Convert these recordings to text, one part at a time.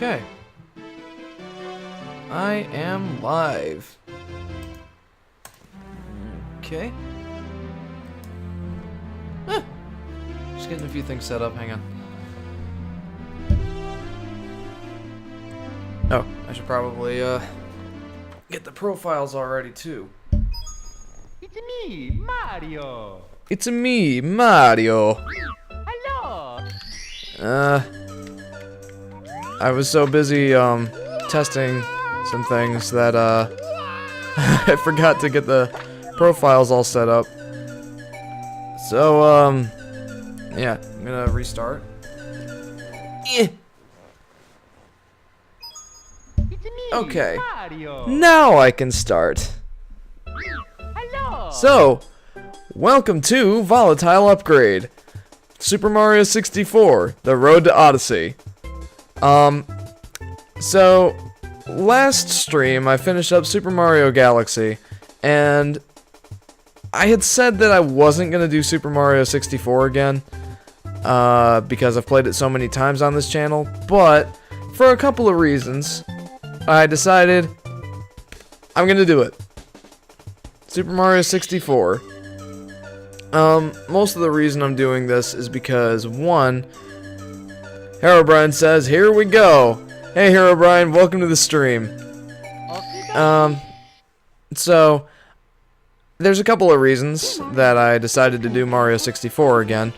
Okay. I am live. Okay. Just getting a few things set up, hang on. Oh, I should probably get the profiles already too. It's me, Mario. It's me, Mario. Hello. I was so busy testing some things that I forgot to get the profiles all set up. So yeah, I'm gonna restart. It's me, Okay. Mario. Now I can start. Hello. So, welcome to Volatile Upgrade. Super Mario 64, The Road to Odyssey. So, last stream I finished up Super Mario Galaxy, and I had said that I wasn't gonna do Super Mario 64 again, because I've played it so many times on this channel, but for a couple of reasons, I decided I'm gonna do it. Super Mario 64. Most of the reason I'm doing this is because, one, Herobrine says, here we go! Hey Herobrine, welcome to the stream. So, there's a couple of reasons that I decided to do Mario 64 again.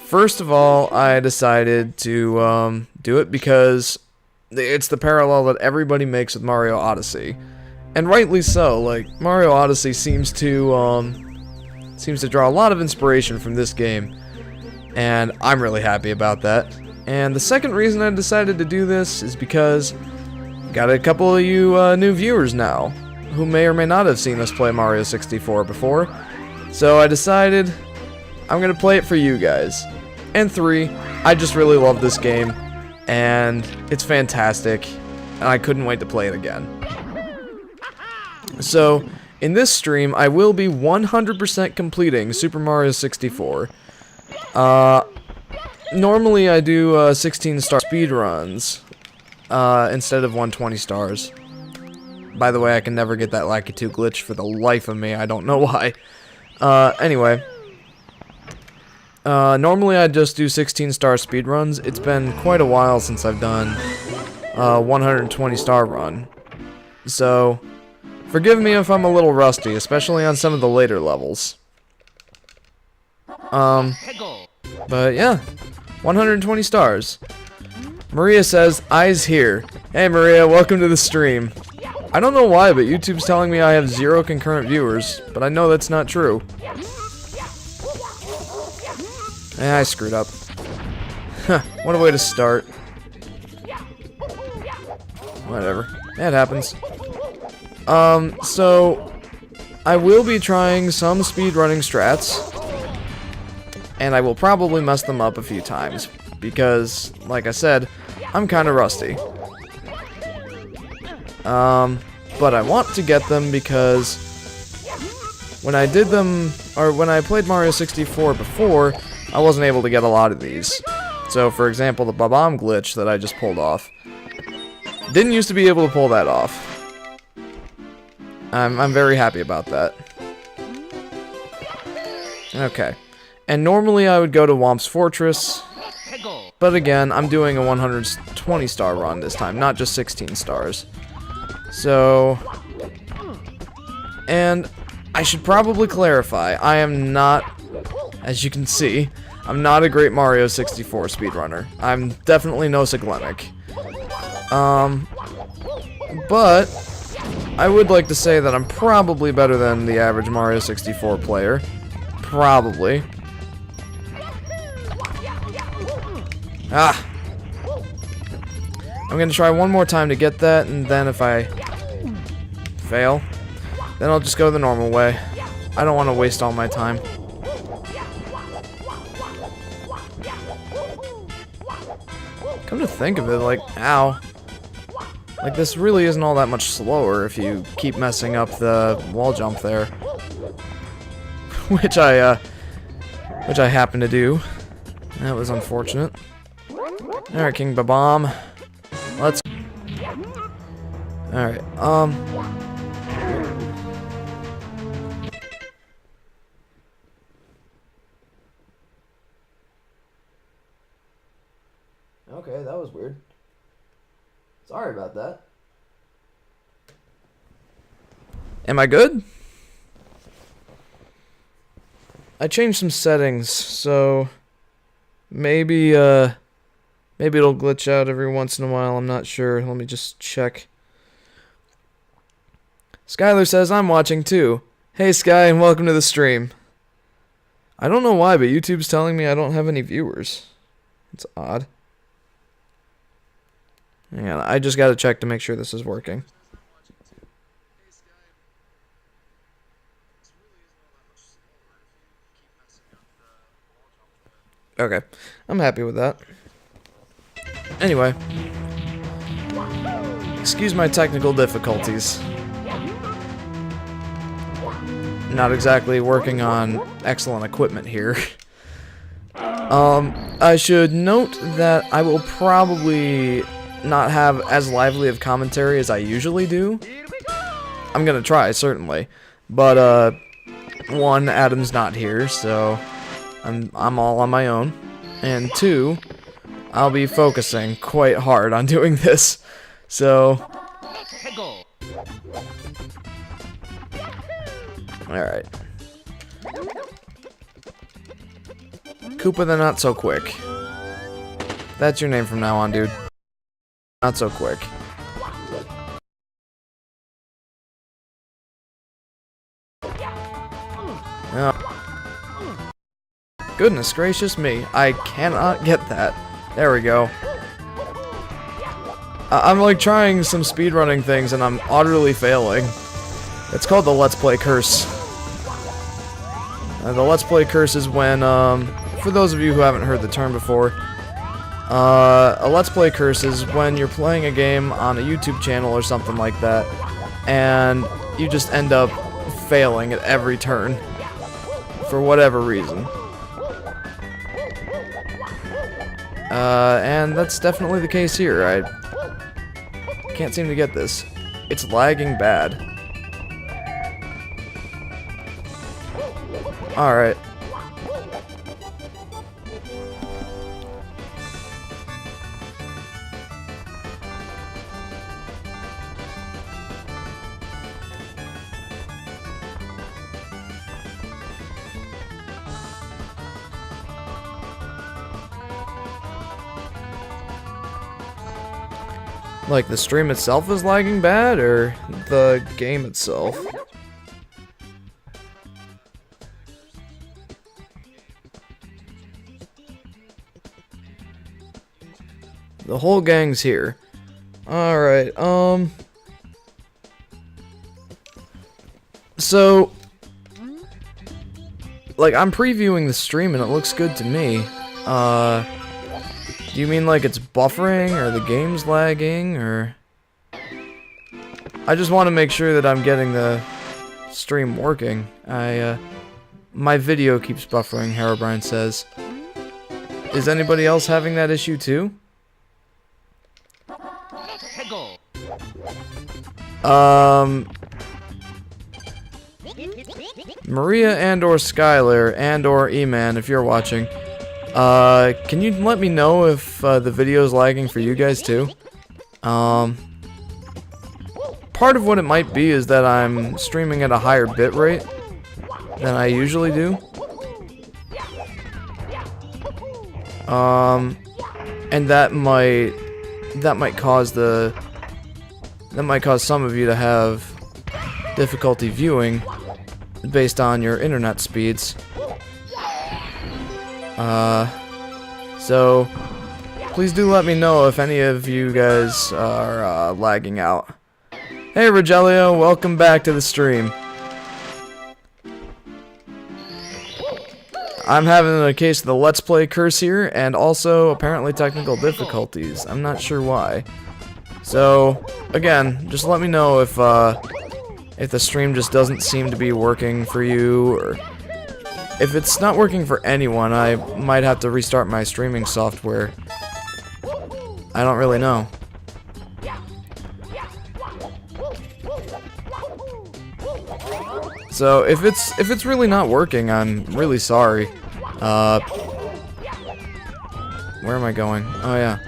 First of all, I decided to, do it because it's the parallel that everybody makes with Mario Odyssey. And rightly so, like, Mario Odyssey seems to draw a lot of inspiration from this game. And I'm really happy about that. And the second reason I decided to do this is because got a couple of you new viewers now, who may or may not have seen us play Mario 64 before. So I decided I'm gonna play it for you guys. And three, I just really love this game, and it's fantastic, and I couldn't wait to play it again. So, in this stream, I will be 100% completing Super Mario 64. Normally I do 16-star speedruns instead of 120 stars. By the way, I can never get that Lackey 2 glitch for the life of me. I don't know why. Anyway. Normally I just do 16-star speedruns. It's been quite a while since I've done a 120-star run. So, forgive me if I'm a little rusty, especially on some of the later levels. But yeah, 120 stars. Maria says, eyes here. Hey Maria, welcome to the stream. I don't know why, but YouTube's telling me I have 0 concurrent viewers, but I know that's not true. I screwed up. Huh, what a way to start. Whatever. That happens. So I will be trying some speedrunning strats, and I will probably mess them up a few times, because, like I said, I'm kinda rusty. But I want to get them because when I did them, or when I played Mario 64 before, I wasn't able to get a lot of these. So, for example, the Bob-omb glitch that I just pulled off. Didn't used to be able to pull that off. I'm very happy about that. Okay. And normally I would go to Womp's Fortress, but again, I'm doing a 120-star run this time, not just 16 stars. So, and I should probably clarify, I am not, as you can see, I'm not a great Mario 64 speedrunner. I'm definitely no Siglemic. But I would like to say that I'm probably better than the average Mario 64 player. Probably. Ah! I'm gonna try one more time to get that, and then if I fail, then I'll just go the normal way. I don't want to waste all my time. Come to think of it, like, ow. Like, this really isn't all that much slower if you keep messing up the wall jump there. which I happen to do. That was unfortunate. Alright, King Bob-omb. Let's Alright, okay, that was weird. Sorry about that. Am I good? I changed some settings, so maybe maybe it'll glitch out every once in a while. I'm not sure. Let me just check. Skylar says I'm watching too. Hey Sky, and welcome to the stream. I don't know why, but YouTube's telling me I don't have any viewers. It's odd. Hang on, I just gotta check to make sure this is working. Okay, I'm happy with that. Anyway, excuse my technical difficulties. Not exactly working on excellent equipment here. I should note that I will probably not have as lively of commentary as I usually do. I'm gonna try, certainly. But, one, Adam's not here, so I'm all on my own. And two, I'll be focusing quite hard on doing this. So, alright. Koopa the Not So Quick. That's your name from now on, dude. Not so quick. Oh. Goodness gracious me. I cannot get that. There we go. I'm like trying some speedrunning things and I'm utterly failing. It's called the Let's Play Curse. The Let's Play Curse is when, for those of you who haven't heard the term before, a Let's Play Curse is when you're playing a game on a YouTube channel or something like that, and you just end up failing at every turn, for whatever reason. And that's definitely the case here. I can't seem to get this. It's lagging bad. Alright. Like, the stream itself is lagging bad, or the game itself? The whole gang's here. Alright, so, like, I'm previewing the stream and it looks good to me. Do you mean like it's buffering, or the game's lagging, or... I just want to make sure that I'm getting the stream working. My video keeps buffering, Herobrine says. Is anybody else having that issue too? Maria and or Skylar and or E-Man, if you're watching, can you let me know if the video's lagging for you guys too? Part of what it might be is that I'm streaming at a higher bitrate than I usually do. And that might cause some of you to have difficulty viewing based on your internet speeds. So please do let me know if any of you guys are lagging out. Hey Rogelio, welcome back to the stream. I'm having a case of the Let's Play Curse here, and also apparently technical difficulties. I'm not sure why. So, again, just let me know if the stream just doesn't seem to be working for you, or if it's not working for anyone, I might have to restart my streaming software. I don't really know. So if it's really not working, I'm really sorry. Where am I going? Oh yeah.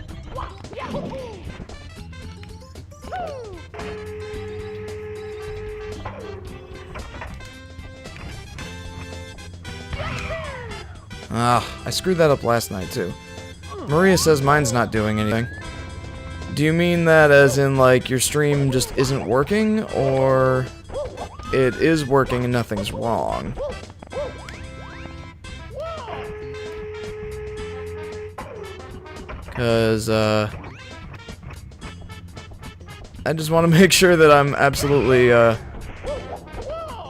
I screwed that up last night too. Maria says mine's not doing anything. Do you mean that as in like your stream just isn't working, or it is working and nothing's wrong? Cause I just want to make sure that I'm absolutely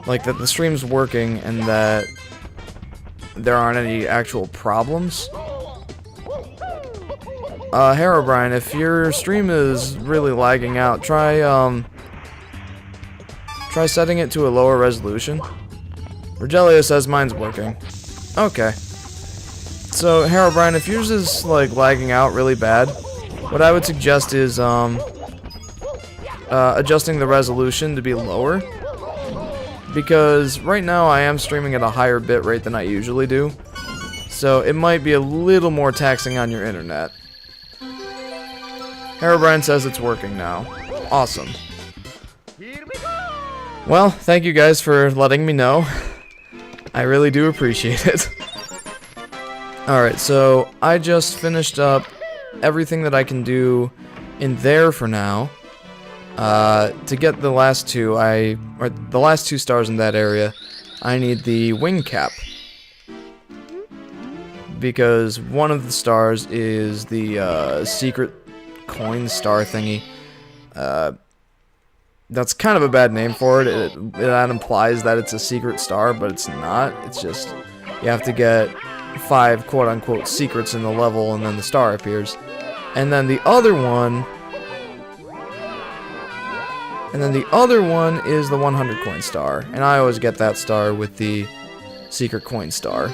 like that the stream's working and that there aren't any actual problems. Herobrine, if your stream is really lagging out, try setting it to a lower resolution. Rogelio says mine's working. Okay. So, Herobrine, if yours is, like, lagging out really bad, what I would suggest is, adjusting the resolution to be lower. Because right now I am streaming at a higher bit rate than I usually do. So, it might be a little more taxing on your internet. Herobrine says it's working now. Awesome. Well, thank you guys for letting me know. I really do appreciate it. Alright, so I just finished up everything that I can do in there for now. To get the last two, the last 2 stars in that area, I need the wing cap. Because one of the stars is the secret coin star thingy. That's kind of a bad name for it. That implies that it's a secret star, but it's not. It's just you have to get 5 quote-unquote secrets in the level, and then the star appears. And then the other one is the 100 coin star, and I always get that star with the secret coin star.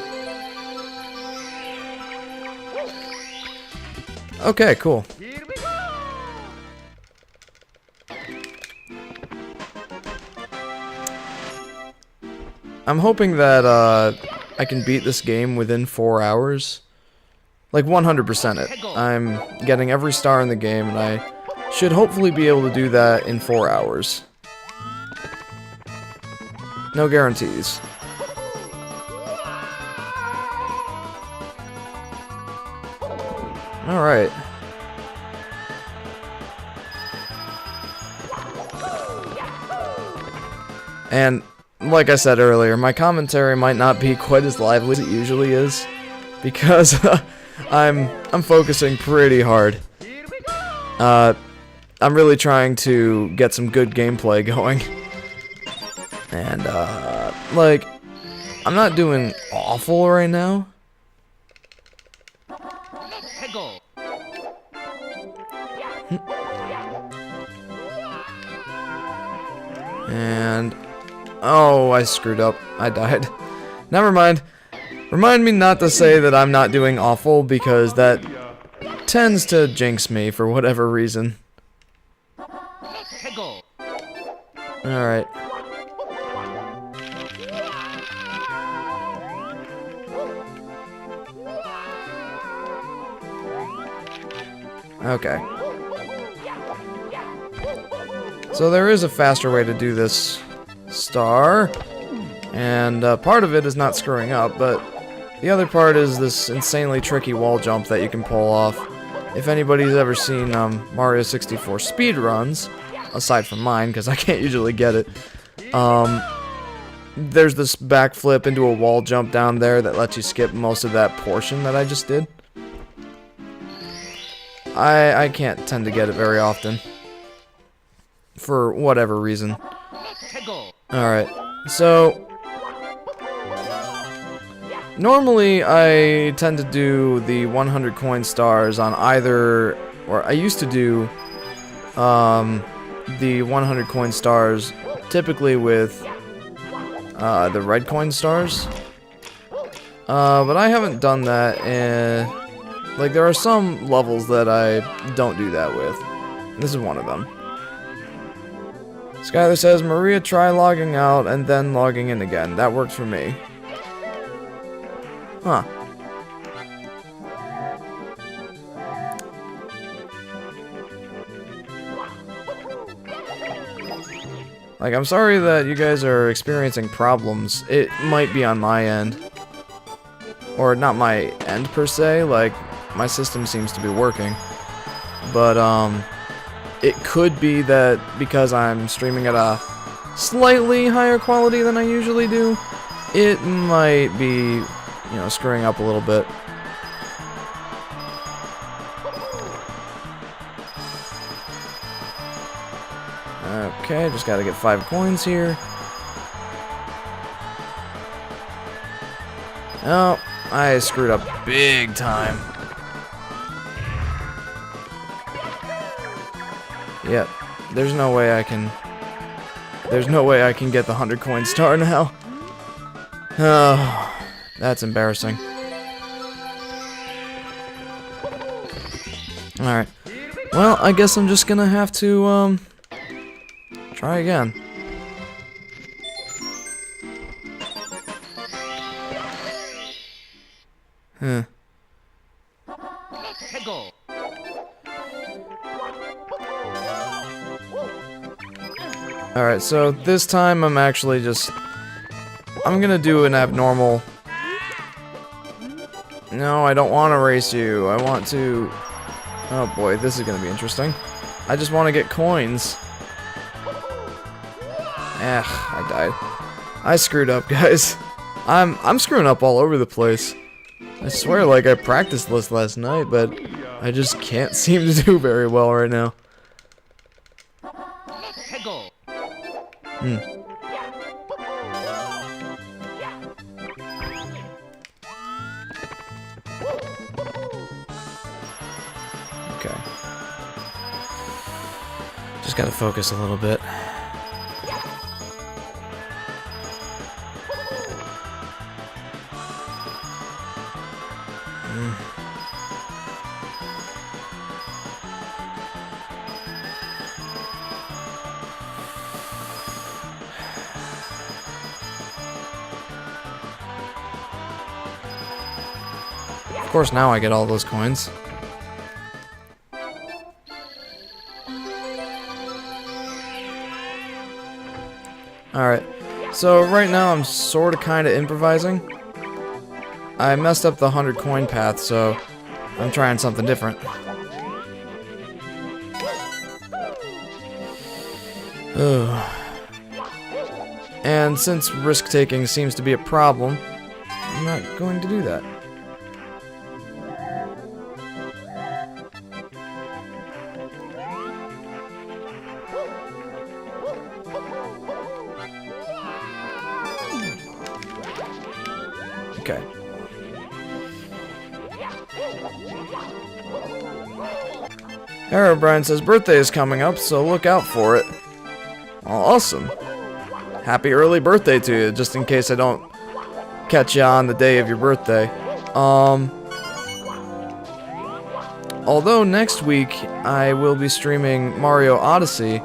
Okay, cool. I'm hoping that I can beat this game within 4 hours. Like 100% it. I'm getting every star in the game, and I should hopefully be able to do that in 4 hours. No guarantees. Alright. And like I said earlier, my commentary might not be quite as lively as it usually is, because I'm focusing pretty hard. I'm really trying to get some good gameplay going. And like, I'm not doing awful right now. And oh, I screwed up. I died. Never mind. Remind me not to say that I'm not doing awful, because that tends to jinx me for whatever reason. Alright. Okay. So there is a faster way to do this star, and part of it is not screwing up, but the other part is this insanely tricky wall jump that you can pull off. If anybody's ever seen Mario 64 speedruns, aside from mine, because I can't usually get it, there's this backflip into a wall jump down there that lets you skip most of that portion that I just did. I can't tend to get it very often, for whatever reason. Alright, so normally I tend to do the 100 coin stars on either, or I used to do the 100 coin stars typically with the red coin stars, but I haven't done that, and like there are some levels that I don't do that with, and this is one of them. Skylar says, Maria, try logging out and then logging in again. That worked for me. Huh. Like, I'm sorry that you guys are experiencing problems. It might be on my end. Or not my end per se, like, my system seems to be working. But, it could be that because I'm streaming at a slightly higher quality than I usually do, it might be, you know, screwing up a little bit. Okay, just gotta get 5 coins here. Oh, I screwed up big time. Yep, there's no way I can get the 100 coin star now. Oh, that's embarrassing. Alright. Well, I guess I'm just gonna have to, try again. Huh. Let's go. Alright, so this time I'm actually just... I'm gonna do an abnormal... No, I don't want to race you. I want to... Oh boy, this is gonna be interesting. I just want to get coins. I died. I screwed up, guys. I'm screwing up all over the place. I swear, like, I practiced this last night, but I just can't seem to do very well right now. Let's go. Okay. Just gotta focus a little bit. Of course, now I get all those coins. Alright, so right now I'm sort of kind of improvising. I messed up the 100 coin path, so I'm trying something different. Ugh. And since risk-taking seems to be a problem, I'm not going to do that. Okay. O'Brien says birthday is coming up, so look out for it. Oh, awesome. Happy early birthday to you, just in case I don't catch you on the day of your birthday. Although next week I will be streaming Mario Odyssey,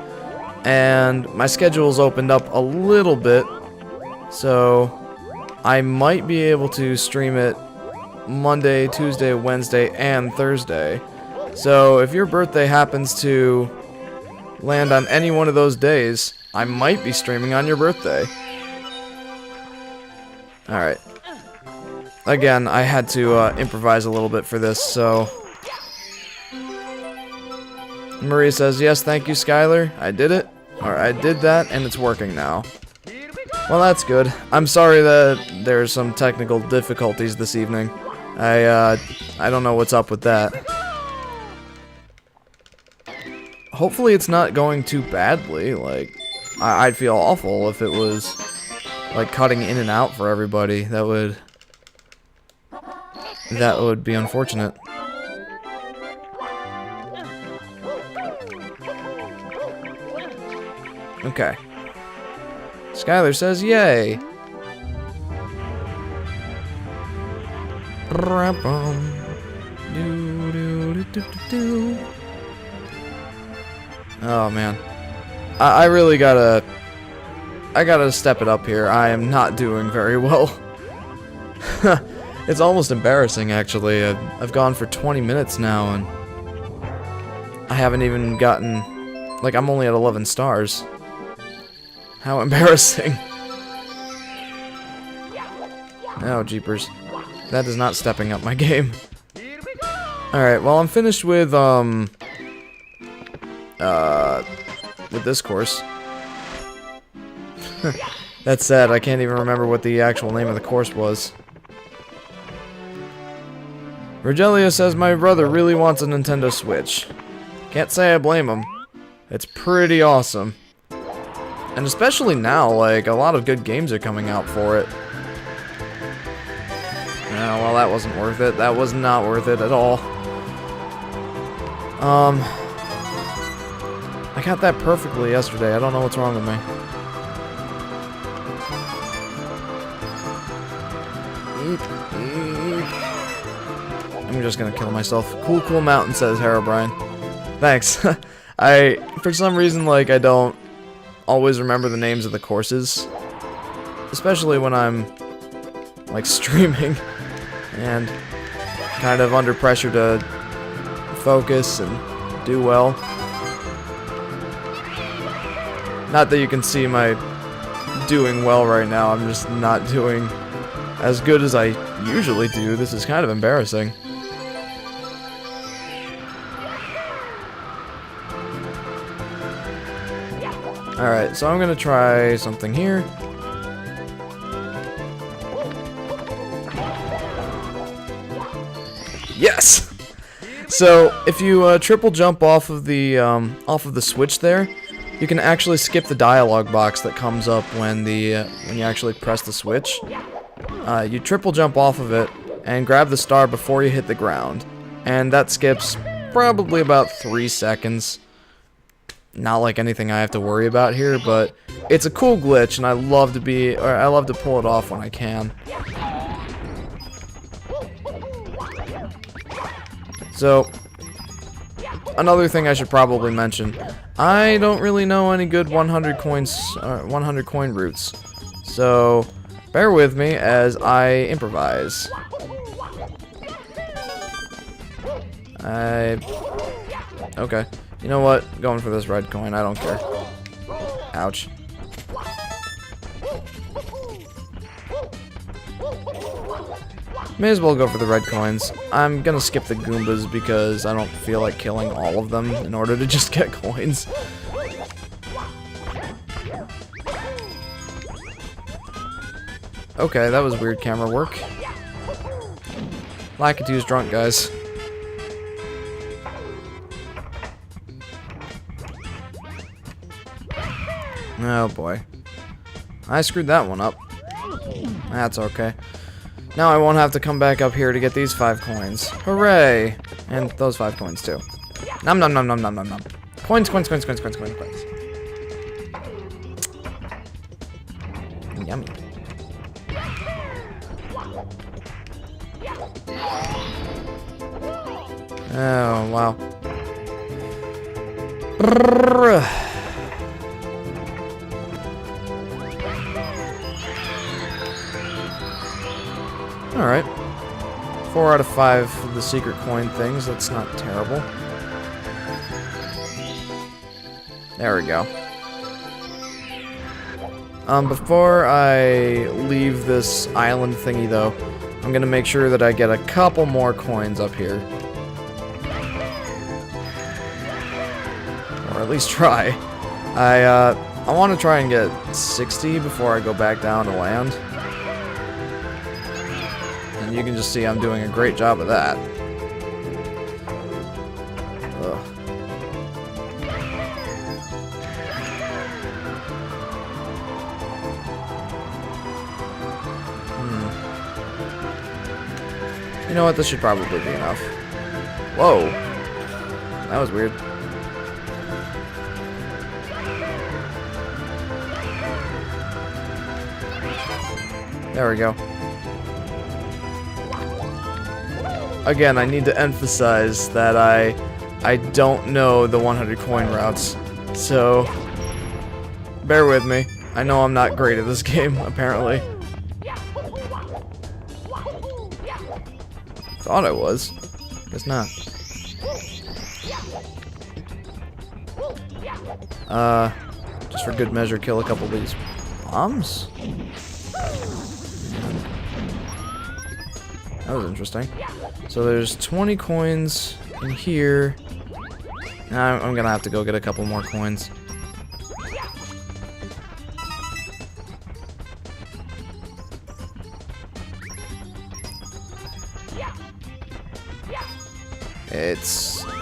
and my schedule's opened up a little bit, so I might be able to stream it Monday, Tuesday, Wednesday, and Thursday. So if your birthday happens to land on any one of those days, I might be streaming on your birthday. Alright. Again, I had to improvise a little bit for this, so... Marie says, yes, thank you, Skylar. I did it. Or I did that, and it's working now. Well, that's good. I'm sorry that there's some technical difficulties this evening. I don't know what's up with that. Hopefully it's not going too badly. Like, I'd feel awful if it was, like, cutting in and out for everybody. That would be unfortunate. Okay. Skylar says, yay! Oh, man. I really gotta step it up here. I am not doing very well. It's almost embarrassing, actually. I've gone for 20 minutes now, and I haven't even gotten... Like, I'm only at 11 stars. How embarrassing. Oh, jeepers. That is not stepping up my game. Alright, well, I'm finished with this course. That said, I can't even remember what the actual name of the course was. Rogelio says my brother really wants a Nintendo Switch. Can't say I blame him. It's pretty awesome. And especially now, like, a lot of good games are coming out for it. Oh, well, that wasn't worth it. That was not worth it at all. I got that perfectly yesterday. I don't know what's wrong with me. I'm just gonna kill myself. Cool mountain, says Herobrine. Thanks. For some reason, like, I don't always remember the names of the courses. Especially when I'm, like, streaming. And kind of under pressure to focus and do well. Not that you can see my doing well right now. I'm just not doing as good as I usually do. This is kind of embarrassing. Alright, so I'm gonna try something here. Yes! So, if you triple jump off of the switch there, you can actually skip the dialogue box that comes up when you actually press the switch. You triple jump off of it and grab the star before you hit the ground, and that skips probably about 3 seconds. Not like anything I have to worry about here, but it's a cool glitch, and I love to pull it off when I can. So, another thing I should probably mention, I don't really know any good 100 coin routes, so bear with me as I improvise. Okay. You know what? Going for this red coin. I don't care. Ouch. May as well go for the red coins. I'm gonna skip the Goombas because I don't feel like killing all of them in order to just get coins. Okay, that was weird camera work. Lakitu's drunk, guys. Oh boy. I screwed that one up. That's okay. Now I won't have to come back up here to get these 5 coins. Hooray! And those 5 coins too. Nom nom nom nom nom nom nom. Coins. Yummy. Oh, wow. Alright. 4 out of 5 of the secret coin things. That's not terrible. There we go. Before I leave this island thingy, though, I'm gonna make sure that I get a couple more coins up here. Or at least try. I want to try and get 60 before I go back down to land. And you can just see I'm doing a great job of that. Ugh. You know what? This should probably be enough. Whoa. That was weird. There we go. Again, I need to emphasize that I don't know the 100 coin routes, so Bear with me. I know I'm not great at this game, apparently. Thought I was. Guess not. Just for good measure, kill a couple of these bombs? That was interesting. So there's 20 coins in here. Now I'm gonna have to go get a couple more coins.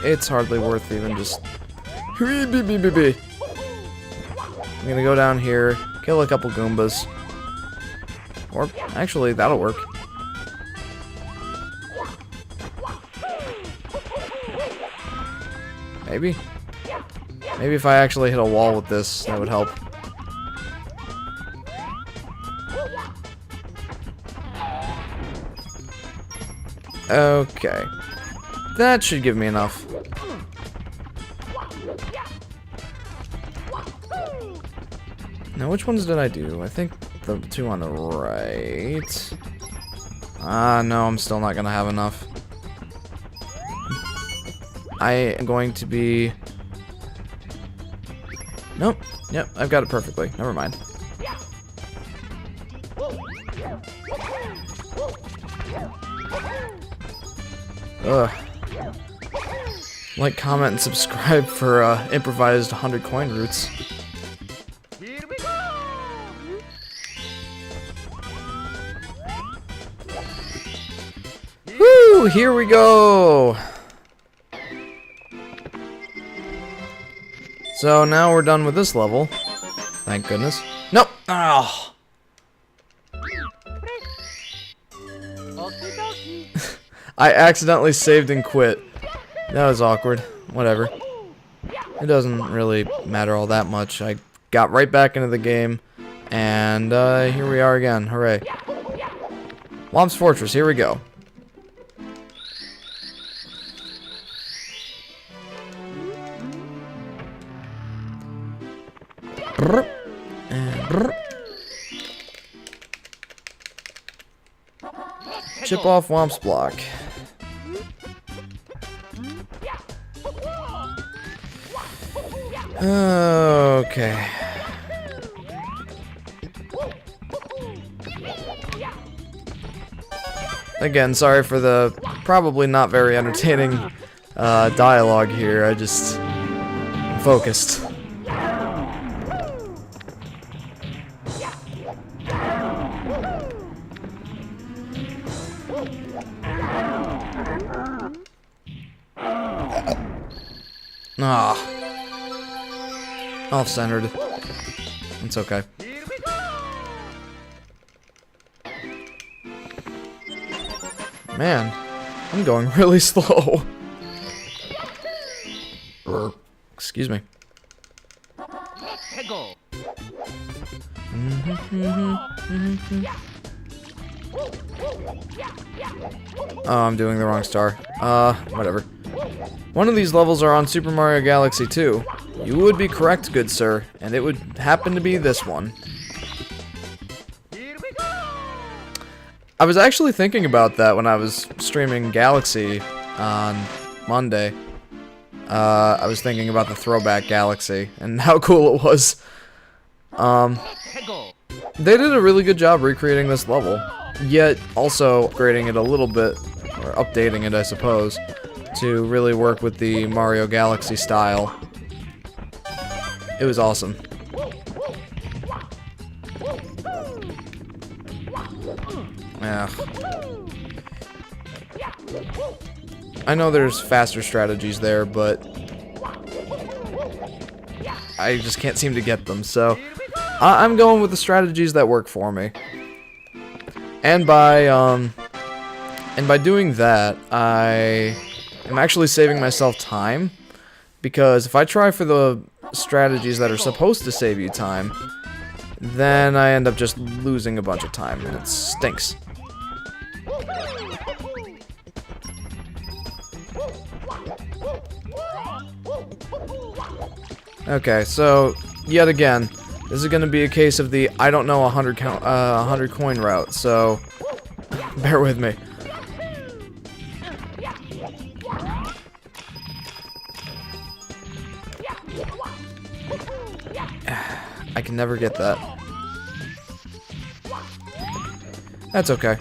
It's hardly worth even just. I'm gonna go down here, kill a couple Goombas. Or actually, that'll work. Maybe. Maybe if I actually hit a wall with this, that would help. Okay. That should give me enough. Now, which ones did I do? I think the two on the right. Ah, no, I'm still not gonna have enough. I am going to be... Nope. Yep, I've got it perfectly. Never mind. Ugh. Like, comment, and subscribe for improvised 100 coin routes. Here we go! Woo! Here we go! So now we're done with this level. Thank goodness. Nope! Oh. Okie dokie. I accidentally saved and quit. That was awkward. Whatever. It doesn't really matter all that much. I got right back into the game, and here we are again. Hooray. Womp's Fortress, here we go. Chip off Womp's block. Okay. Again, sorry for the probably not very entertaining dialogue here. I just focused. Ah. Off-centered. It's okay. Man, I'm going really slow. Excuse me. Go. Oh, I'm doing the wrong star. Whatever. One of these levels are on Super Mario Galaxy 2. You would be correct, good sir, and it would happen to be this one. Here we go. I was actually thinking about that when I was streaming Galaxy on Monday. I was thinking about the throwback Galaxy and how cool it was. Go. They did a really good job recreating this level, yet also upgrading it a little bit, or updating it, I suppose, to really work with the Mario Galaxy style. It was awesome. Yeah. I know there's faster strategies there, but I just can't seem to get them, so I'm going with the strategies that work for me. And by doing that, I am actually saving myself time, because if I try for the strategies that are supposed to save you time, then I end up just losing a bunch of time, and it stinks. Okay, so, yet again, This is going to be a case of the I don't know 100 coin route, so bear with me. I can never get that. That's okay.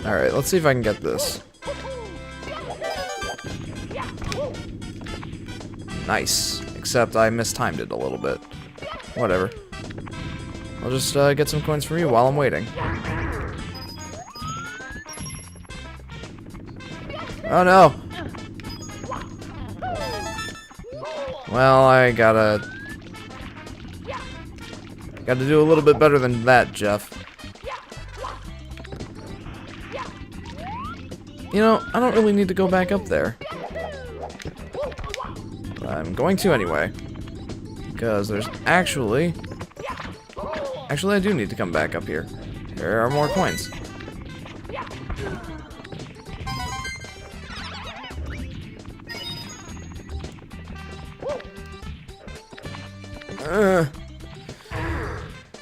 Alright, let's see if I can get this. Nice. Except I mistimed it a little bit. Whatever. I'll just get some coins from you while I'm waiting. Oh no! Well, I gotta do a little bit better than that, Jeff. You know, I don't really need to go back up there. But I'm going to anyway. Because there's actually, I do need to come back up here. There are more coins.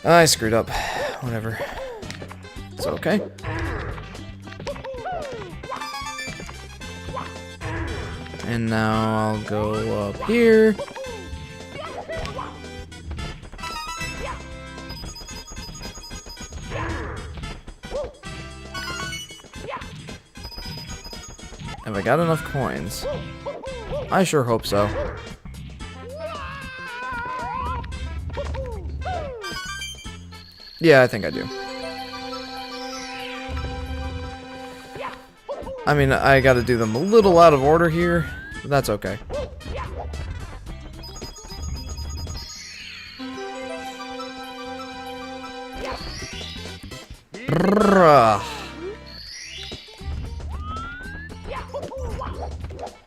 I screwed up. Whatever. It's okay. And now I'll go up here. Have I got enough coins? I sure hope so. Yeah, I think I do. I mean, I gotta do them a little out of order here, but that's okay.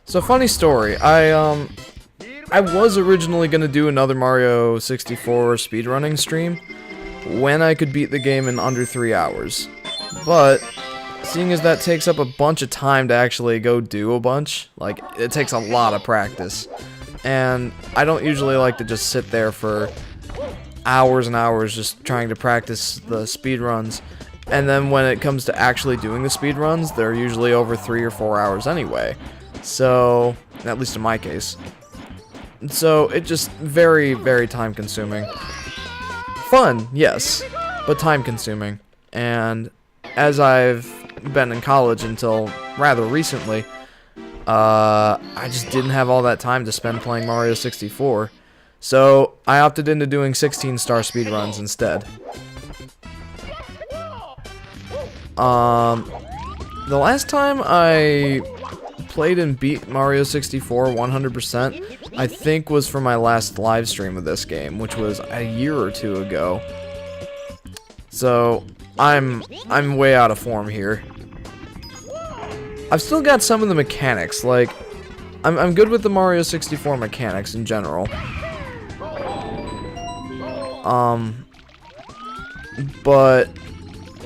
So, funny story, I was originally gonna do another Mario 64 speedrunning stream when I could beat the game in under 3 hours. But seeing as that takes up a bunch of time to actually go do a bunch, like, it takes a lot of practice. And I don't usually like to just sit there for hours and hours just trying to practice the speedruns. And then when it comes to actually doing the speedruns, they're usually over 3 or 4 hours anyway. So, at least in my case. So, it just very, very time consuming. Fun, yes, but time consuming. And as I've been in college until rather recently, I just didn't have all that time to spend playing Mario 64. So I opted into doing 16-star speedruns instead. The last time I played and beat Mario 64 100%, I think was for my last live stream of this game, which was a year or two ago. So I'm way out of form here. I've still got some of the mechanics, like I'm good with the Mario 64 mechanics in general. But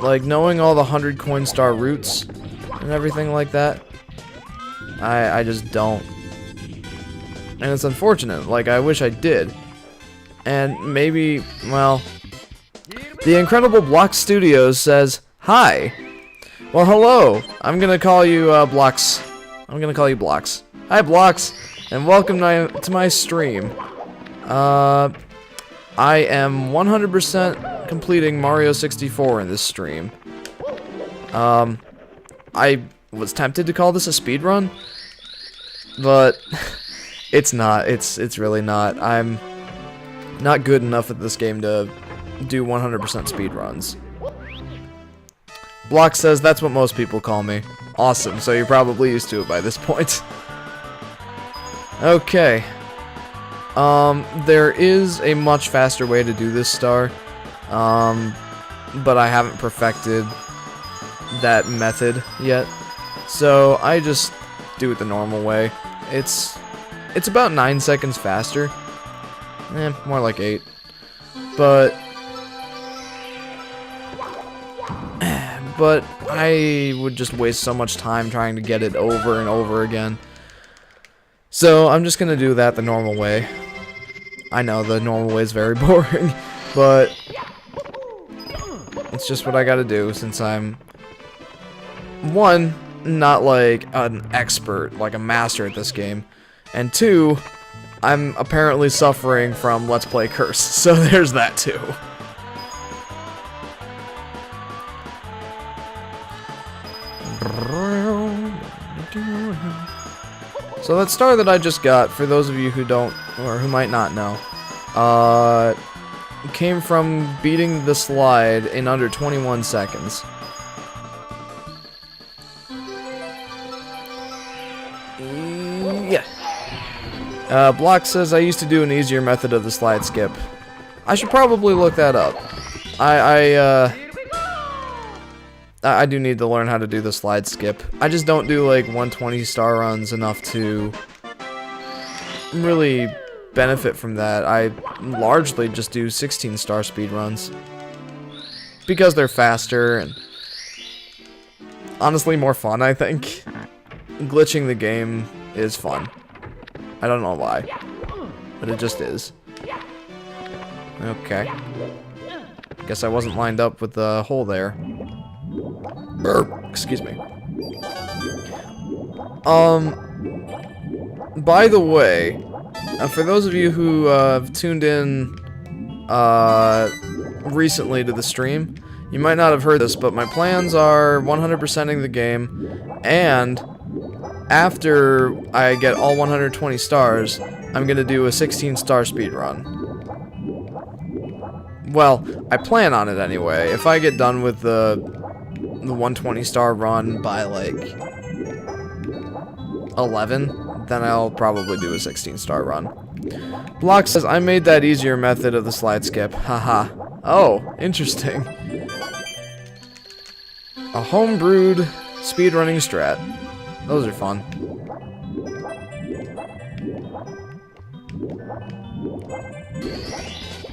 like knowing all the 100 coin star routes and everything like that, I just don't. And it's unfortunate, like I wish I did. And maybe, well, the Incredible Block Studios says, "Hi." Well, hello. I'm gonna call you Blocks. I'm gonna call you Blocks. Hi, Blocks, and welcome to my stream. I am 100% completing Mario 64 in this stream. I was tempted to call this a speedrun, but it's not. It's really not. I'm not good enough at this game to do 100% speedruns. Block says that's what most people call me. Awesome, so you're probably used to it by this point. Okay. There is a much faster way to do this star, but I haven't perfected that method yet, so I just do it the normal way. It's about 9 seconds faster, more like 8, but I would just waste so much time trying to get it over and over again. So I'm just gonna do that the normal way. I know the normal way is very boring, but it's just what I gotta do since I'm, one, not like an expert, like a master at this game, and two, I'm apparently suffering from Let's Play Curse, so there's that too. So that star that I just got, for those of you who don't, or who might not know, came from beating the slide in under 21 seconds. Yeah. Block says I used to do an easier method of the slide skip. I should probably look that up. I do need to learn how to do the slide skip. I just don't do like 120 star runs enough to really benefit from that. I largely just do 16 star speed runs because they're faster and honestly more fun, I think. Glitching the game is fun. I don't know why, but it just is. Okay. Guess I wasn't lined up with the hole there. Excuse me. By the way, for those of you who have tuned in recently to the stream, you might not have heard this, but my plans are 100%ing the game, and after I get all 120 stars, I'm gonna do a 16-star speedrun. Well, I plan on it anyway. If I get done with the 120-star run by like 11, then I'll probably do a 16-star run. Block says I made that easier method of the slide skip. Haha. Oh, interesting. A homebrewed speedrunning strat. Those are fun.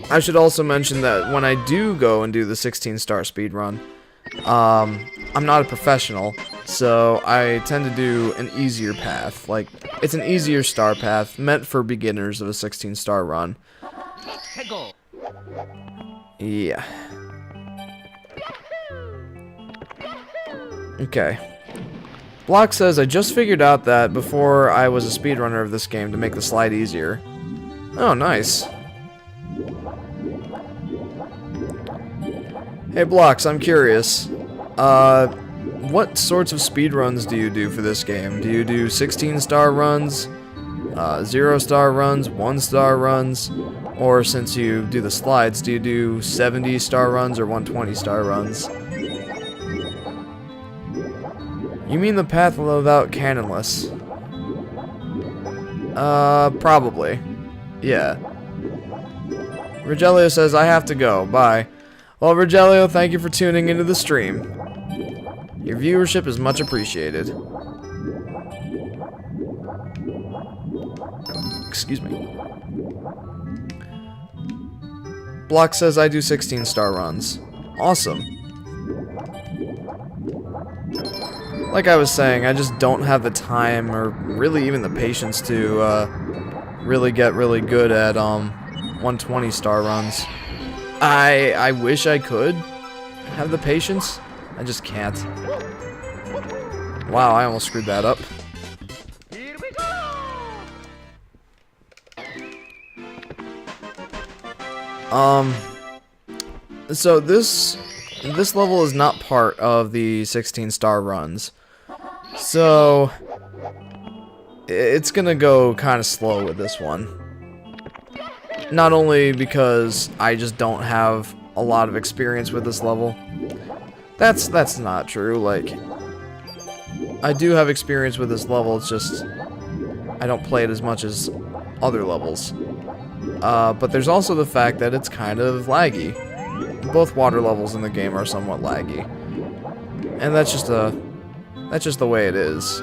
I should also mention that when I do go and do the 16-star speedrun, I'm not a professional, so I tend to do an easier path. Like, it's an easier star path meant for beginners of a 16-star run. Yeah. Okay. Block says, I just figured out that before I was a speedrunner of this game to make the slide easier. Oh, nice. Hey, Blocks, I'm curious. What sorts of speedruns do you do for this game? Do you do 16-star runs, 0-star runs, 1-star runs, or since you do the slides, do you do 70-star runs or 120-star runs? You mean the path without cannonless? Probably. Yeah. Rogelio says, I have to go. Bye. Well, Rogelio, thank you for tuning into the stream. Your viewership is much appreciated. Excuse me. Block says I do 16-star runs. Awesome. Like I was saying, I just don't have the time or really even the patience to really get really good at 120-star runs. I wish I could have the patience. I just can't. Wow, I almost screwed that up. Here we go! So this level is not part of the 16-star runs. So it's gonna go kind of slow with this one. Not only because I just don't have a lot of experience with this level. That's not true. Like, I do have experience with this level, it's just I don't play it as much as other levels. But there's also the fact that it's kind of laggy. Both water levels in the game are somewhat laggy. And that's just the way it is.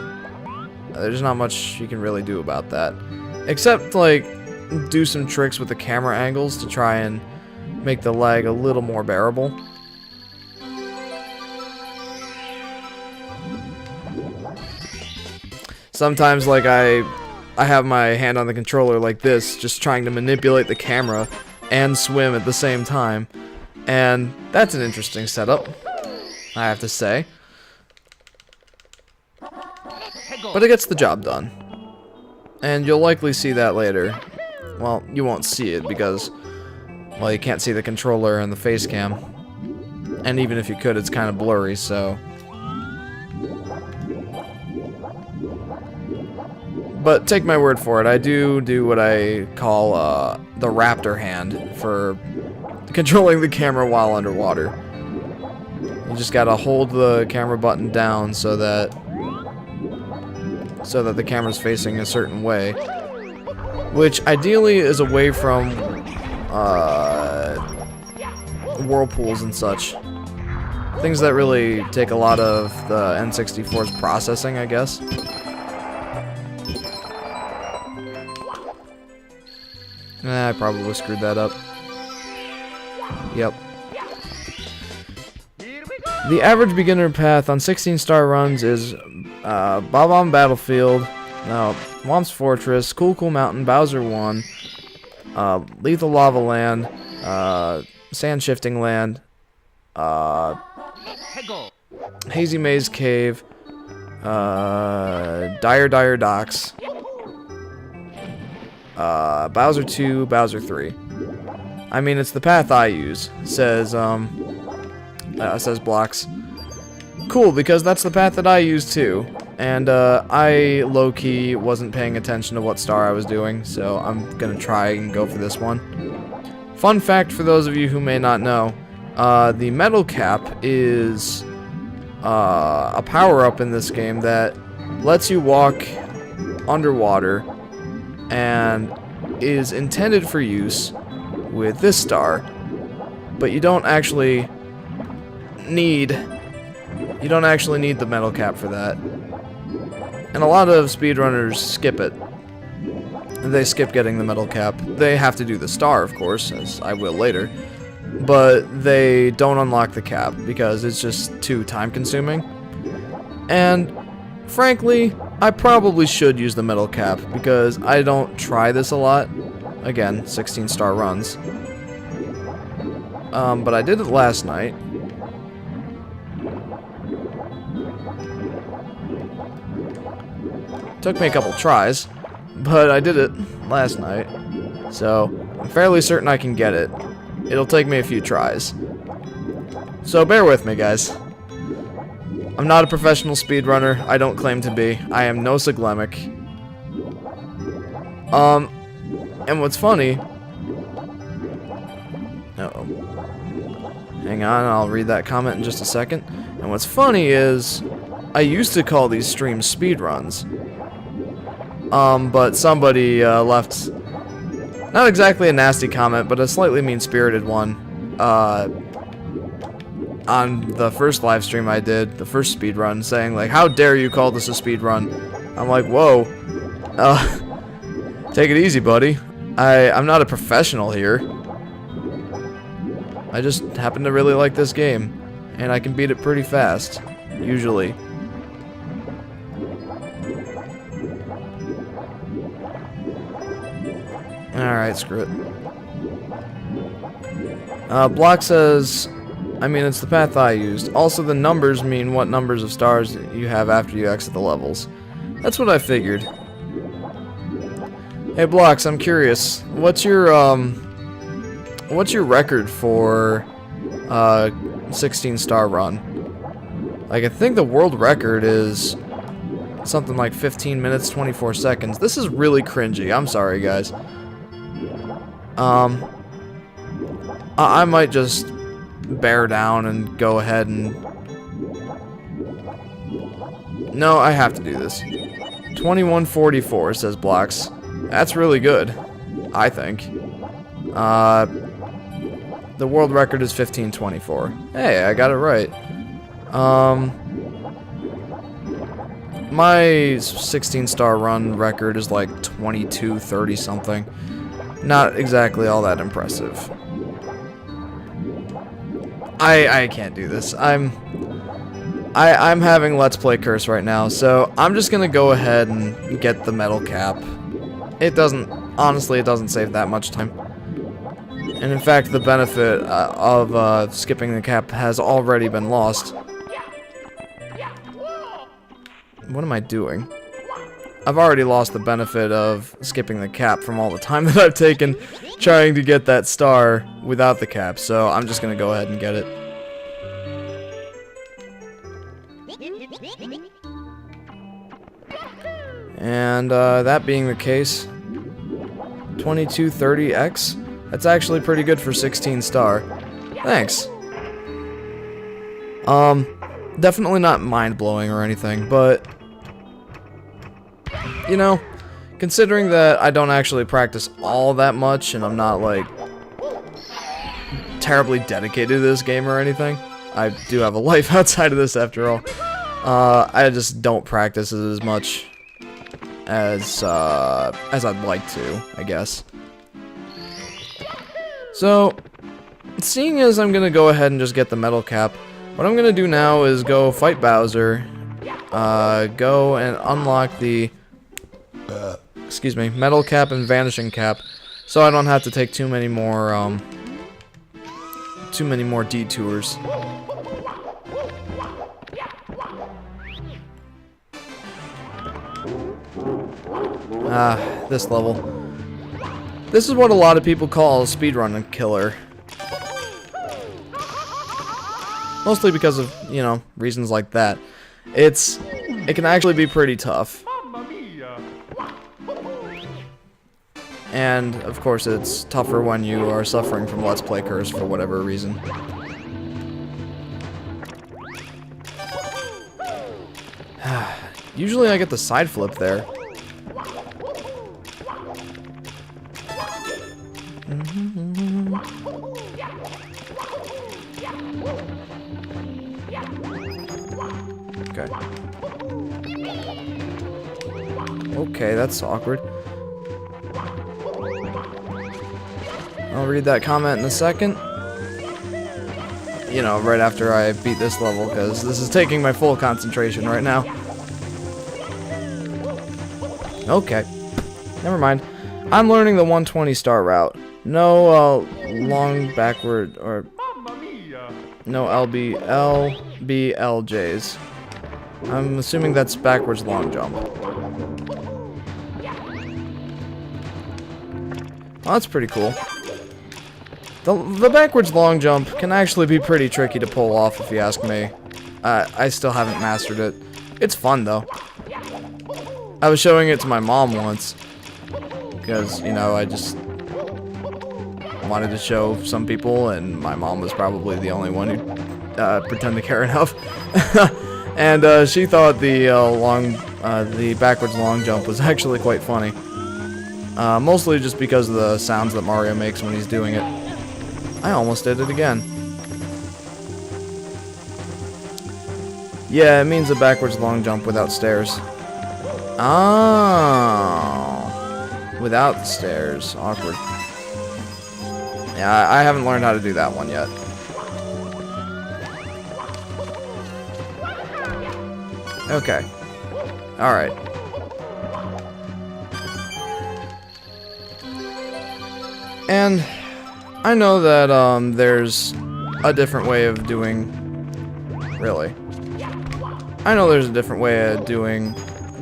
There's not much you can really do about that. Except, like, do some tricks with the camera angles to try and make the lag a little more bearable. Sometimes, like, I have my hand on the controller like this, just trying to manipulate the camera and swim at the same time. And that's an interesting setup, I have to say. But it gets the job done. And you'll likely see that later. Well, you won't see it because, well, you can't see the controller and the face cam. And even if you could, it's kind of blurry, so... But take my word for it, I do what I call the raptor hand for controlling the camera while underwater. You just gotta hold the camera button down so that the camera's facing a certain way, which ideally is away from whirlpools and such. Things that really take a lot of the N64's processing, I guess. I probably screwed that up. Yep. The average beginner path on 16-star runs is Bob-omb Battlefield, Womp's Fortress, Cool Cool Mountain, Bowser 1, Lethal Lava Land, Sand Shifting Land, Hazy Maze Cave, Dire Docks, Bowser 2, Bowser 3. I mean, it's the path I use, says Blocks. Cool, because that's the path that I use too. And I low-key wasn't paying attention to what star I was doing, so I'm gonna try and go for this one. Fun fact for those of you who may not know, the metal cap is a power-up in this game that lets you walk underwater and is intended for use with this star, but you don't actually need the metal cap for that. And a lot of speedrunners skip it. They skip getting the metal cap. They have to do the star, of course, as I will later, but they don't unlock the cap because it's just too time consuming. And frankly, I probably should use the metal cap because I don't try this a lot. Again, 16-star runs. But I did it last night. Took me a couple tries, but I did it last night. So, I'm fairly certain I can get it. It'll take me a few tries. So bear with me, guys. I'm not a professional speedrunner. I don't claim to be. I am no Siglemic. And what's funny... Uh-oh. Hang on, I'll read that comment in just a second. And what's funny is, I used to call these streams speedruns. But somebody left, not exactly a nasty comment, but a slightly mean-spirited one, on the first live stream I did, the first speedrun, saying, like, how dare you call this a speedrun? I'm like, whoa, take it easy, buddy. I'm not a professional here. I just happen to really like this game, and I can beat it pretty fast, usually. Alright, screw it. Block says, I mean, it's the path I used. Also, the numbers mean what numbers of stars you have after you exit the levels. That's what I figured. Hey, Blocks, I'm curious. What's your record for 16-star run? Like, I think the world record is something like 15 minutes, 24 seconds. This is really cringy. I'm sorry, guys. I might just bear down and go ahead and... No, I have to do this. 2144, says Blocks. That's really good, I think. The world record is 1524. Hey, I got it right. My 16-star run record is like 2230 something. Not exactly all that impressive. I can't do this. I'm having Let's Play Curse right now, so I'm just gonna go ahead and get the metal cap. It doesn't, honestly, it doesn't save that much time. And in fact, the benefit of skipping the cap has already been lost. What am I doing? I've already lost the benefit of skipping the cap from all the time that I've taken trying to get that star without the cap, so I'm just gonna go ahead and get it. And that being the case, 2230X, that's actually pretty good for 16 star. Thanks. Definitely not mind-blowing or anything, but you know, considering that I don't actually practice all that much and I'm not like terribly dedicated to this game or anything, I do have a life outside of this after all. I just don't practice it as much as I'd like to, I guess. So, seeing as I'm gonna go ahead and just get the metal cap, what I'm gonna do now is go fight Bowser, go and unlock the excuse me, metal cap and vanishing cap, so I don't have to take too many more detours. This level. This is what a lot of people call a speedrun killer. Mostly because of, you know, reasons like that. It can actually be pretty tough. And, of course, it's tougher when you are suffering from Let's Play Curse for whatever reason. Usually I get the side flip there. Okay. Okay, that's awkward. I'll read that comment in a second. You know, right after I beat this level, because this is taking my full concentration right now. Okay. Never mind. I'm learning the 120 star route. No long backward or no LBLJs. I'm assuming that's backwards long jump. Well, that's pretty cool. The backwards long jump can actually be pretty tricky to pull off if you ask me. I still haven't mastered it. It's fun though. I was showing it to my mom once because, you know, I just wanted to show some people and my mom was probably the only one who pretend to care enough. And she thought the backwards long jump was actually quite funny. Mostly just because of the sounds that Mario makes when he's doing it. I almost did it again. Yeah, it means a backwards long jump without stairs. Oh, without the stairs. Awkward. Yeah, I haven't learned how to do that one yet. Okay. Alright. And I know that there's a different way of doing... Really? I know there's a different way of doing...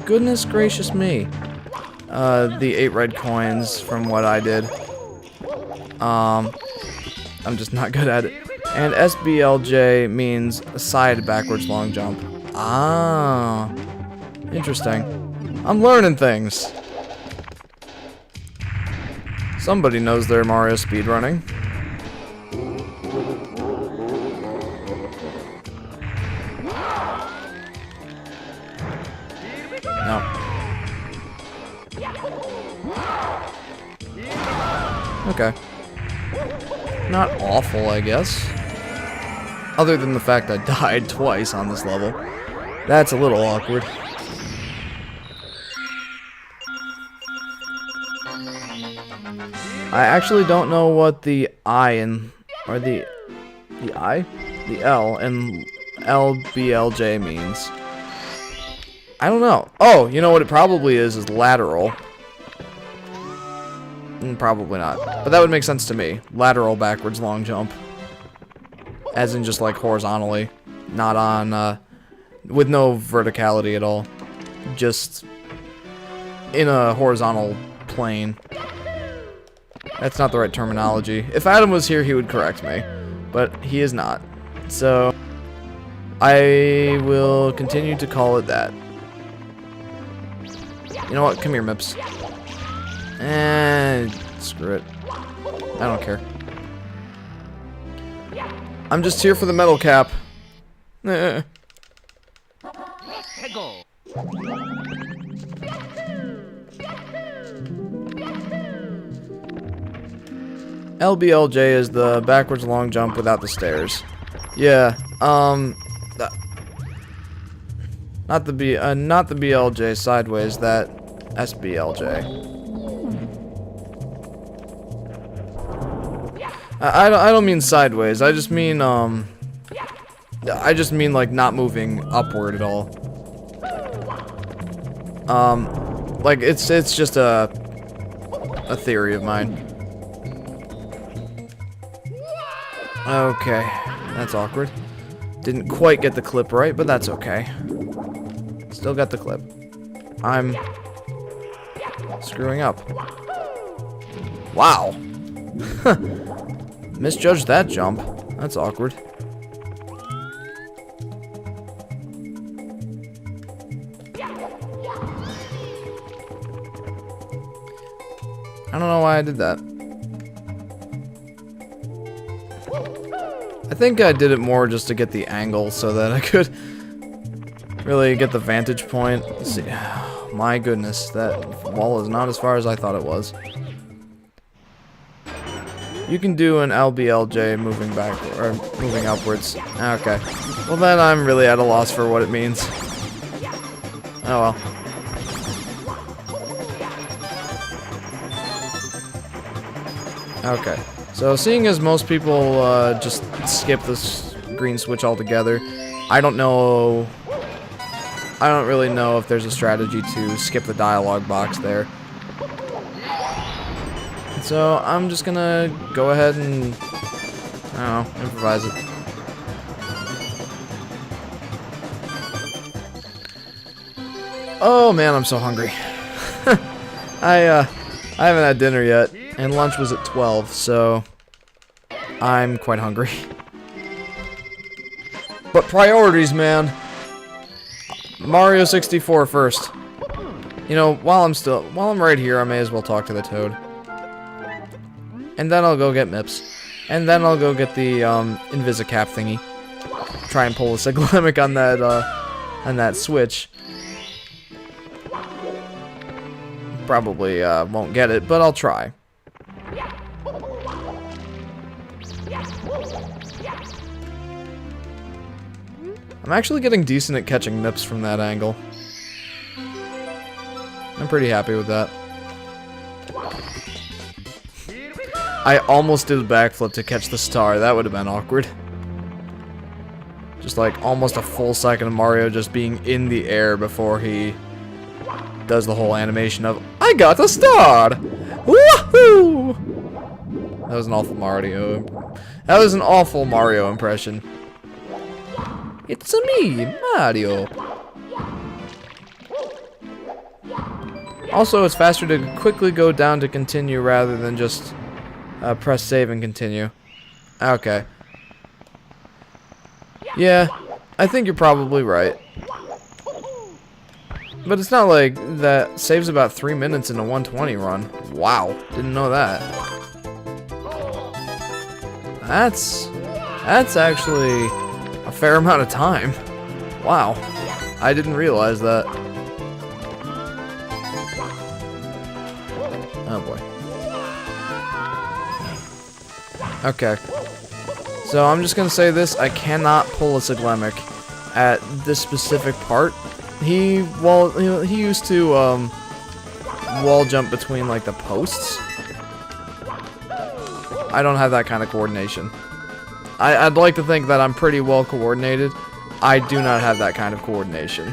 Goodness gracious me. The 8 red coins from what I did. I'm just not good at it. And SBLJ means side backwards long jump. Ah. Interesting. I'm learning things. Somebody knows their Mario speedrunning. No. Okay. Not awful, I guess. Other than the fact I died twice on this level. That's a little awkward. I actually don't know what the I in, or the I? The L and LBLJ means. I don't know. Oh, you know what it probably is lateral. Probably not. But that would make sense to me. Lateral backwards long jump. As in just like horizontally. Not on, with no verticality at all. Just in a horizontal plane. That's not the right terminology. If Adam was here, he would correct me. But he is not. So, I will continue to call it that. You know what? Come here, Mips. Screw it. I don't care. I'm just here for the metal cap. Go. LBLJ is the backwards long jump without the stairs. Yeah, not the BLJ sideways, that SBLJ. I don't mean sideways. I just mean like not moving upward at all. Like it's just a theory of mine. Okay, that's awkward. Didn't quite get the clip right, but that's okay. Still got the clip. I'm screwing up. Wow. Misjudged that jump. That's awkward. I don't know why I did that. I think I did it more just to get the angle so that I could really get the vantage point. Let's see. My goodness, that wall is not as far as I thought it was. You can do an LBLJ moving back or moving upwards. Okay. Well then I'm really at a loss for what it means. Oh well. Okay. So seeing as most people just skip this green switch altogether, I don't really know if there's a strategy to skip the dialogue box there. So I'm just gonna go ahead and, I don't know, improvise it. Oh man, I'm so hungry. I haven't had dinner yet, and lunch was at 12, so I'm quite hungry. But priorities, man. Mario 64 first. You know, while I'm right here, I may as well talk to the Toad. And then I'll go get Mips. And then I'll go get the Invisicap thingy. Try and pull a Cyclemic on that switch. Probably won't get it, but I'll try. I'm actually getting decent at catching Mips from that angle. I'm pretty happy with that. I almost did a backflip to catch the star. That would have been awkward. Just like almost a full second of Mario just being in the air before he does the whole animation of I got the star! Woohoo! That was an awful Mario. That was an awful Mario impression. It's me, Mario. Also, it's faster to quickly go down to continue rather than just press save and continue. Okay. Yeah, I think you're probably right. But it's not like that saves about 3 minutes in a 120 run. Wow, didn't know that. That's actually a fair amount of time. Wow, I didn't realize that. Oh boy. Okay. So I'm just gonna say this, I cannot pull a Cyclemic at this specific part. He used to wall jump between like the posts. I don't have that kind of coordination. I'd like to think that I'm pretty well coordinated, I do not have that kind of coordination.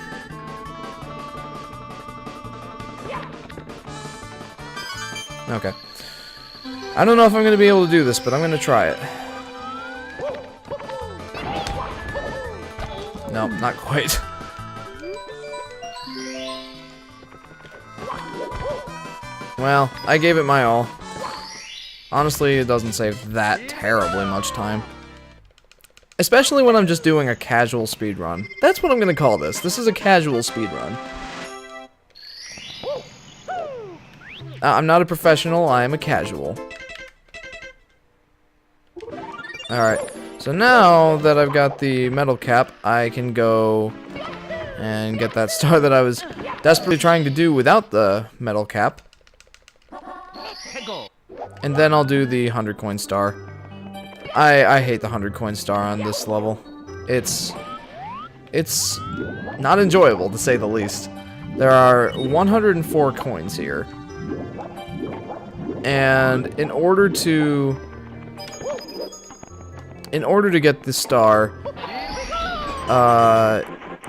Okay. I don't know if I'm going to be able to do this, but I'm going to try it. No, not quite. Well, I gave it my all. Honestly, it doesn't save that terribly much time. Especially when I'm just doing a casual speedrun. That's what I'm going to call this. This is a casual speedrun. I'm not a professional, I am a casual. Alright, so now that I've got the metal cap, I can go and get that star that I was desperately trying to do without the metal cap. And then I'll do the 100 coin star. I hate the 100 coin star on this level. It's not enjoyable, to say the least. There are 104 coins here. And in order to get the star,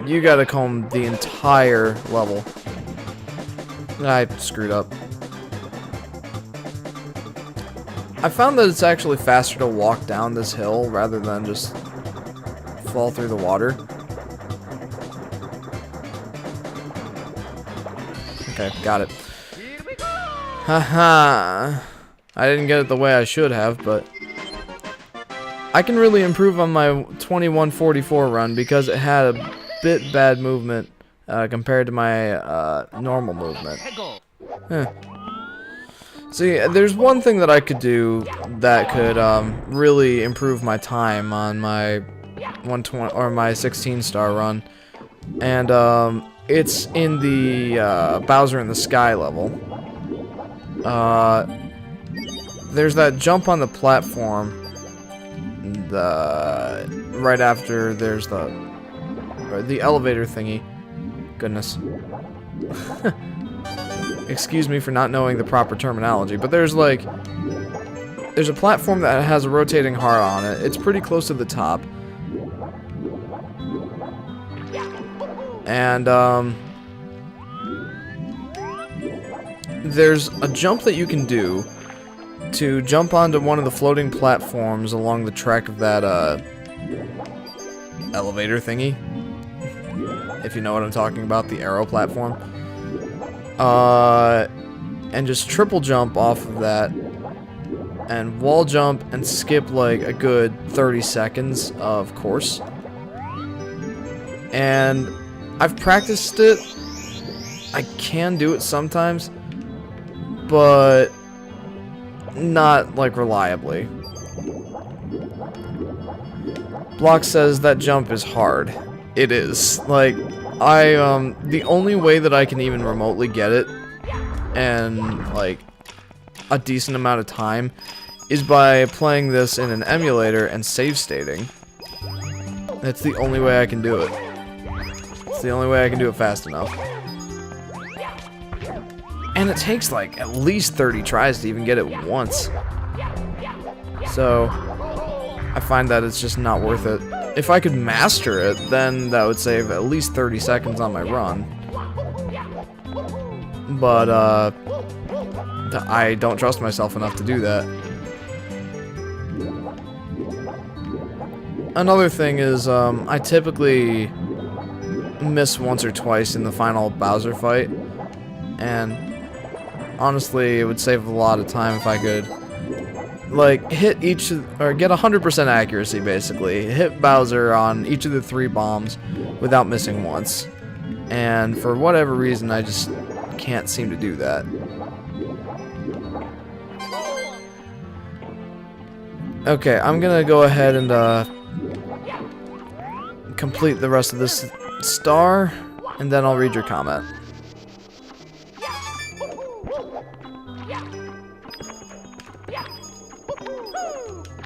you gotta comb the entire level. I screwed up. I found that it's actually faster to walk down this hill rather than just fall through the water. Okay, got it. Haha. I didn't get it the way I should have, but I can really improve on my 2144 run because it had a bit bad movement compared to my normal movement. See, there's one thing that I could do that could really improve my time on my 120 or my 16 star run, and it's in the Bowser in the Sky level. There's that jump on the platform. Right after there's the elevator thingy. Goodness. Excuse me for not knowing the proper terminology, but there's a platform that has a rotating heart on it. It's pretty close to the top. And there's a jump that you can do to jump onto one of the floating platforms along the track of that elevator thingy. If you know what I'm talking about, the arrow platform. And just triple jump off of that, and wall jump and skip like a good 30 seconds of course. And I've practiced it. I can do it sometimes, but not like reliably. Block says that jump is hard. It is. Like, the only way that I can even remotely get it, and, like, a decent amount of time, is by playing this in an emulator and save stating. That's the only way I can do it. It's the only way I can do it fast enough. And it takes, like, at least 30 tries to even get it once. So, I find that it's just not worth it. If I could master it, then that would save at least 30 seconds on my run. But, I don't trust myself enough to do that. Another thing is, I typically miss once or twice in the final Bowser fight. And, honestly, it would save a lot of time if I could, like, hit each, or get 100% accuracy, basically. Hit Bowser on each of the 3 bombs without missing once. And for whatever reason, I just can't seem to do that. Okay, I'm gonna go ahead and, complete the rest of this star, and then I'll read your comment.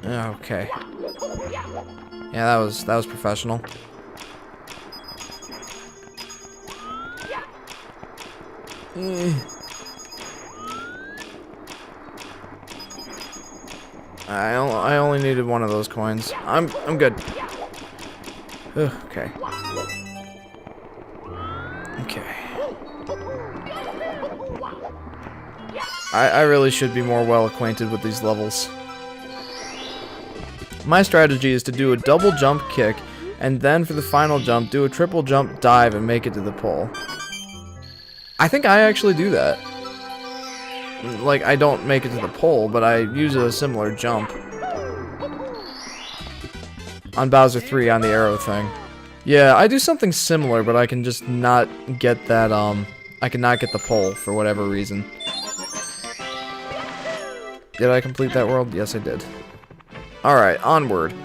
Okay. Yeah, that was professional. I only needed one of those coins. I'm good. Okay. Okay. I really should be more well acquainted with these levels. My strategy is to do a double jump kick, and then for the final jump, do a triple jump dive and make it to the pole. I think I actually do that. Like, I don't make it to the pole, but I use a similar jump. On Bowser 3 on the arrow thing. Yeah, I do something similar, but I can just not get that, I cannot get the pole for whatever reason. Did I complete that world? Yes, I did. Alright, onward.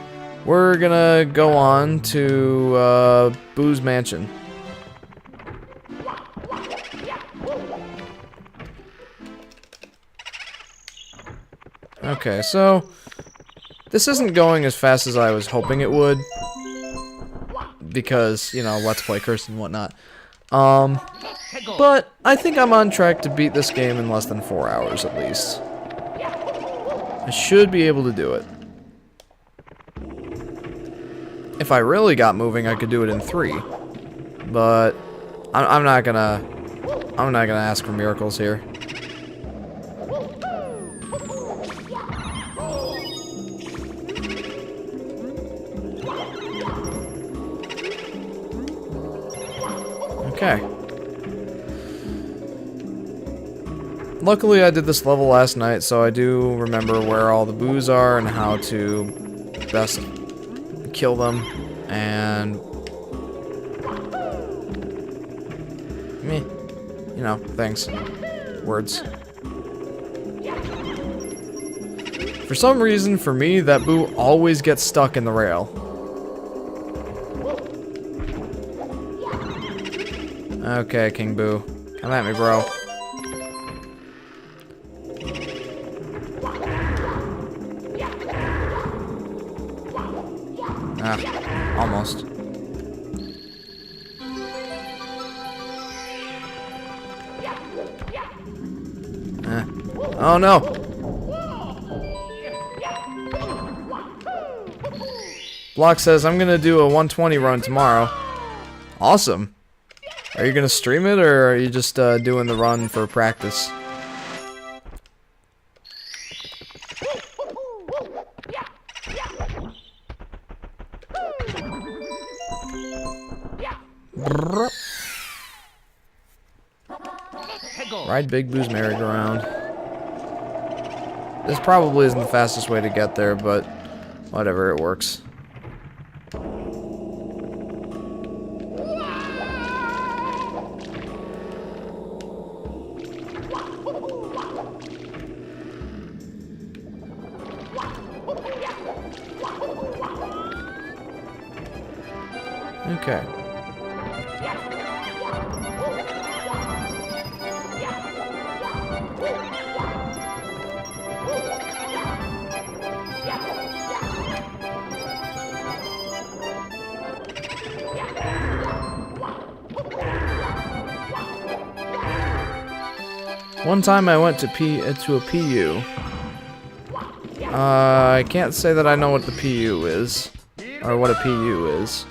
We're gonna go on to, Boo's Mansion. Okay, so this isn't going as fast as I was hoping it would, because, you know, Let's Play curse and whatnot. But I think I'm on track to beat this game in less than 4 hours at least. I should be able to do it. If I really got moving, I could do it in 3. But I'm not gonna ask for miracles here. Okay. Luckily, I did this level last night, so I do remember where all the boos are and how to best kill them, and meh, you know, things, words. For some reason, for me, that boo always gets stuck in the rail. Okay, King Boo. Come at me, bro. Ah, almost. Oh no! Block says, I'm gonna do a 120 run tomorrow. Awesome. Are you gonna stream it, or are you just doing the run for practice? Ride Big Boo's merry-go-round. This probably isn't the fastest way to get there, but whatever, it works. Okay. One time I went to a PU. I can't say that I know what the PU is, or what a PU is.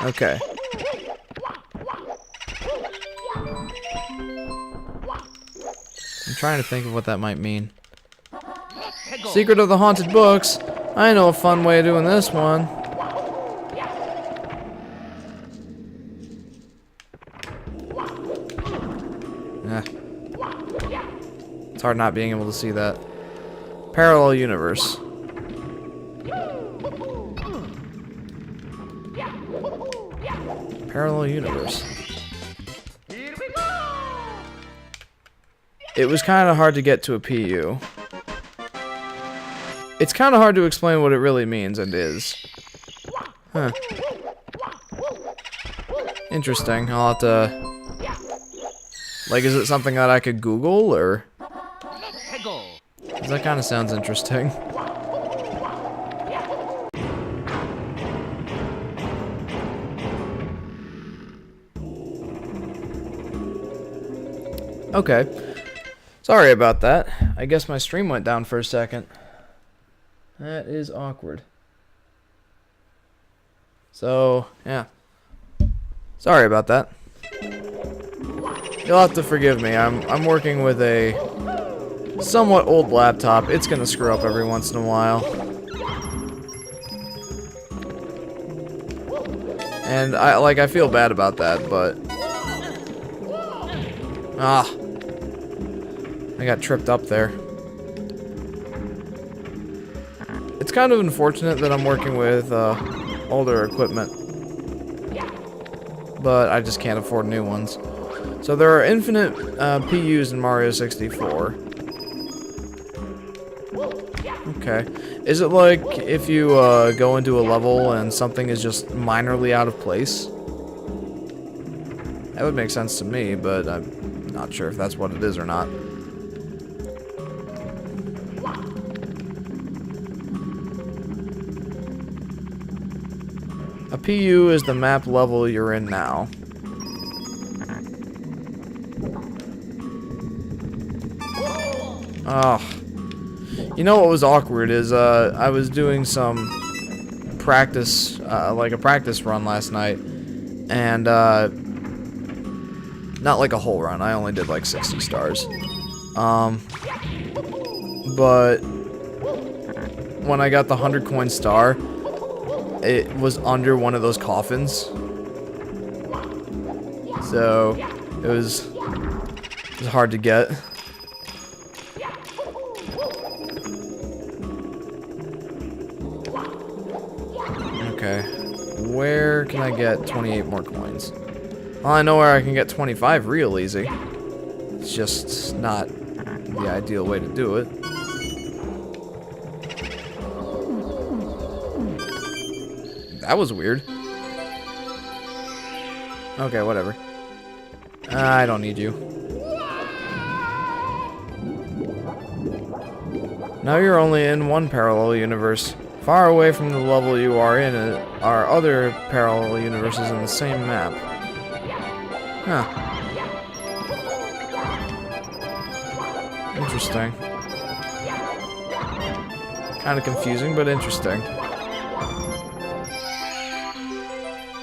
Okay. I'm trying to think of what that might mean. Secret of the Haunted Books. I know a fun way of doing this one. It's hard not being able to see that. Parallel universe. Parallel universe. It was kind of hard to get to a PU. It's kind of hard to explain what it really means and is. Huh. Interesting. I'll have to... Like, is it something that I could Google, or... 'Cause that kind of sounds interesting. Okay. Sorry about that. I guess my stream went down for a second. That is awkward. So, yeah. Sorry about that. You'll have to forgive me. I'm working with a somewhat old laptop. It's gonna screw up every once in a while. And I feel bad about that, but I got tripped up there. It's kind of unfortunate that I'm working with older equipment, but I just can't afford new ones. So there are infinite PUs in Mario 64. Okay. Is it like if you go into a level and something is just minorly out of place? That would make sense to me, but I'm not sure if that's what it is or not. A PU is the map level you're in now. Oh. You know what was awkward is I was doing some practice, like a practice run last night, and not like a whole run. I only did like 60 stars. But when I got the 100 coin star, it was under one of those coffins. So it was hard to get. Okay, where can I get 28 more coins? Well, I know where I can get 25 real easy. It's just not the ideal way to do it. That was weird. Okay, whatever. I don't need you. Now you're only in one parallel universe. Far away from the level you are in are other parallel universes in the same map. Huh. Interesting. Kind of confusing, but interesting.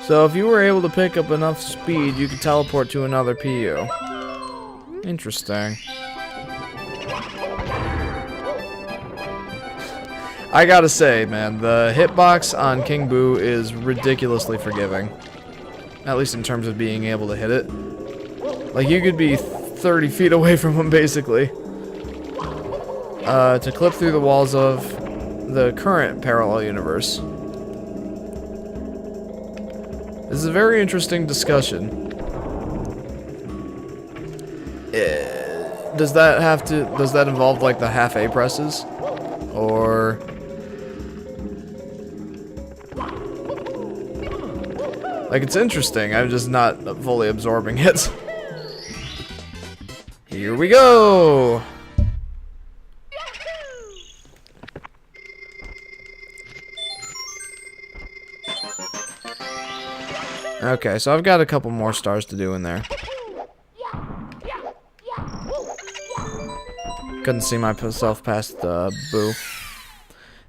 So if you were able to pick up enough speed, you could teleport to another PU. Interesting. I gotta say, man, the hitbox on King Boo is ridiculously forgiving. At least in terms of being able to hit it. Like, you could be 30 feet away from him, basically. To clip through the walls of the current parallel universe. This is a very interesting discussion. Does that involve, like, the half A presses? Or... like, it's interesting, I'm just not fully absorbing it. Here we go! Okay, so I've got a couple more stars to do in there. Couldn't see myself past the Boo.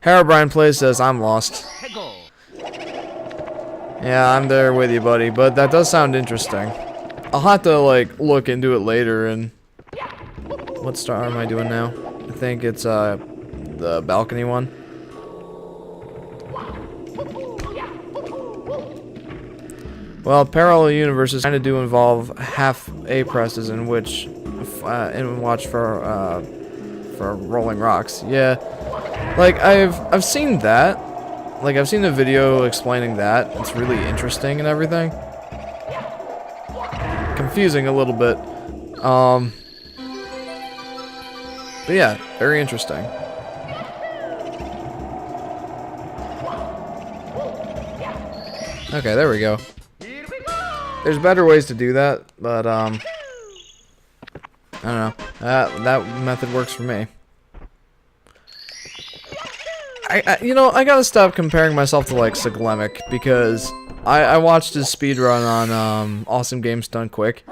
Herobrine Plays says, I'm lost. Yeah, I'm there with you, buddy, but that does sound interesting. I'll have to, like, look into it later, and... what star am I doing now? I think it's, the balcony one. Well, parallel universes kind of do involve half A presses in which... and watch for rolling rocks. Yeah. Like, I've seen that. Like, I've seen a video explaining that. It's really interesting and everything. Confusing a little bit. But yeah, very interesting. Okay, there we go. There's better ways to do that, but, I don't know. That method works for me. You know, I gotta stop comparing myself to, like, Siglemic, because I watched his speedrun on, Awesome Games Done Quick.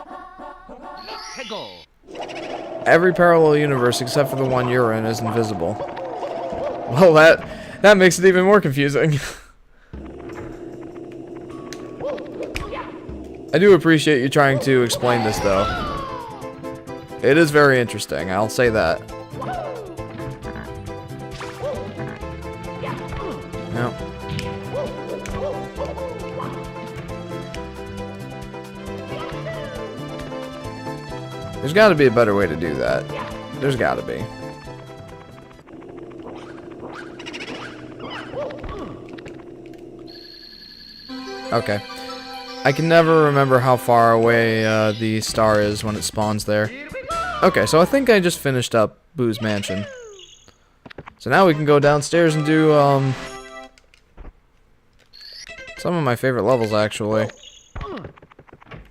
every parallel universe except for the one you're in is invisible. Well, that makes it even more confusing. I do appreciate you trying to explain this, though. It is very interesting, I'll say that. Yep. There's gotta be a better way to do that. There's gotta be. Okay. I can never remember how far away the star is when it spawns there. Okay, so I think I just finished up Boo's Mansion. So now we can go downstairs and do some of my favorite levels, actually.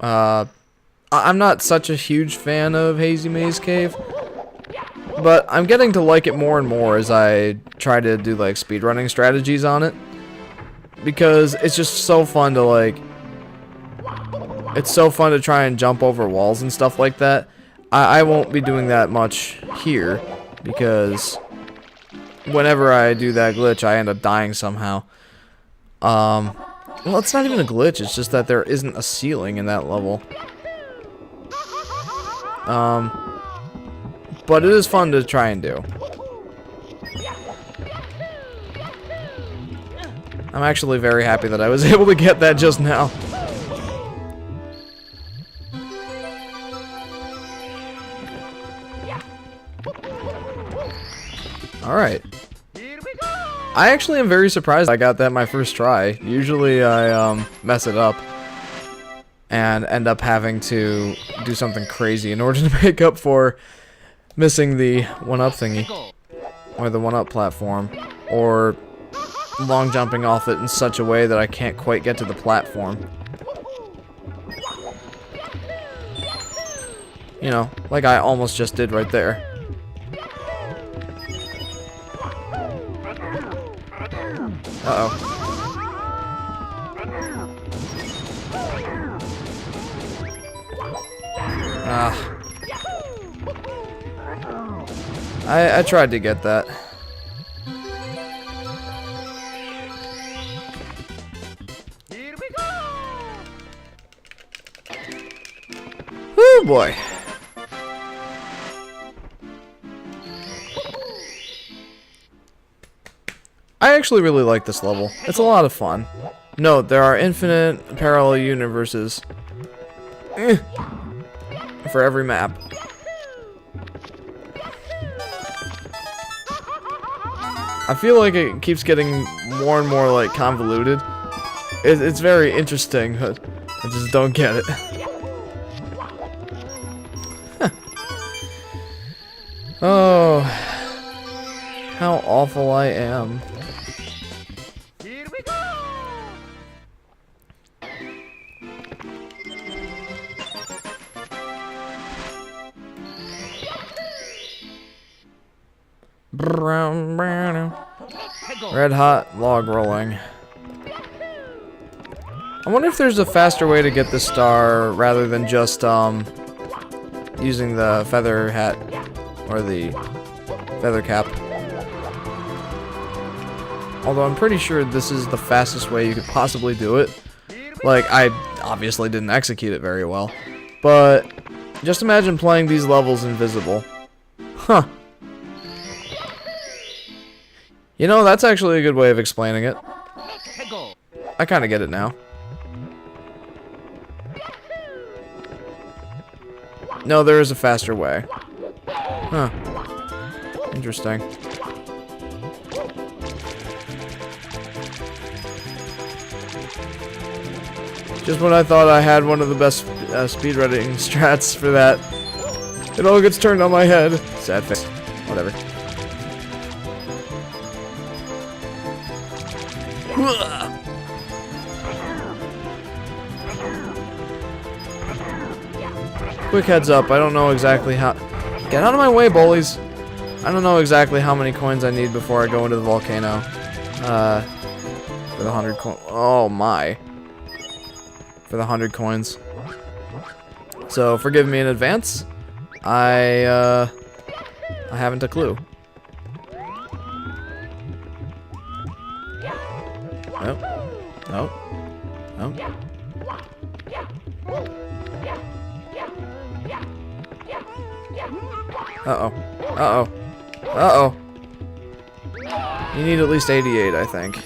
I'm not such a huge fan of Hazy Maze Cave, but I'm getting to like it more and more as I try to do like speedrunning strategies on it, because it's just so fun to like. It's so fun to try and jump over walls and stuff like that. I won't be doing that much here, because whenever I do that glitch, I end up dying somehow. Well, it's not even a glitch, it's just that there isn't a ceiling in that level. But it is fun to try and do. I'm actually very happy that I was able to get that just now. Alright. I actually am very surprised I got that my first try. Usually I mess it up and end up having to do something crazy in order to make up for missing the 1-up thingy. Or the 1-up platform. Or long jumping off it in such a way that I can't quite get to the platform. You know, like I almost just did right there. Uh-oh. I tried to get that. Woo boy. I actually really like this level. It's a lot of fun. Note, there are infinite parallel universes for every map. I feel like it keeps getting more and more like convoluted. It's very interesting, but I just don't get it. Oh, how awful I am. Here we go! Red hot log rolling. I wonder if there's a faster way to get the star rather than just using the feather hat or the feather cap. Although I'm pretty sure this is the fastest way you could possibly do it. Like, I obviously didn't execute it very well, but just imagine playing these levels invisible. Huh. You know, that's actually a good way of explaining it. I kind of get it now. No, there is a faster way. Huh. Interesting. Just when I thought I had one of the best speedrunning strats for that, it all gets turned on my head. Sad face. Whatever. Quick heads up, I don't know exactly how... Get out of my way, bullies! I don't know exactly how many coins I need before I go into the volcano. For the 100 coins. Oh my. For the 100 coins. So, forgive me in advance. I haven't a clue. Nope. Nope. Nope. Uh-oh. Uh-oh. Uh-oh. You need at least 88, I think.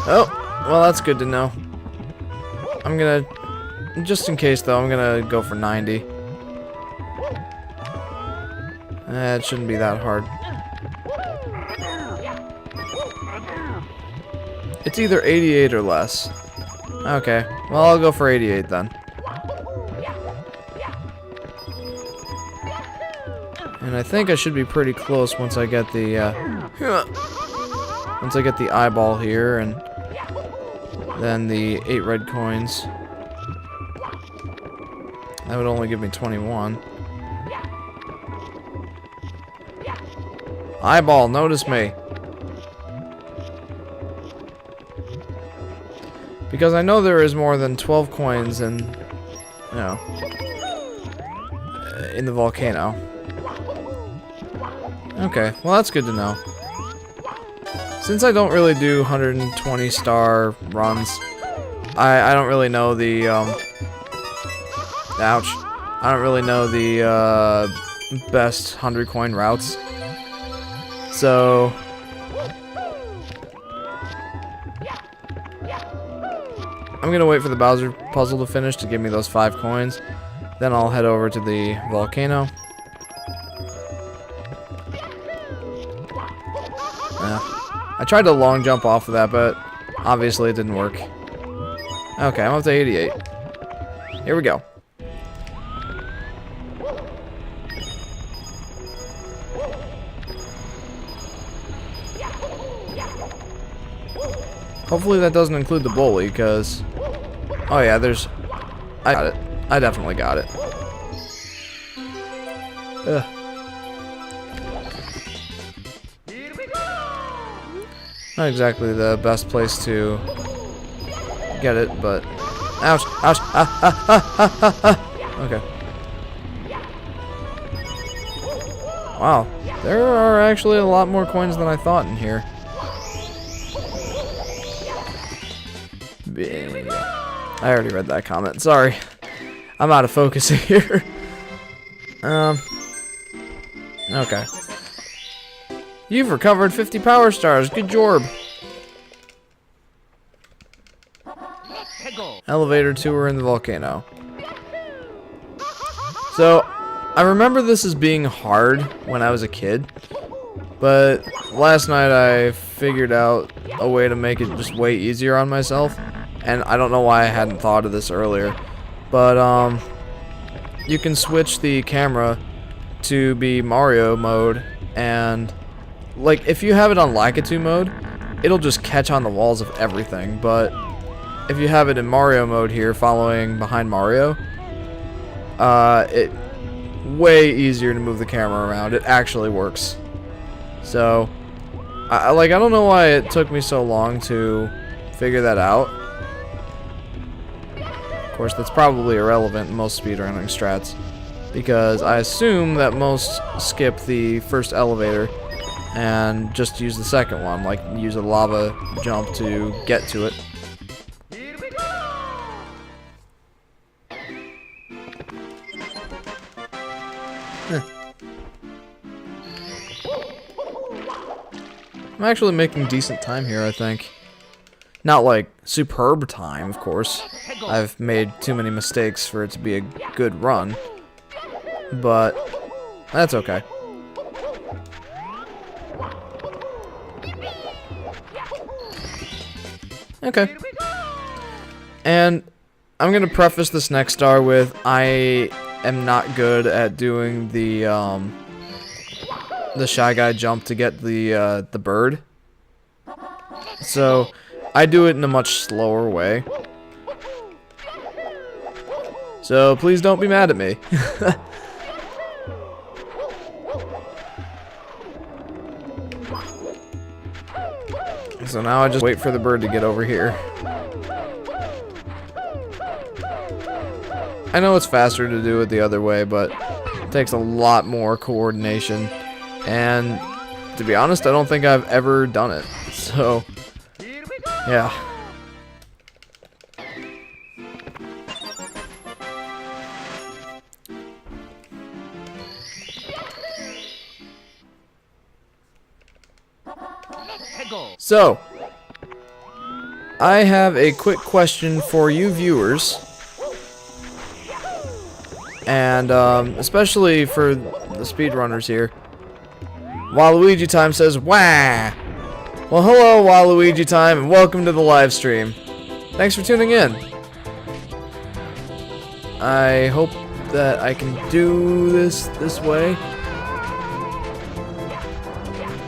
Oh, well, that's good to know. I'm gonna, just in case though, I'm gonna go for 90. It shouldn't be that hard. It's either 88 or less. Okay, well, I'll go for 88 then. And I think I should be pretty close once I get the, eyeball here, and then the 8 red coins. That would only give me 21. Eyeball, notice me. Because I know there is more than 12 coins in, you know, in the volcano. Okay, well that's good to know. Since I don't really do 120 star runs, I don't really know the, ouch. I don't really know the, best 100 coin routes. So, I'm gonna wait for the Bowser puzzle to finish to give me those 5 coins. Then I'll head over to the volcano. I tried to long jump off of that, but obviously it didn't work. Okay, I'm up to 88. Here we go. Hopefully that doesn't include the bully, because... Oh yeah, there's... I got it. I definitely got it. Ugh. Not exactly the best place to get it, but... Ouch! Ouch! Ah! Ah! Ah! Ah! Ah! Ah! Okay. Wow. There are actually a lot more coins than I thought in here. I already read that comment. Sorry. I'm out of focus here. Okay. You've recovered 50 power stars. Good job. Elevator tour in the volcano. So, I remember this as being hard when I was a kid, but last night I figured out a way to make it just way easier on myself, and I don't know why I hadn't thought of this earlier, but you can switch the camera to be Mario mode, and like if you have it on Lakitu mode, it'll just catch on the walls of everything, but if you have it in Mario mode here, following behind Mario, it's way easier to move the camera around. It actually works. So, I don't know why it took me so long to figure that out. Of course, that's probably irrelevant in most speedrunning strats, because I assume that most skip the first elevator and just use the second one, like use a lava jump to get to it. I'm actually making decent time here, I think. Not like superb time, of course. I've made too many mistakes for it to be a good run. But that's okay. Okay. And I'm gonna preface this next star with I am not good at doing the Shy Guy jump to get the bird. So I do it in a much slower way. So please don't be mad at me. So now I just wait for the bird to get over here. I know it's faster to do it the other way, but takes a lot more coordination, and to be honest, I don't think I've ever done it. So, Here we go. yeah. Let's go. So, I have a quick question for you viewers, and especially for the speedrunners here. Waluigi Time says, "Wah!" Well, hello, Waluigi Time, and welcome to the live stream. Thanks for tuning in. I hope that I can do this way.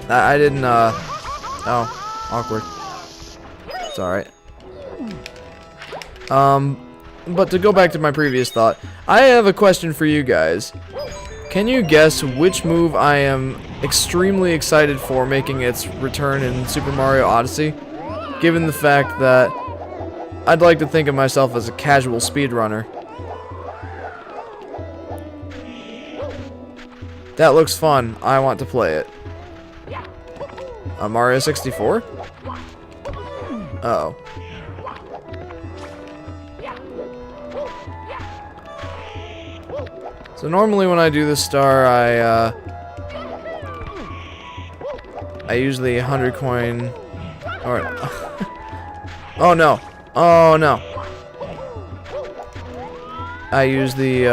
I didn't, oh, awkward. It's alright. But to go back to my previous thought, I have a question for you guys. Can you guess which move I am extremely excited for making its return in Super Mario Odyssey? Given the fact that I'd like to think of myself as a casual speedrunner. That looks fun. I want to play it. Mario 64? Uh-oh. So normally when I do this star, I use the 100 coin, or oh no, oh no. I use the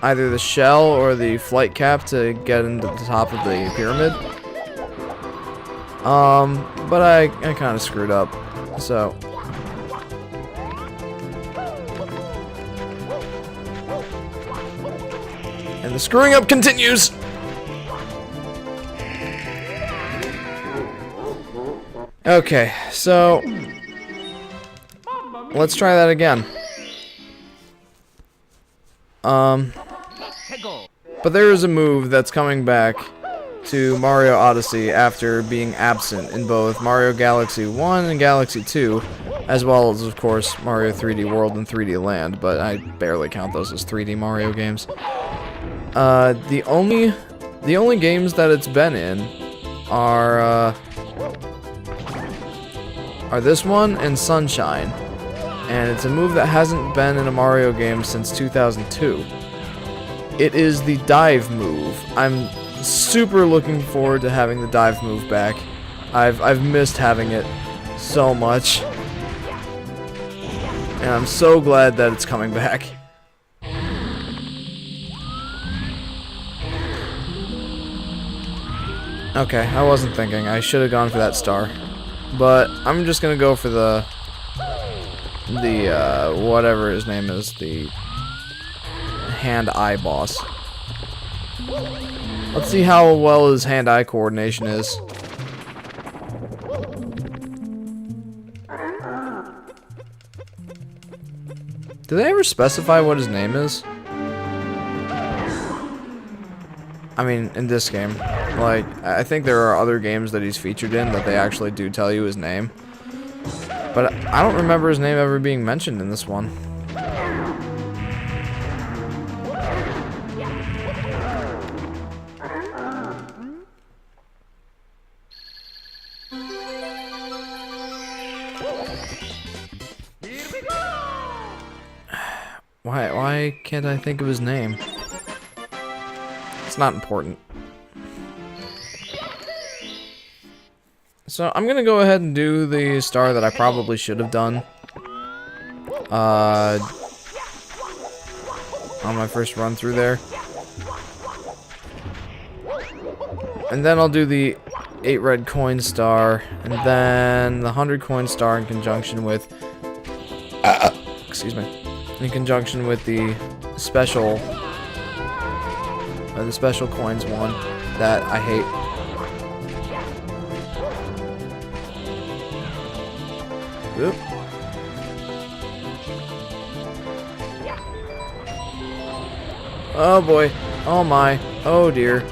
either the shell or the flight cap to get into the top of the pyramid. But I kind of screwed up, so. And the screwing up continues! Okay, so. Let's try that again. Let's go. But there is a move that's coming back to Mario Odyssey after being absent in both Mario Galaxy 1 and Galaxy 2, as well as, of course, Mario 3D World and 3D Land, but I barely count those as 3D Mario games. The only games that it's been in are this one and Sunshine, and it's a move that hasn't been in a Mario game since 2002. It is the dive move. I'm super looking forward to having the dive move back. I've missed having it so much, and I'm so glad that it's coming back. Okay, I wasn't thinking. I should have gone for that star, but I'm just gonna go for the whatever his name is, the hand-eye boss. Let's see how well his hand-eye coordination is. Do they ever specify what his name is? I mean, in this game. Like, I think there are other games that he's featured in that they actually do tell you his name. But I don't remember his name ever being mentioned in this one. Here we go. Why can't I think of his name? It's not important. So I'm gonna go ahead and do the star that I probably should have done on my first run through there. And then I'll do the 8 red coin star, and then the 100 coin star in conjunction with excuse me, in conjunction with the special coins one that I hate. Oop. Oh boy. Oh my. Oh dear.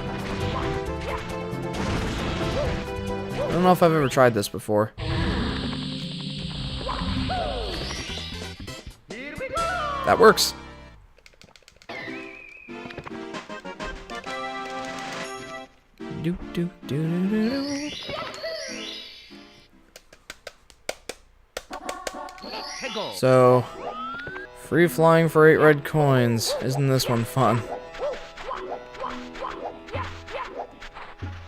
I don't know if I've ever tried this before. Here we go. That works. do do do do do. So, free flying for 8 red coins. Isn't this one fun?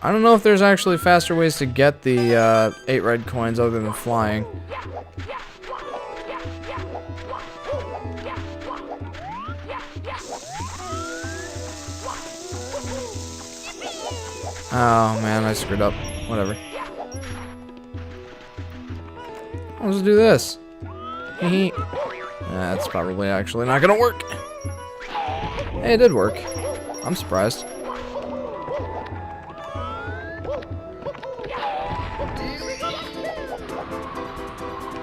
I don't know if there's actually faster ways to get the 8 red coins other than flying. Oh man, I screwed up. Whatever. I'll just do this. That's probably actually not gonna work. Hey, it did work. I'm surprised.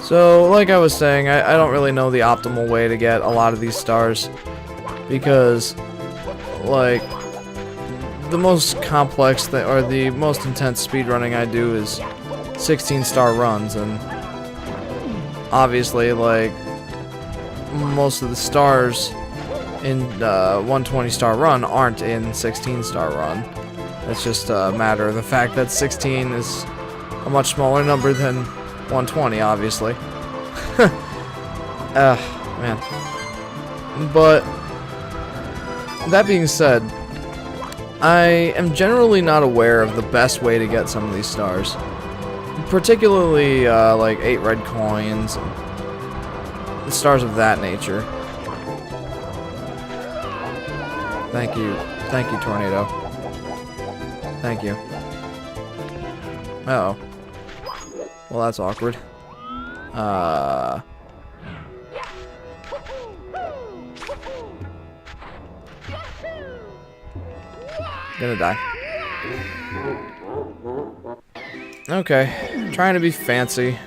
So, like I was saying, I don't really know the optimal way to get a lot of these stars. Because, like, the most complex thing, or the most intense speedrunning I do is 16-star runs, and obviously, like, most of the stars in 120-star run aren't in 16-star run. It's just a matter of the fact that 16 is a much smaller number than 120, obviously. Man. But, that being said, I am generally not aware of the best way to get some of these stars. Particularly, like 8 red coins, and stars of that nature. Thank you, Tornado. Thank you. Uh-oh. Well, that's awkward. Gonna die. Okay, trying to be fancy.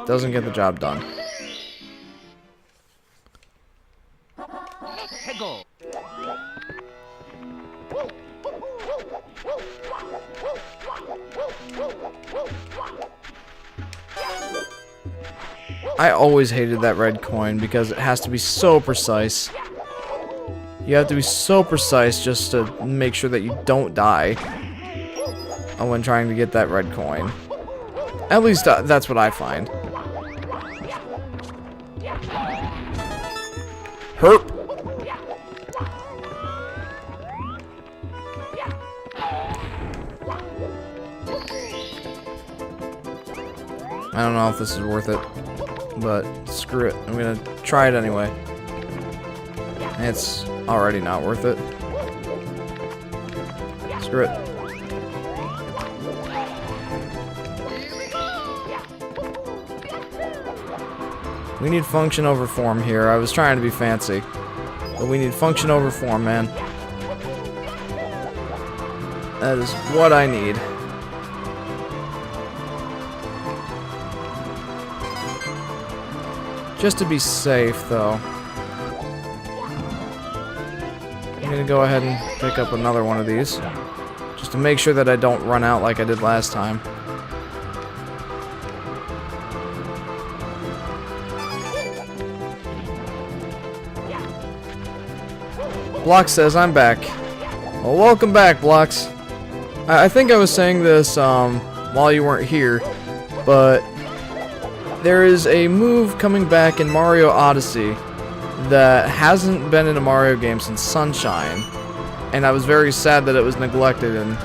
Doesn't get the job done. I always hated that red coin because it has to be so precise. You have to be so precise just to make sure that you don't die when trying to get that red coin. At least that's what I find. Herp! I don't know if this is worth it, but screw it. I'm gonna try it anyway. It's already not worth it. Screw it. We need function over form here. I was trying to be fancy, but we need function over form, man. That is what I need. Just to be safe, though. I'm gonna go ahead and pick up another one of these, just to make sure that I don't run out like I did last time. Block says I'm back. Well, welcome back, Blocks. I think I was saying this while you weren't here, but there is a move coming back in Mario Odyssey that hasn't been in a Mario game since Sunshine, and I was very sad that it was neglected in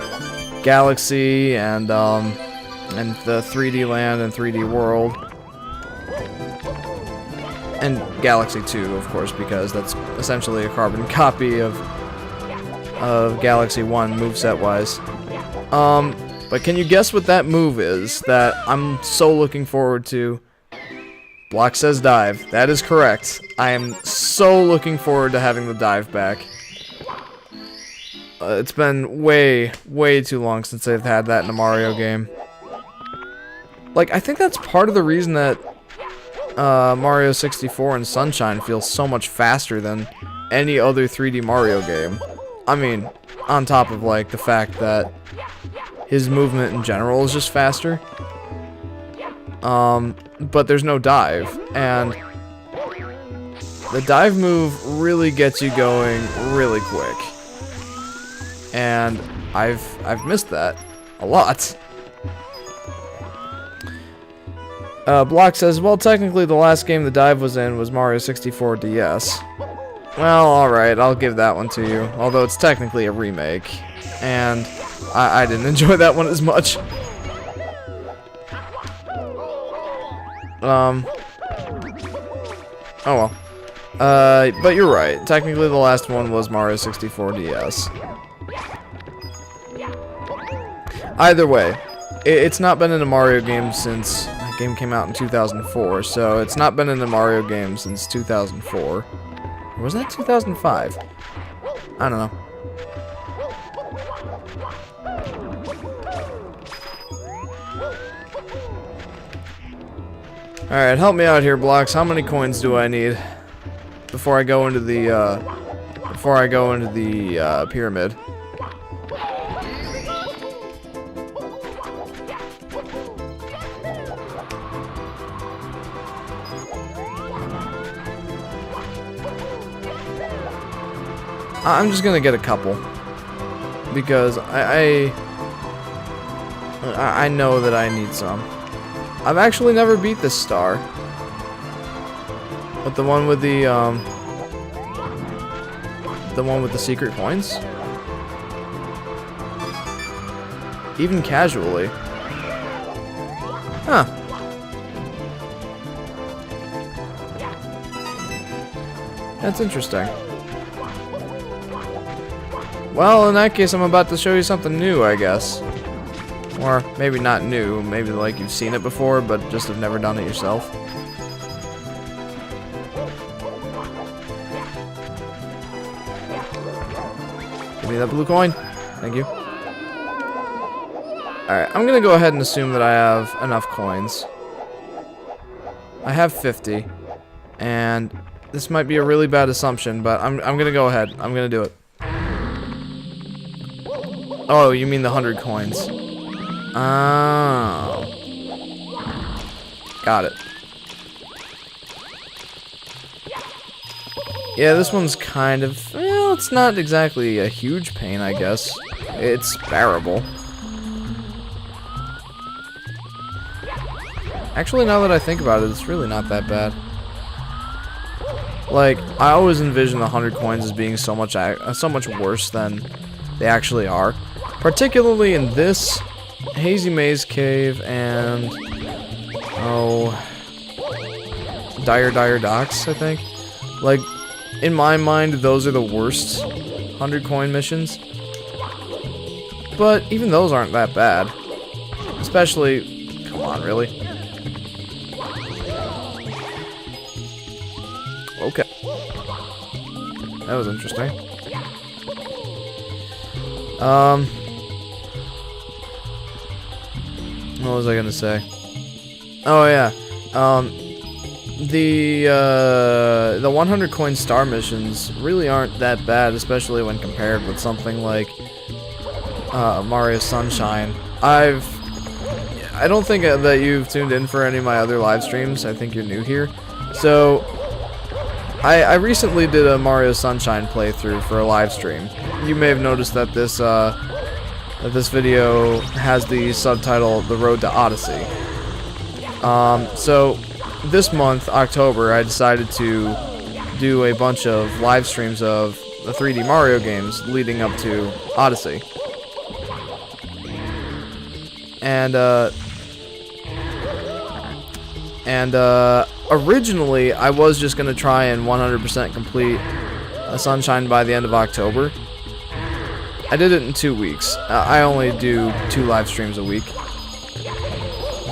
Galaxy and the 3D Land and 3D World, and Galaxy 2, of course, because that's essentially a carbon copy of Galaxy 1 moveset-wise. But can you guess what that move is that I'm so looking forward to? Block says dive. That is correct. I am so looking forward to having the dive back. It's been way, way too long since I've had that in a Mario game. Like, I think that's part of the reason that Mario 64 and Sunshine feels so much faster than any other 3D Mario game. I mean, on top of, like, the fact that his movement in general is just faster. But there's no dive, and the dive move really gets you going really quick. And I've missed that a lot. Block says, well, technically the last game the dive was in was Mario 64 DS. Well, alright, I'll give that one to you. Although it's technically a remake. And I didn't enjoy that one as much. Oh well. But you're right. Technically the last one was Mario 64 DS. Either way, it's not been in a Mario game since... That game came out in 2004, so it's not been in a Mario game since 2004. Or was that 2005? I don't know. Alright, help me out here, Blocks. How many coins do I need before I go into the pyramid? I'm just gonna get a couple because I know that I need some. I've actually never beat this star, but the one with the secret coins, even casually. Huh. That's interesting. Well, in that case, I'm about to show you something new, I guess. Or maybe not new, maybe like you've seen it before, but just have never done it yourself. Give me that blue coin. Thank you. Alright, I'm gonna go ahead and assume that I have enough coins. I have 50. And this might be a really bad assumption, but I'm gonna go ahead. I'm gonna do it. Oh, you mean the 100 coins. Oh. Got it. Yeah, this one's kind of... Well, it's not exactly a huge pain, I guess. It's bearable. Actually, now that I think about it, it's really not that bad. Like, I always envision the 100 coins as being so much worse than they actually are. Particularly in this Hazy Maze Cave and Dire Docks, I think. Like, in my mind, those are the worst 100 coin missions. But even those aren't that bad. Especially, come on, really? Okay. That was interesting. What was I gonna say? Oh yeah, the 100 coin star missions really aren't that bad, especially when compared with something like Mario Sunshine. I don't think that you've tuned in for any of my other live streams. I think you're new here. So I recently did a Mario Sunshine playthrough for a live stream. You may have noticed that this video has the subtitle "The Road to Odyssey." So this month, October, I decided to do a bunch of live streams of the 3D Mario games leading up to Odyssey. And originally, I was just going to try and 100% complete Sunshine by the end of October. I did it in 2 weeks. I only do 2 live streams a week.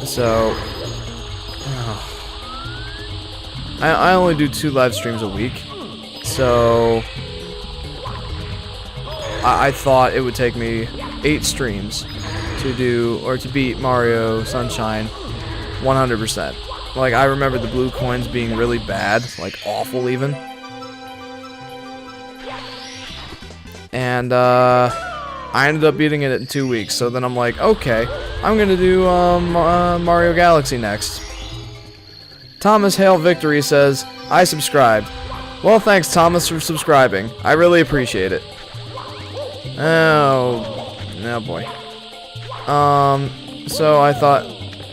So... I only do 2 live streams a week. So... I thought it would take me 8 streams to do, or to beat Mario Sunshine 100%. Like, I remember the blue coins being really bad, like awful even. And, I ended up beating it in 2 weeks, so then I'm like, okay, I'm gonna do, Mario Galaxy next. Thomas Hail Victory says, I subscribed. Well, thanks, Thomas, for subscribing. I really appreciate it. Oh, Oh boy. So I thought,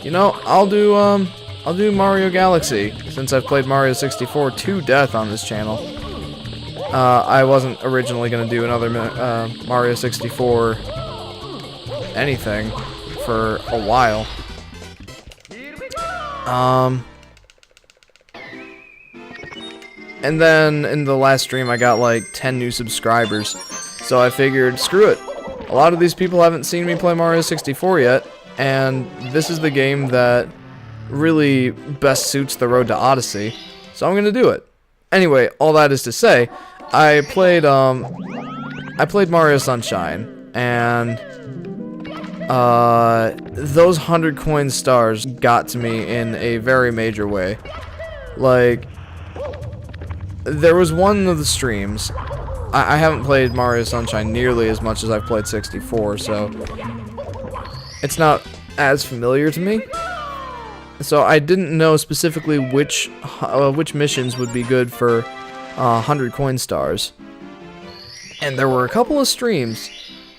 you know, I'll do Mario Galaxy since I've played Mario 64 to death on this channel. I wasn't originally gonna do another Mario 64 anything for a while. And then in the last stream I got like 10 new subscribers, so I figured, screw it. A lot of these people haven't seen me play Mario 64 yet, and this is the game that really best suits the road to Odyssey, so I'm gonna do it. Anyway, all that is to say, I played Mario Sunshine, and those 100 coin stars got to me in a very major way. Like, there was one of the streams. I haven't played Mario Sunshine nearly as much as I've played 64, so it's not as familiar to me. So I didn't know specifically which missions would be good for 100 coin stars. And there were a couple of streams,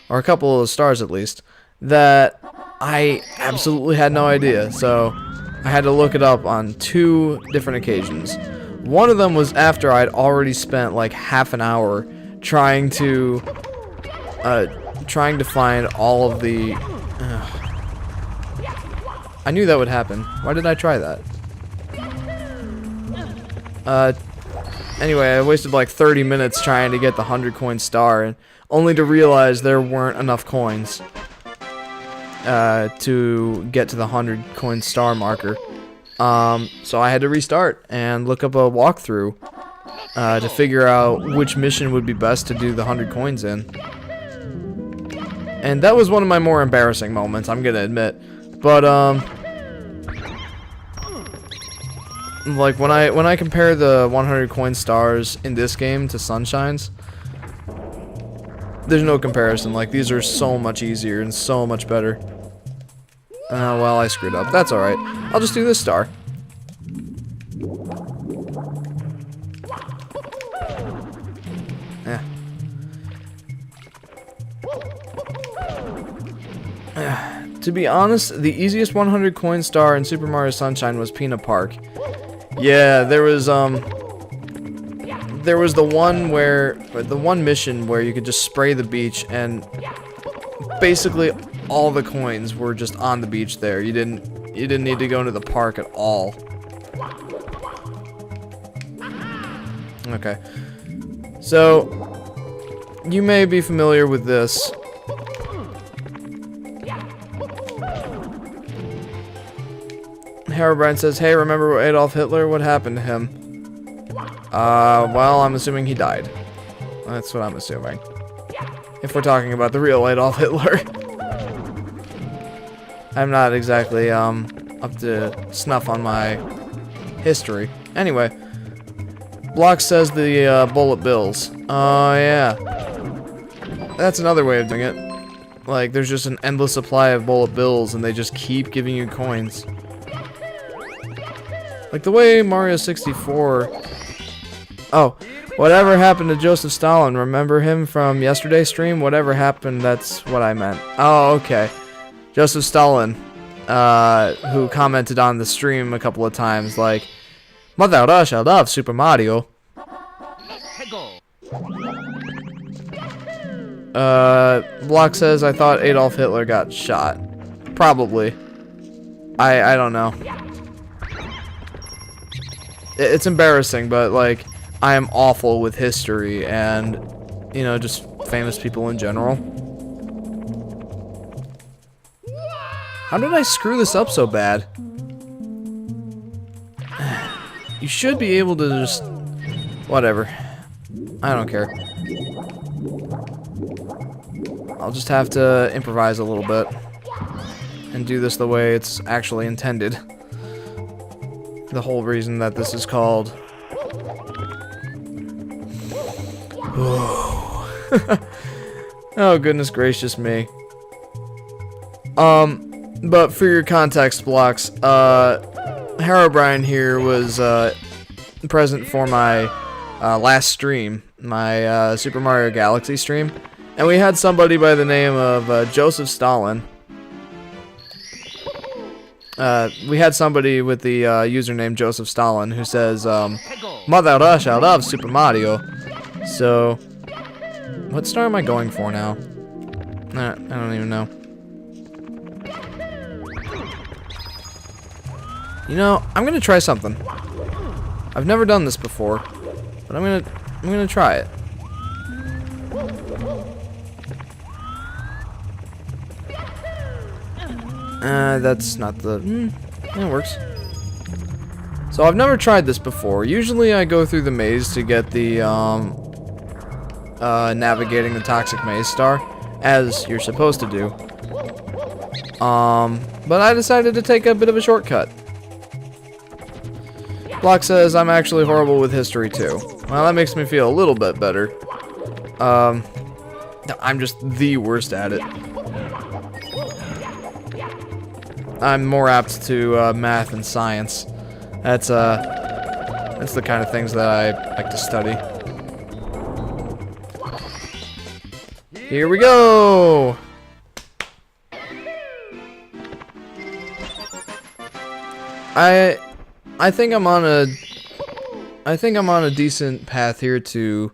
or a couple of stars at least, that I absolutely had no idea. So I had to look it up on 2 different occasions. One of them was after I'd already spent like half an hour trying to find all of the... I knew that would happen. Why did I try that? Anyway, I wasted like 30 minutes trying to get the 100 coin star, and only to realize there weren't enough coins to get to the 100 coin star marker. So I had to restart and look up a walkthrough to figure out which mission would be best to do the 100 coins in. And that was one of my more embarrassing moments, I'm gonna admit. But like when I compare the 100 coin stars in this game to Sunshine's, there's no comparison. Like, these are so much easier and so much better. Well, I screwed up. That's alright. I'll just do this star. To be honest, the easiest 100 coin star in Super Mario Sunshine was Peanut Park. Yeah, there was the one mission where you could just spray the beach and basically all the coins were just on the beach there. You didn't need to go into the park at all. Okay. So you may be familiar with this. Herobrine says, hey, remember Adolf Hitler? What happened to him? Well, I'm assuming he died. That's what I'm assuming. If we're talking about the real Adolf Hitler. I'm not exactly, up to snuff on my history. Anyway. Block says the, bullet bills. Oh, yeah. That's another way of doing it. Like, there's just an endless supply of bullet bills, and they just keep giving you coins. Like the way Mario 64... Oh, whatever happened to Joseph Stalin? Remember him from yesterday's stream? Whatever happened, that's what I meant. Oh, okay. Joseph Stalin, who commented on the stream a couple of times, like, Mother Russia loves Super Mario. Block says, I thought Adolf Hitler got shot. Probably. I don't know. It's embarrassing, but, like, I am awful with history and, you know, just famous people in general. How did I screw this up so bad? You should be able to just... Whatever. I don't care. I'll just have to improvise a little bit. And do this the way it's actually intended. The whole reason that this is called... Oh, goodness gracious me. But for your context blocks, Herobrine here was, present for my, last stream, my, Super Mario Galaxy stream, And we had somebody by the name of Joseph Stalin. We had somebody with the username Joseph Stalin who says, Mother Russia loves Super Mario. So, what star am I going for now? I don't even know. You know, I'm gonna try something. I've never done this before, but I'm gonna try it. That's not the... it works. So I've never tried this before. Usually I go through the maze to get the, navigating the toxic maze star, as you're supposed to do. But I decided to take a bit of a shortcut. Block says I'm actually horrible with history too. Well, that makes me feel a little bit better. I'm just the worst at it. I'm more apt to math and science. That's the kind of things that I like to study. Here we go. I think I'm on a decent path here to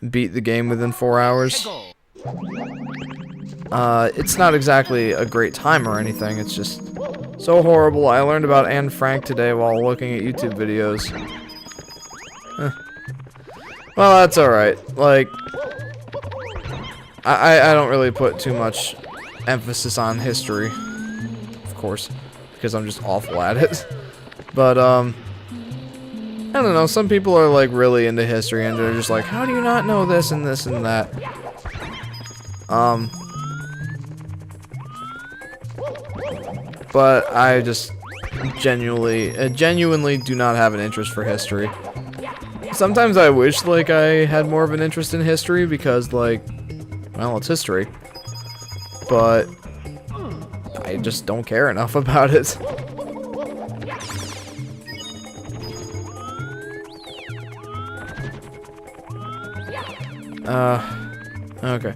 beat the game within 4 hours. It's not exactly a great time or anything, it's just so horrible. I learned about Anne Frank today while looking at YouTube videos. Well, that's alright. Like, I don't really put too much emphasis on history, of course, because I'm just awful at it. But, I don't know, some people are, like, really into history, and they're just like, how do you not know this and this and that? But I just genuinely do not have an interest for history. Sometimes I wish, like, I had more of an interest in history because, like, well, it's history. But I just don't care enough about it. Okay.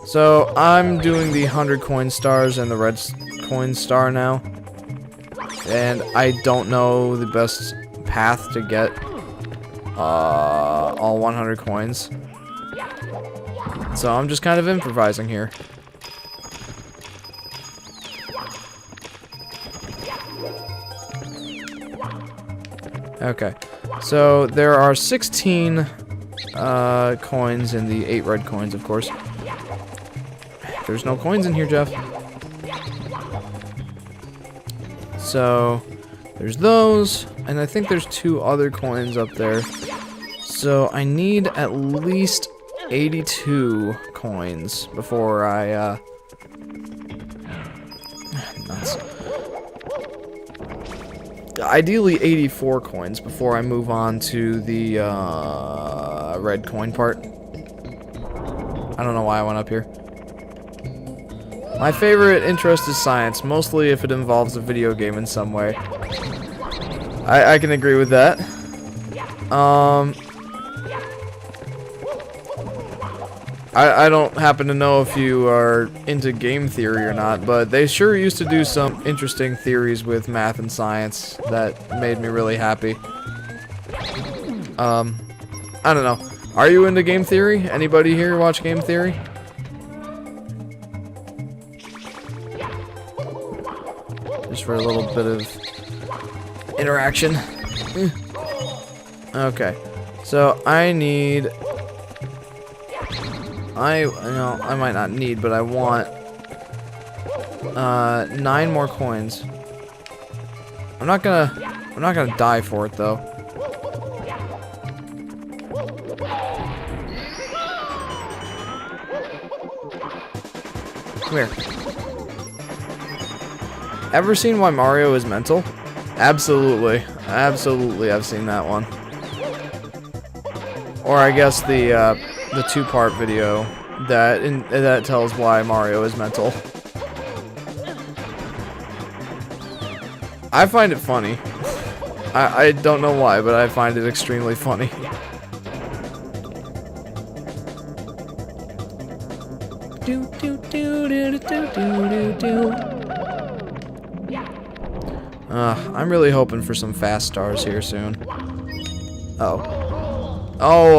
So, I'm doing the 100 coin stars and the red coin star now. And I don't know the best path to get all 100 coins. So, I'm just kind of improvising here. Okay. So, there are 16 coins in the 8 red coins, of course. There's no coins in here, Jeff. So, there's those, and I think there's 2 other coins up there. So, I need at least 82 coins before I, nuts. Ideally 84 coins before I move on to the, red coin part. I don't know why I went up here. My favorite interest is science, mostly if it involves a video game in some way. I can agree with that. I don't happen to know if you are into game theory or not, but they sure used to do some interesting theories with math and science that made me really happy. I don't know. Are you into game theory? Anybody here watch game theory? Just for a little bit of interaction. Okay. So I need... I might not need, but I want 9 more coins. I'm not gonna die for it though. Come here. Ever seen Why Mario is Mental? Absolutely. Absolutely, I've seen that one. Or I guess the 2-part video that tells why Mario is mental. I find it funny. I don't know why, but I find it extremely funny. Do do do do do do do do. I'm really hoping for some fast stars here soon. Oh. Oh,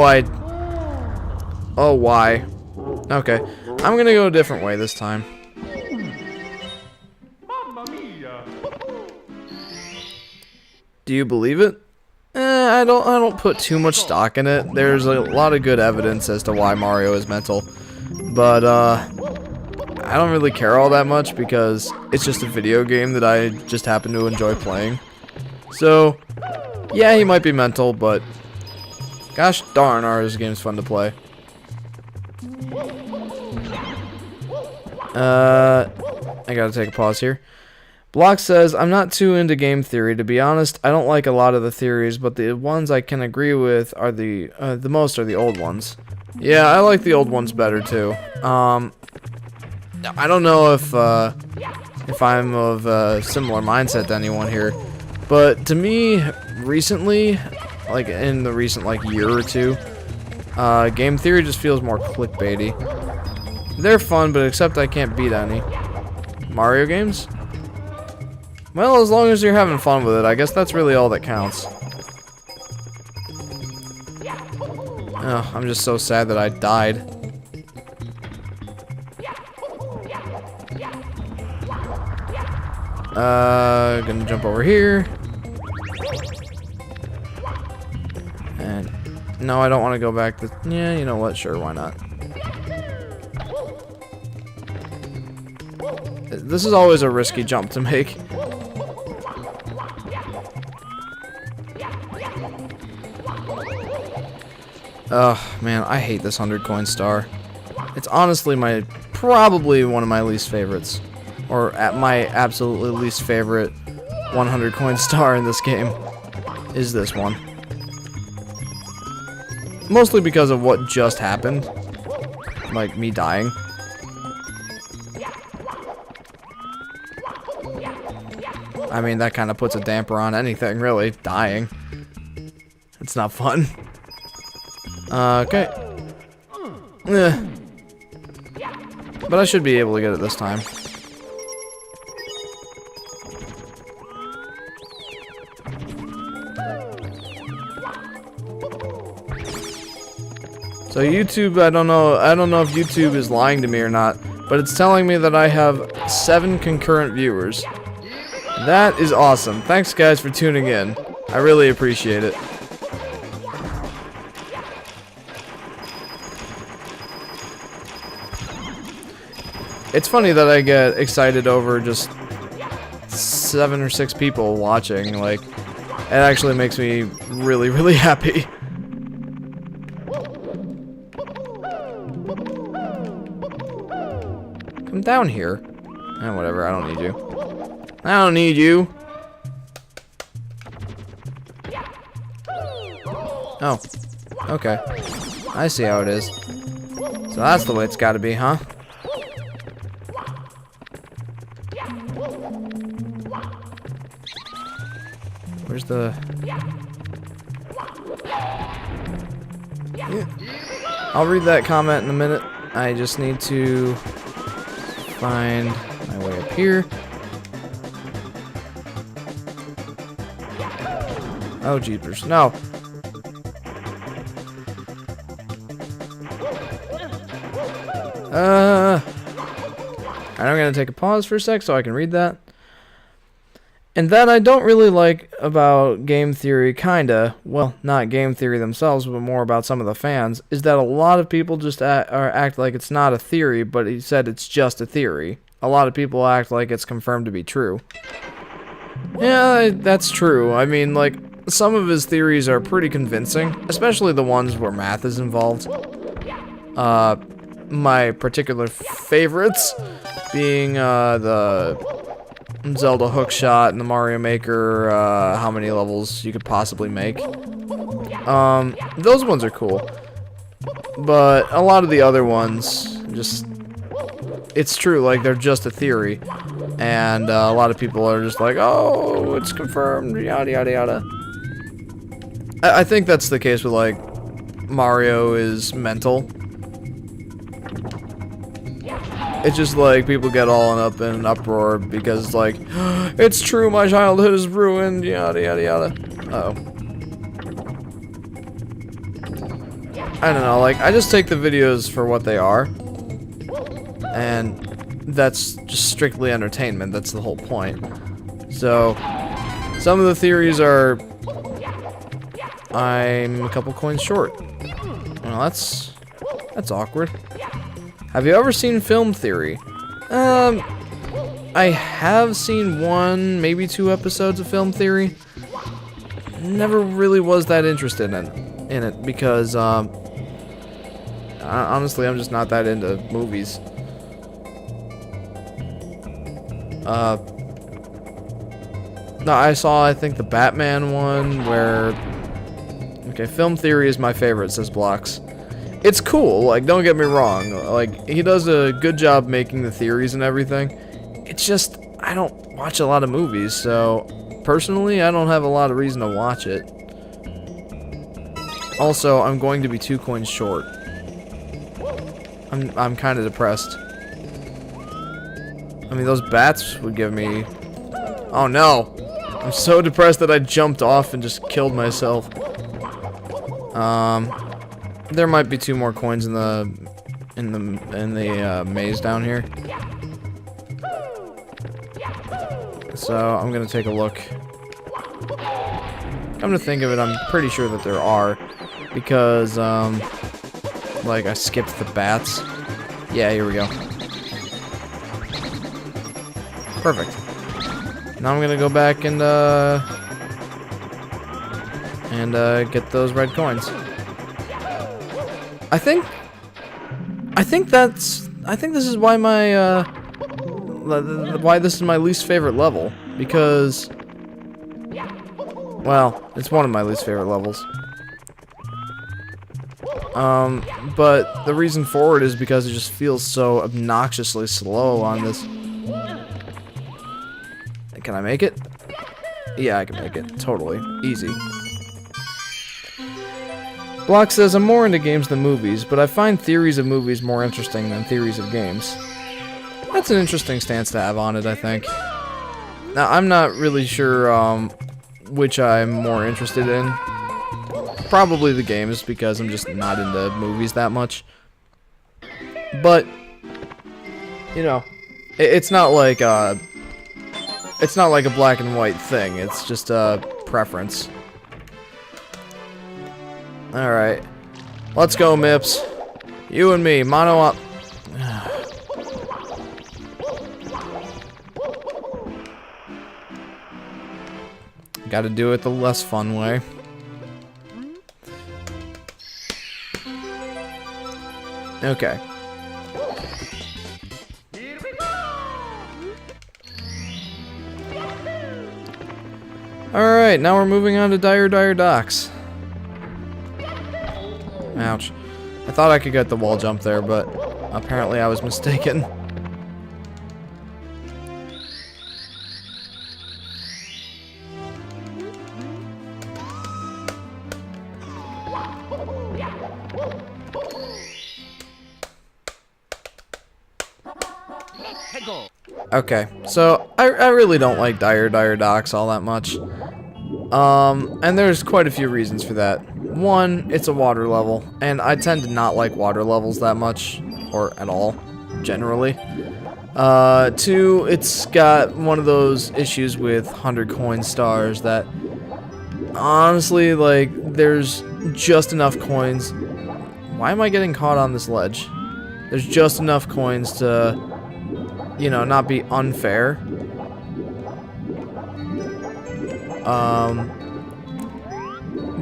why? Okay. I'm gonna go a different way this time. Do you believe it? I don't put too much stock in it. There's a lot of good evidence as to why Mario is mental. But, I don't really care all that much because it's just a video game that I just happen to enjoy playing. So, yeah, he might be mental, but gosh darn, this game's fun to play. I gotta take a pause here. Block says, I'm not too into game theory. To be honest, I don't like a lot of the theories, but the ones I can agree with are the most are the old ones. Yeah, I like the old ones better too. I don't know if I'm of a similar mindset to anyone here, but to me, recently, like in the recent year or two, game theory just feels more clickbaity. They're fun, but except I can't beat any. Mario games? Well, as long as you're having fun with it, I guess that's really all that counts. Oh, I'm just so sad that I died. Gonna jump over here. And no, I don't want to go back to. Yeah, you know what? Sure, why not? This is always a risky jump to make. Oh man, I hate this 100 coin star. It's honestly probably one of my least favorites. Or at my absolutely least favorite 100 coin star in this game is this one. Mostly because of what just happened. Like me dying. I mean, that kind of puts a damper on anything, really. Dying. It's not fun. Okay. But I should be able to get it this time. So YouTube, I don't know if YouTube is lying to me or not, but it's telling me that I have 7 concurrent viewers. That is awesome. Thanks guys for tuning in. I really appreciate it. It's funny that I get excited over just 7 or 6 people watching. Like, it actually makes me really, really happy. Come down here. Whatever, I don't need you. I don't need you. Oh. Okay. I see how it is. So that's the way it's gotta be, huh? Where's the... Yeah. I'll read that comment in a minute. I just need to find my way up here. Oh, jeepers. No. I'm gonna take a pause for a sec so I can read that. And that I don't really like about game theory, kinda, well, not game theory themselves, but more about some of the fans, is that a lot of people just act like it's not a theory, but he said it's just a theory. A lot of people act like it's confirmed to be true. Yeah, that's true. I mean, like, some of his theories are pretty convincing, especially the ones where math is involved. My particular favorites being the Zelda hookshot and the Mario Maker, how many levels you could possibly make. Those ones are cool. But a lot of the other ones, just, it's true, like, they're just a theory. And a lot of people are just like, oh, it's confirmed, yada yada yada. I think that's the case with, like, Mario is mental. It's just like people get all up in an uproar because it's like, it's true, my childhood is ruined, yada yada yada. Uh-oh. I don't know, like, I just take the videos for what they are. And that's just strictly entertainment, that's the whole point. So, some of the theories are, I'm a couple coins short. Well, that's awkward. Have you ever seen Film Theory? I have seen 1, maybe 2 episodes of Film Theory. Never really was that interested in it because, honestly, I'm just not that into movies. No, I saw, I think, the Batman one where... Okay, Film Theory is my favorite, says Blocks. It's cool, like, don't get me wrong. Like, he does a good job making the theories and everything. It's just, I don't watch a lot of movies, so... Personally, I don't have a lot of reason to watch it. Also, I'm going to be 2 coins short. I'm kind of depressed. I mean, those bats would give me... Oh no! I'm so depressed that I jumped off and just killed myself. There might be 2 more coins in the maze down here. So I'm gonna take a look. Come to think of it, I'm pretty sure that there are, because like I skipped the bats. Yeah, here we go. Perfect. Now I'm gonna go back and get those red coins. I think this is why why this is my least favorite level, because, well, it's one of my least favorite levels. But the reason for it is because it just feels so obnoxiously slow on this. Can I make it? Yeah, I can make it. Totally. Easy. Block says, I'm more into games than movies, but I find theories of movies more interesting than theories of games. That's an interesting stance to have on it, I think. Now, I'm not really sure which I'm more interested in. Probably the games, because I'm just not into movies that much. But, you know, it's not like a black and white thing. It's just a preference. Alright. Let's go, Mips. You and me, mono up. Gotta do it the less fun way. Okay. Alright, now we're moving on to Dire Docks. Ouch. I thought I could get the wall jump there, but apparently I was mistaken. Okay, so I really don't like Dire Docks all that much. And there's quite a few reasons for that. One, it's a water level, and I tend to not like water levels that much, or at all, generally. 2, it's got one of those issues with 100 coin stars that, honestly, like, there's just enough coins. Why am I getting caught on this ledge? There's just enough coins to, you know, not be unfair.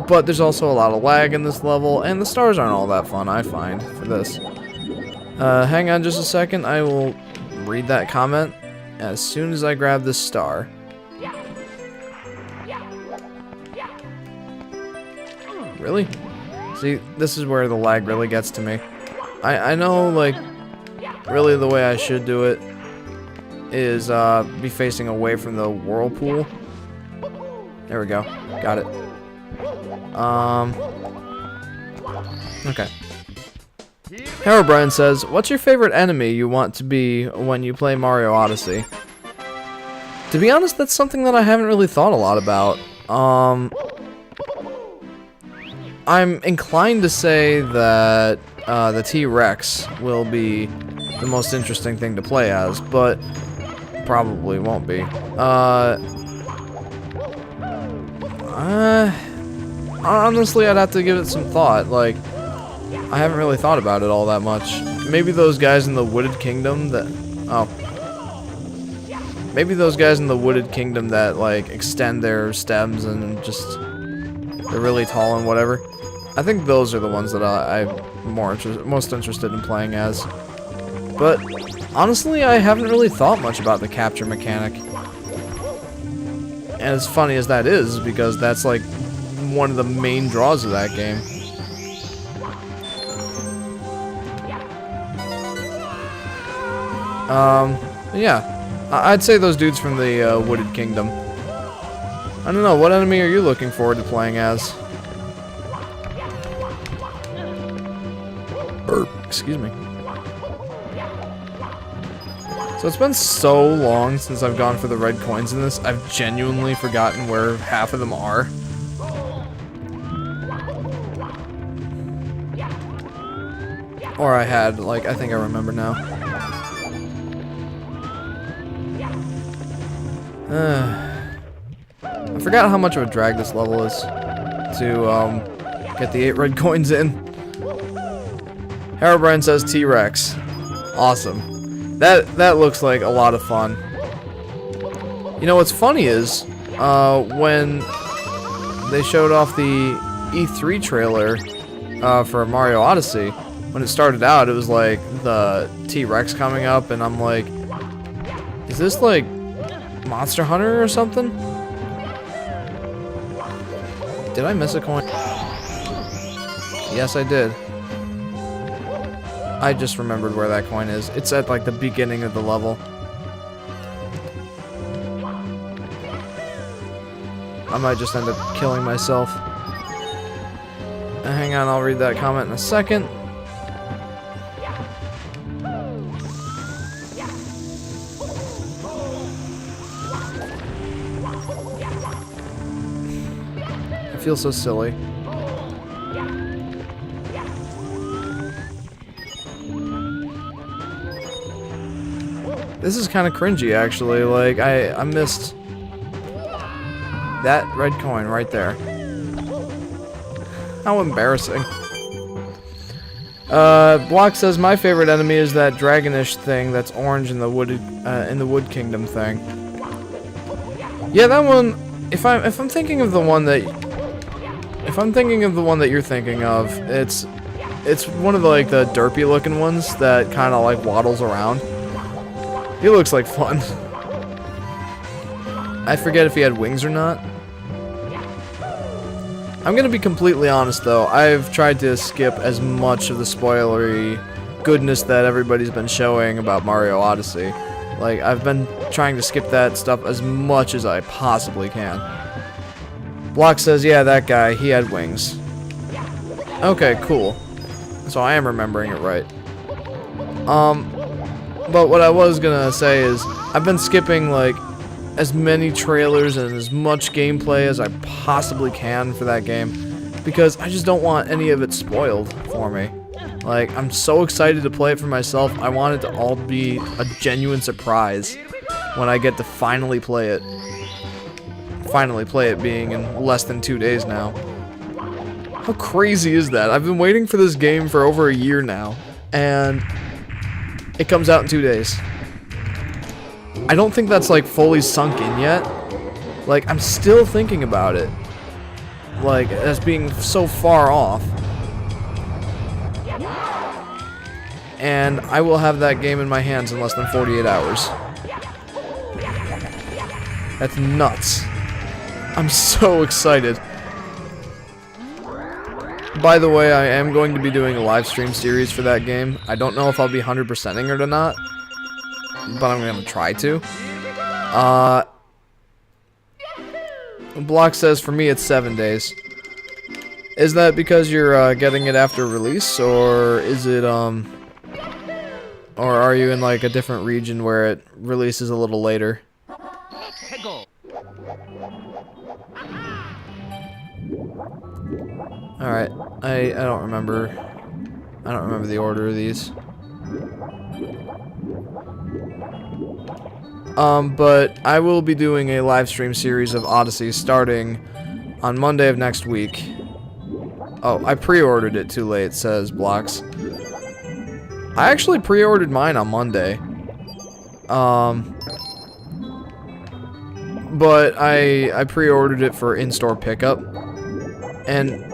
But there's also a lot of lag in this level, and the stars aren't all that fun, I find, for this. Hang on just a second, I will read that comment as soon as I grab this star. Really? See, this is where the lag really gets to me. I know, like, really the way I should do it is be facing away from the whirlpool. There we go. Got it. Okay. Herobrine says, what's your favorite enemy you want to be when you play Mario Odyssey? To be honest, that's something that I haven't really thought a lot about. I'm inclined to say that the T-Rex will be the most interesting thing to play as, but probably won't be. Honestly, I'd have to give it some thought. Like, I haven't really thought about it all that much. Maybe those guys in the Wooded Kingdom that... Oh. Maybe those guys in the Wooded Kingdom that, like, extend their stems and just... They're really tall and whatever. I think those are the ones that I'm most interested in playing as. But, honestly, I haven't really thought much about the capture mechanic. And as funny as that is, because that's, like, one of the main draws of that game. Yeah. I'd say those dudes from the Wooded Kingdom. I don't know, what enemy are you looking forward to playing as? Excuse me. So it's been so long since I've gone for the red coins in this, I've genuinely forgotten where half of them are. Or I had, like, I think I remember now. I forgot how much of a drag this level is to get the 8 red coins in. Herobrine says T-Rex. Awesome. That looks like a lot of fun. You know what's funny is when they showed off the E3 trailer for Mario Odyssey, when it started out, it was like the T-Rex coming up, and I'm like, is this like Monster Hunter or something? Did I miss a coin? Yes, I did. I just remembered where that coin is. It's at like the beginning of the level. I might just end up killing myself. Hang on, I'll read that comment in a second. I feel so silly. This is kind of cringy, actually. Like, I missed that red coin right there. How embarrassing. Block says my favorite enemy is that dragonish thing that's orange in the Wood Kingdom thing. Yeah, that one. If I'm thinking of the one that you're thinking of, it's one of the like the derpy looking ones that kind of like waddles around. He looks like fun. I forget if he had wings or not. I'm gonna be completely honest though, I've tried to skip as much of the spoilery goodness that everybody's been showing about Mario Odyssey. Like, I've been trying to skip that stuff as much as I possibly can. Block says, yeah, that guy, he had wings. Okay, cool. So I am remembering it right. But what I was gonna say is, I've been skipping, like, as many trailers and as much gameplay as I possibly can for that game, because I just don't want any of it spoiled for me. Like, I'm so excited to play it for myself, I want it to all be a genuine surprise when I get to finally play it. Finally play it being in less than 2 days now. How crazy is that? I've been waiting for this game for over a year now, and it comes out in 2 days. I don't think that's like fully sunk in yet. Like, I'm still thinking about it, like, as being so far off. And I will have that game in my hands in less than 48 hours. That's nuts. I'm so excited. By the way, I am going to be doing a live stream series for that game. I don't know if I'll be 100%ing it or not, but I'm going to try to. Block says, for me, it's 7 days. Is that because you're getting it after release, or is it or are you in like a different region where it releases a little later? Hegel. All right, I don't remember. I don't remember the order of these. But I will be doing a live stream series of Odyssey starting on Monday of next week. Oh, I pre-ordered it too late, says Blocks. I actually pre-ordered mine on Monday. But I pre-ordered it for in-store pickup. And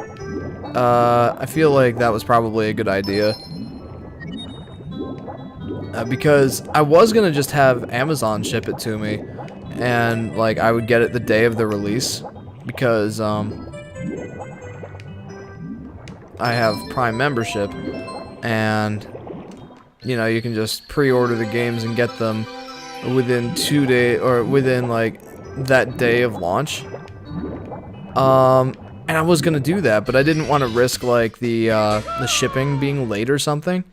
I feel like that was probably a good idea. Because I was gonna just have Amazon ship it to me, and like I would get it the day of the release, because I have Prime membership, and you know you can just pre-order the games and get them within 2 days or within like that day of launch. And I was gonna do that, but I didn't want to risk like the shipping being late or something,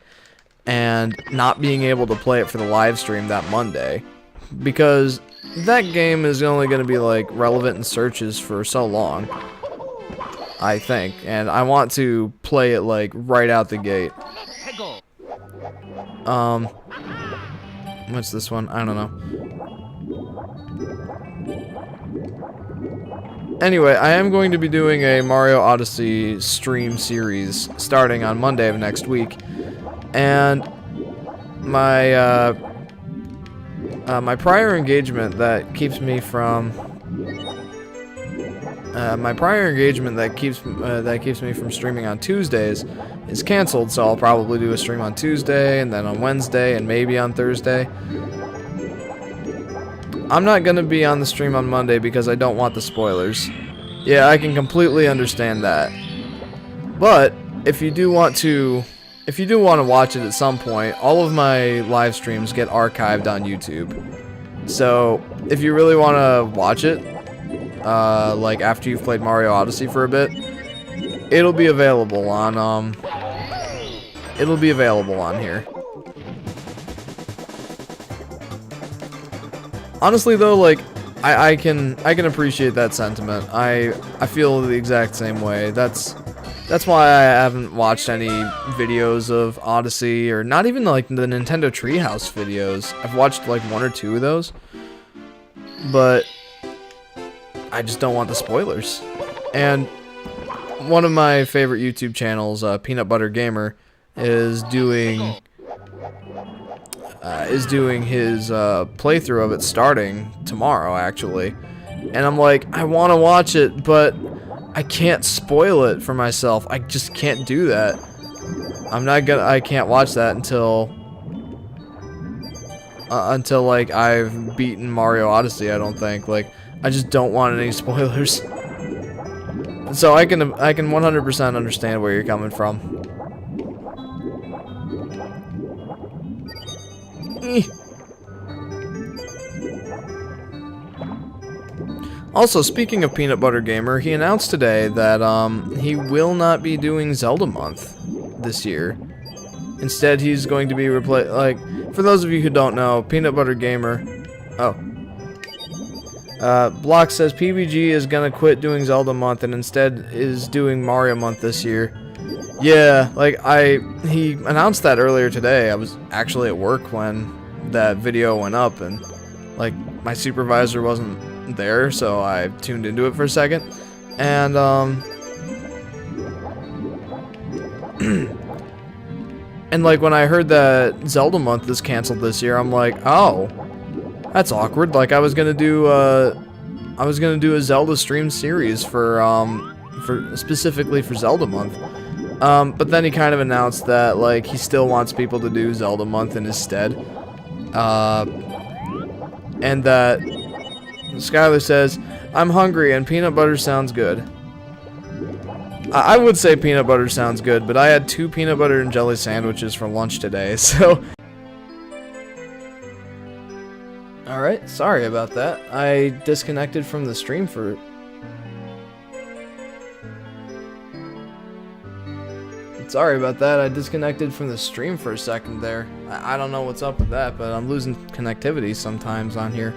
and not being able to play it for the live stream that Monday, because that game is only going to be like relevant in searches for so long, I think, and I want to play it like right out the gate. Hegel. What's this one? I don't know. Anyway, I am going to be doing a Mario Odyssey stream series starting on Monday of next week. And my my prior engagement that keeps me from me from streaming on Tuesdays is canceled. So I'll probably do a stream on Tuesday, and then on Wednesday, and maybe on Thursday. I'm not gonna be on the stream on Monday because I don't want the spoilers. Yeah, I can completely understand that. But if you do want to watch it at some point, all of my live streams get archived on YouTube. So if you really want to watch it, like after you've played Mario Odyssey for a bit, it'll be available on here. Honestly though, like I can appreciate that sentiment. I feel the exact same way. That's why I haven't watched any videos of Odyssey, or not even like the Nintendo Treehouse videos. I've watched like 1 or 2 of those, but I just don't want the spoilers. And one of my favorite YouTube channels, Peanut Butter Gamer, is doing his playthrough of it starting tomorrow, actually. And I'm like, I want to watch it, but I can't spoil it for myself. I just can't do that. I can't watch that until like I've beaten Mario Odyssey, I don't think. Like, I just don't want any spoilers. So I can 100% understand where you're coming from. Also, speaking of Peanut Butter Gamer, he announced today that he will not be doing Zelda Month this year. Instead, he's going to be like, for those of you who don't know, Peanut Butter Gamer. Block says PBG is gonna quit doing Zelda Month and instead is doing Mario Month this year. Yeah, like he announced that earlier today. I was actually at work when that video went up, and like my supervisor wasn't there, so I tuned into it for a second, and and like when I heard that Zelda Month is canceled this year, I'm like, oh, that's awkward. Like I was gonna do a Zelda stream series for specifically for Zelda Month, but then he kind of announced that like he still wants people to do Zelda Month in his stead, and that Skylar says, I'm hungry and peanut butter sounds good. I would say peanut butter sounds good, but I had 2 peanut butter and jelly sandwiches for lunch today, so... Alright, sorry about that. I disconnected from the stream for... Sorry about that. I disconnected from the stream for a second there. I don't know what's up with that, but I'm losing connectivity sometimes on here.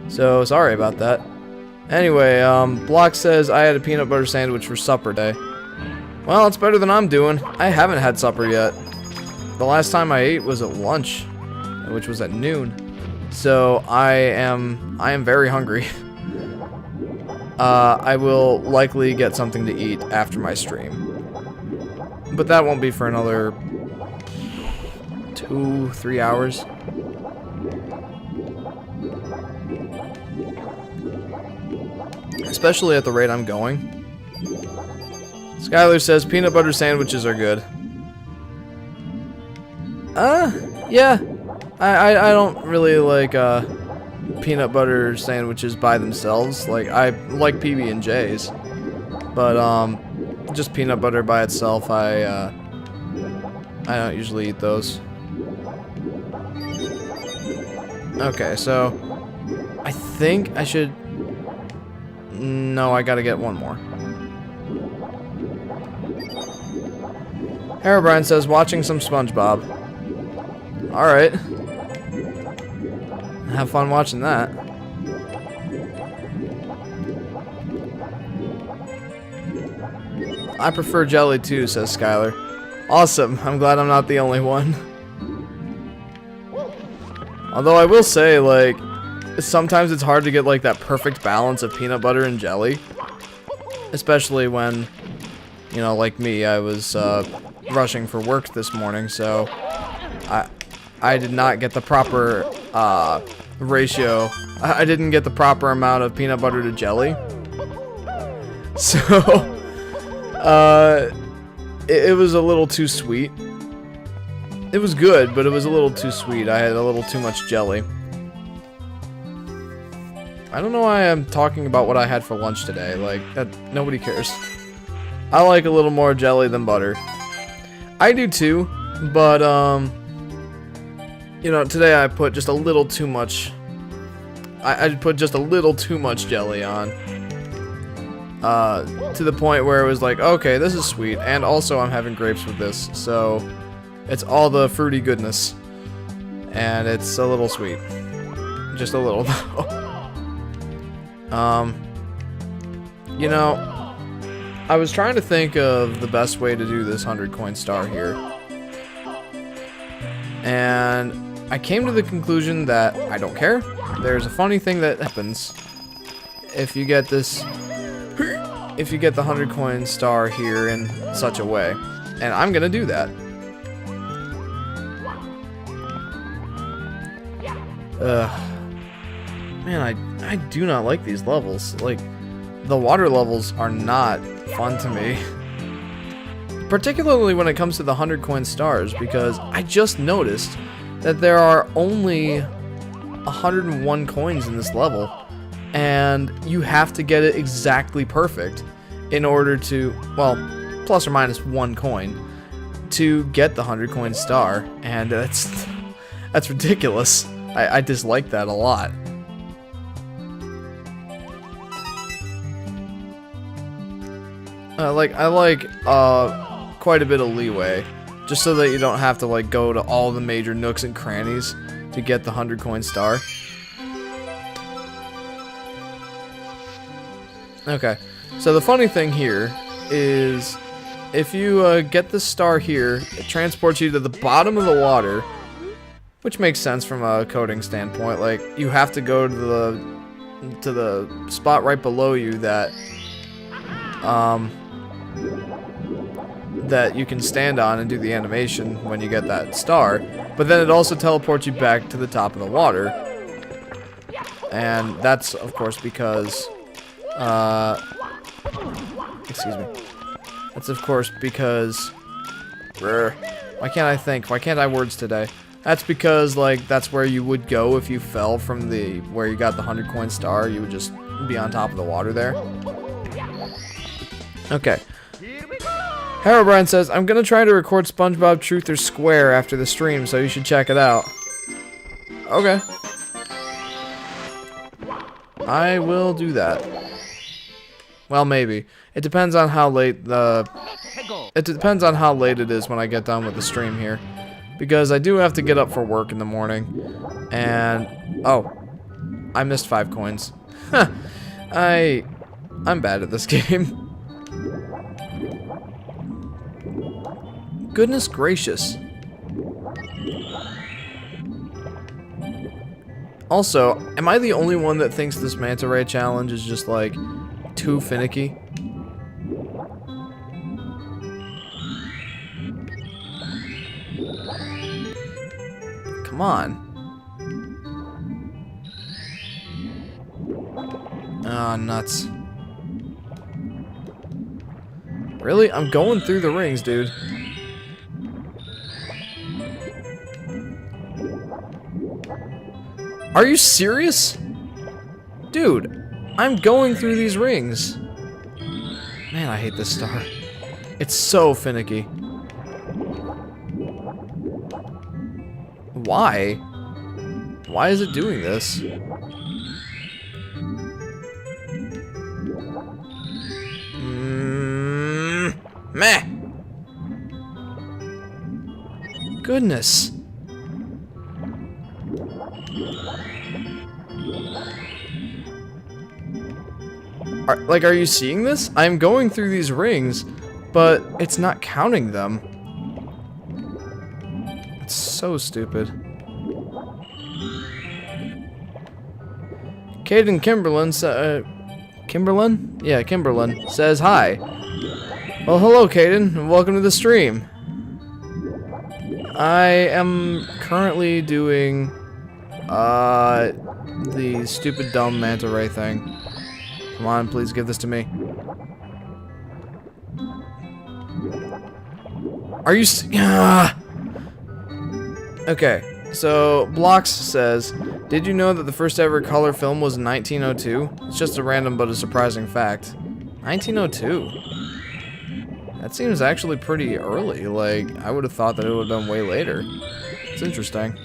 So, sorry about that. Anyway, Block says I had a peanut butter sandwich for supper day. Well, it's better than I'm doing. I haven't had supper yet. The last time I ate was at lunch, which was at noon. So, I am very hungry. I will likely get something to eat after my stream. But that won't be for another 2-3 hours. Especially at the rate I'm going. Skylar says peanut butter sandwiches are good. Yeah. I don't really like peanut butter sandwiches by themselves. Like I like PB&J's. But just peanut butter by itself, I don't usually eat those. Okay, so I think I should. No, I gotta get one more. Herobrine says watching some SpongeBob. Alright. Have fun watching that. I prefer jelly too, says Skylar. Awesome. I'm glad I'm not the only one. Although I will say, like, sometimes it's hard to get, like, that perfect balance of peanut butter and jelly. Especially when, you know, like me, I was rushing for work this morning, so I did not get the proper ratio. I didn't get the proper amount of peanut butter to jelly. So it was a little too sweet. It was good, but it was a little too sweet. I had a little too much jelly. I don't know why I'm talking about what I had for lunch today. Like, that, nobody cares. I like a little more jelly than butter. I do too, but, you know, today I put just a little too much. I put just a little too much jelly on. To the point where it was like, okay, this is sweet, and also I'm having grapes with this, so it's all the fruity goodness, and it's a little sweet, just a little though. You know, I was trying to think of the best way to do this 100 coin star here, and I came to the conclusion that I don't care. There's a funny thing that happens if you get this. If you get the 100 coin star here in such a way. And I'm gonna do that. Man, I do not like these levels. Like, the water levels are not fun to me. Particularly when it comes to the 100 coin stars, because I just noticed that there are only 101 coins in this level. And you have to get it exactly perfect in order to, well, plus or minus 1 coin to get the 100 coin star, and that's ridiculous. I dislike that a lot. I like quite a bit of leeway, just so that you don't have to like go to all the major nooks and crannies to get the 100 coin star. Okay, so the funny thing here is if you get the star here, it transports you to the bottom of the water, which makes sense from a coding standpoint. Like, you have to go to the spot right below you that that you can stand on and do the animation when you get that star, but then it also teleports you back to the top of the water, and that's of course because excuse me. That's of course because why can't I think? Why can't I words today? That's because, like, that's where you would go if you fell from the where you got the 100 coin star. You would just be on top of the water there. Okay. Herobrine says, I'm gonna try to record SpongeBob Truth or Square after the stream, so you should check it out. Okay. I will do that. Well, maybe. It depends on how late It depends on how late it is when I get done with the stream here. Because I do have to get up for work in the morning. And... oh. I missed 5 coins. Huh. I'm bad at this game. Goodness gracious. Also, am I the only one that thinks this manta ray challenge is just like too finicky? Come on. Ah, nuts. Really? I'm going through the rings, dude. Are you serious? Dude, I'm going through these rings. Man, I hate this star. It's so finicky. Why? Why is it doing this? Meh. Goodness. Are you seeing this? I'm going through these rings, but it's not counting them. It's so stupid. Caden Kimberlin? Yeah, Kimberlin says hi. Well, hello, Caden, and welcome to the stream. I am currently doing the stupid dumb manta ray thing. Come on, please give this to me. Are you Okay, so Blocks says, did you know that the first ever color film was in 1902? It's just a random but a surprising fact. 1902? That seems actually pretty early. Like, I would have thought that it would have been way later. It's interesting.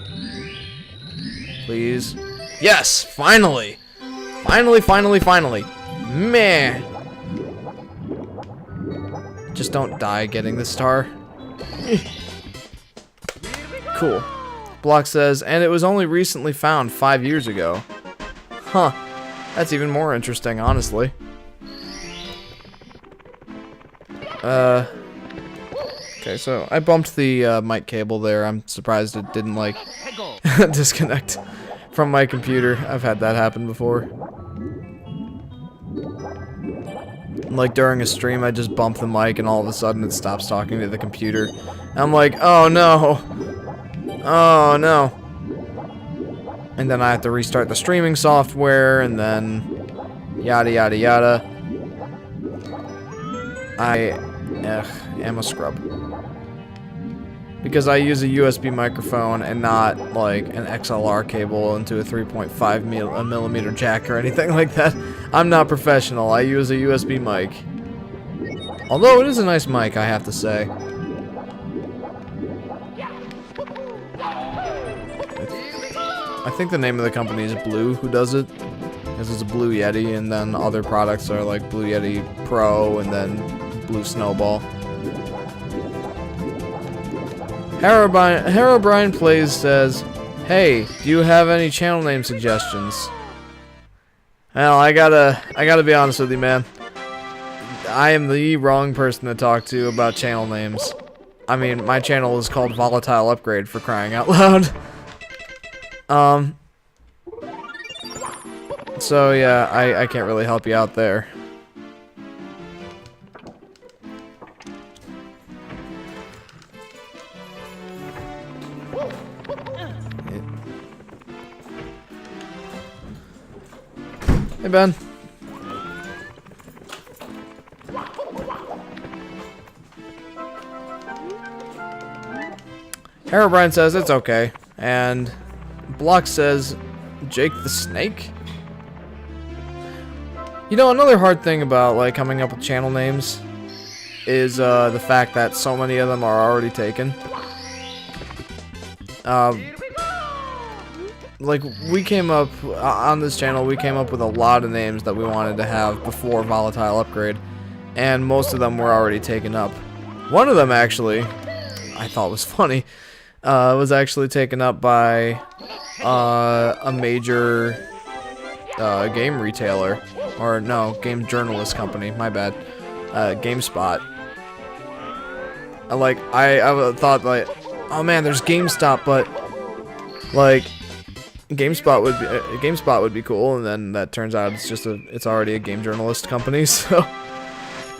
Please. Yes! Finally! Finally! Man! Just don't die getting the star. Cool. Block says, and it was only recently found 5 years ago. Huh. That's even more interesting, honestly. Okay, so I bumped the mic cable there. I'm surprised it didn't, like, disconnect from my computer. I've had that happen before. Like, during a stream, I just bump the mic and all of a sudden it stops talking to the computer. And I'm like, oh no! Oh no! And then I have to restart the streaming software, and then yada yada yada. I am a scrub. Because I use a USB microphone and not, like, an XLR cable into a 3.5 millimeter jack or anything like that. I'm not professional. I use a USB mic. Although it is a nice mic, I have to say. I think the name of the company is Blue, who does it. This is a Blue Yeti, and then other products are like Blue Yeti Pro, and then Blue Snowball. Herobrine Plays says, hey, do you have any channel name suggestions? Well, I gotta be honest with you, man. I am the wrong person to talk to about channel names. I mean, my channel is called Volatile Upgrade, for crying out loud. So yeah, I can't really help you out there. Hey, Ben. Herobrine says it's okay, and Block says Jake the Snake. You know, another hard thing about, like, coming up with channel names is the fact that so many of them are already taken. like, we came up, on this channel, we came up with a lot of names that we wanted to have before Volatile upgrade, and most of them were already taken up. One of them, actually, I thought was funny, was actually taken up by a major game retailer, or no, game journalist company, my bad, GameSpot. Like, I thought, like, oh man, there's GameStop, but, like, GameSpot would be cool, and then that turns out it's already a game journalist company. So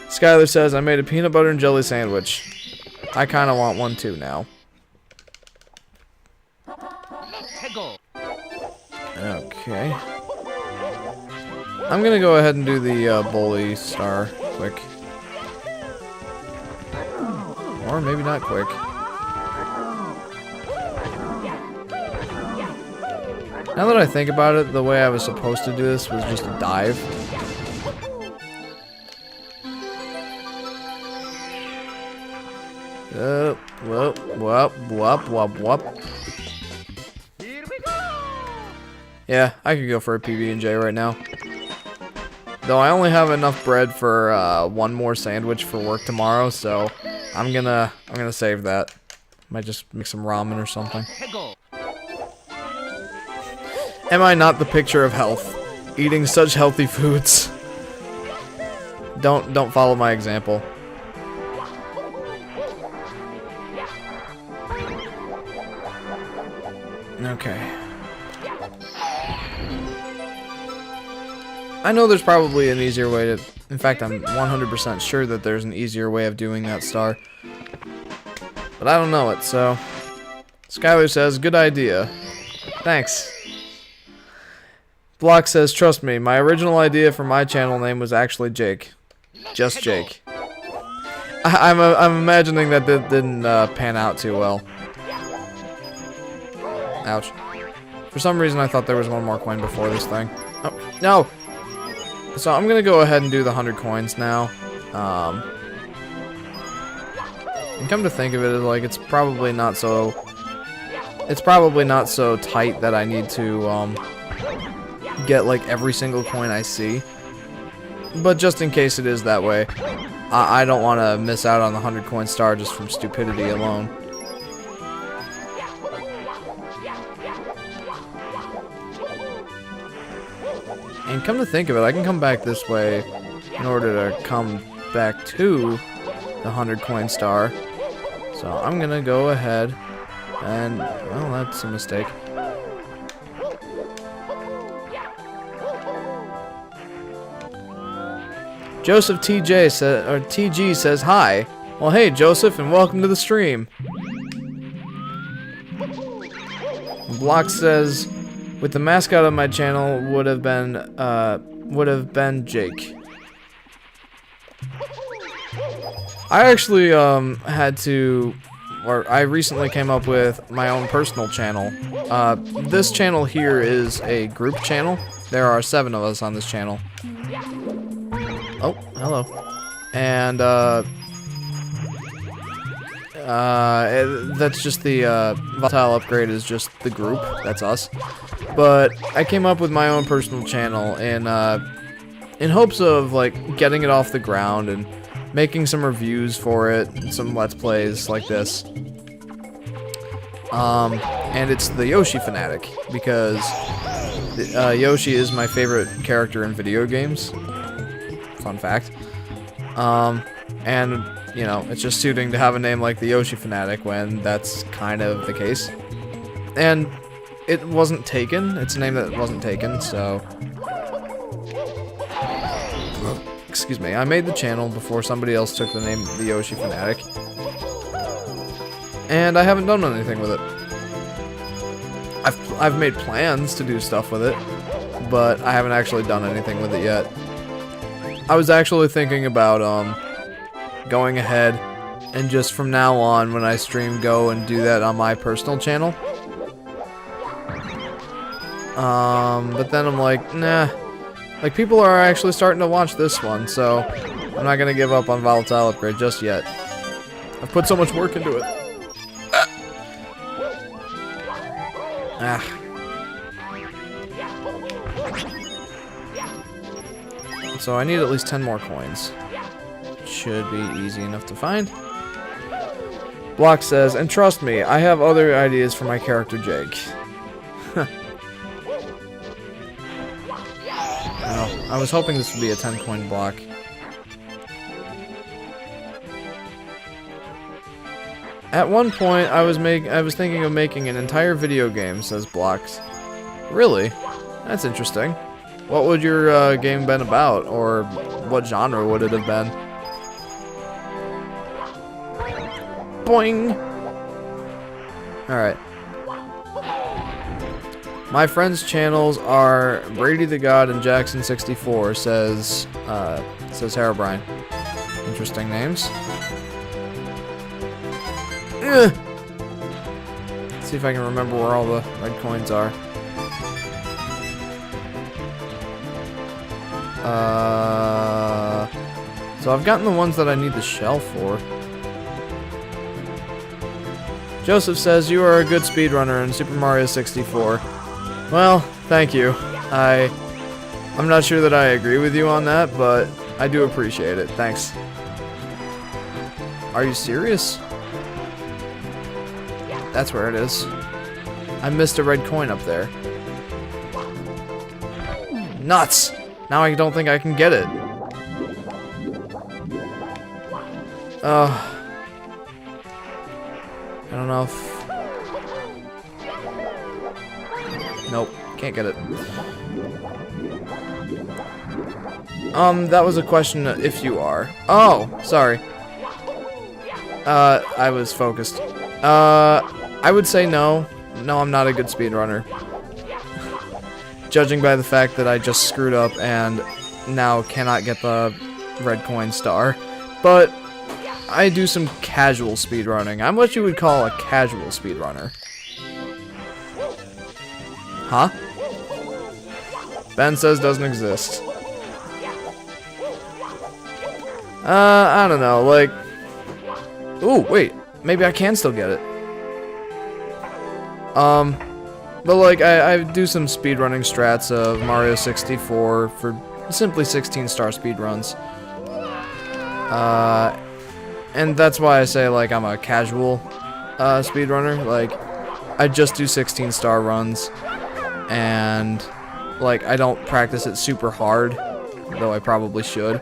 Skylar says, I made a peanut butter and jelly sandwich. I kind of want one too now. Okay. I'm gonna go ahead and do the bully star quick. Or maybe not quick. Now that I think about it, the way I was supposed to do this was just a dive. Whoop, whoop, whoop, whoop. Yeah, I could go for a PB&J right now. Though I only have enough bread for one more sandwich for work tomorrow, so I'm gonna save that. Might just make some ramen or something. Am I not the picture of health? Eating such healthy foods. Don't follow my example. Okay. I know there's probably an easier way to... In fact, I'm 100% sure that there's an easier way of doing that star. But I don't know it, so... Skylar says, good idea. Thanks. Block says, trust me, my original idea for my channel name was actually Jake. Just Jake. I'm imagining that didn't pan out too well. Ouch. For some reason I thought there was one more coin before this thing. Oh, no! So I'm gonna go ahead and do the 100 coins now. And come to think of it, like, it's probably not so tight that I need to get like every single coin I see. But just in case it is that way, I don't want to miss out on the 100 coin star just from stupidity alone. And come to think of it, I can come back this way in order to come back to the 100 coin star. So I'm gonna go ahead and, well, that's a mistake. Joseph TJ says, or TG says hi. Well, hey Joseph, and welcome to the stream. Block says, with the mascot of my channel would have been Jake. I actually I recently came up with my own personal channel. This channel here is a group channel. There are 7 of us on this channel. Oh, hello. And, that's just the, Volatile upgrade is just the group. That's us. But I came up with my own personal channel in hopes of, like, getting it off the ground and making some reviews for it, and some Let's Plays like this. And it's the Yoshi Fanatic, because Yoshi is my favorite character in video games. Fun fact. And, you know, it's just suiting to have a name like the Yoshi Fanatic when that's kind of the case. And it wasn't taken. It's a name that wasn't taken, so... Excuse me. I made the channel before somebody else took the name the Yoshi Fanatic. And I haven't done anything with it. I've made plans to do stuff with it, but I haven't actually done anything with it yet. I was actually thinking about going ahead and just from now on when I stream go and do that on my personal channel. But then I'm like, nah. Like, people are actually starting to watch this one, so I'm not gonna give up on Volatile upgrade just yet. I've put so much work into it. So I need at least 10 more coins. Should be easy enough to find. Block says, and trust me, I have other ideas for my character Jake. Oh, I was hoping this would be a 10 coin block. At one point, I was thinking of making an entire video game, says Blocks. Really? That's interesting. What would your game been about, or what genre would it have been? Boing! Alright. My friends' channels are Brady the God and Jackson64, says Herobrine. Interesting names. Ugh. Let's see if I can remember where all the red coins are. So I've gotten the ones that I need the shell for. Joseph says, you are a good speedrunner in Super Mario 64. Well, thank you. I'm not sure that I agree with you on that, but I do appreciate it. Thanks. Are you serious? That's where it is. I missed a red coin up there. Nuts! Now I don't think I can get it. I don't know if... Nope, can't get it. That was a question if you are. Oh, sorry. I was focused. I would say no. No, I'm not a good speedrunner. Judging by the fact that I just screwed up and now cannot get the red coin star. But I do some casual speedrunning. I'm what you would call a casual speedrunner. Huh? Ben says doesn't exist. I don't know, like... Ooh, wait. Maybe I can still get it. But like, I do some speedrunning strats of Mario 64 for simply 16-star speedruns. And that's why I say, like, I'm a casual speedrunner. Like, I just do 16-star runs, and, like, I don't practice it super hard, though I probably should.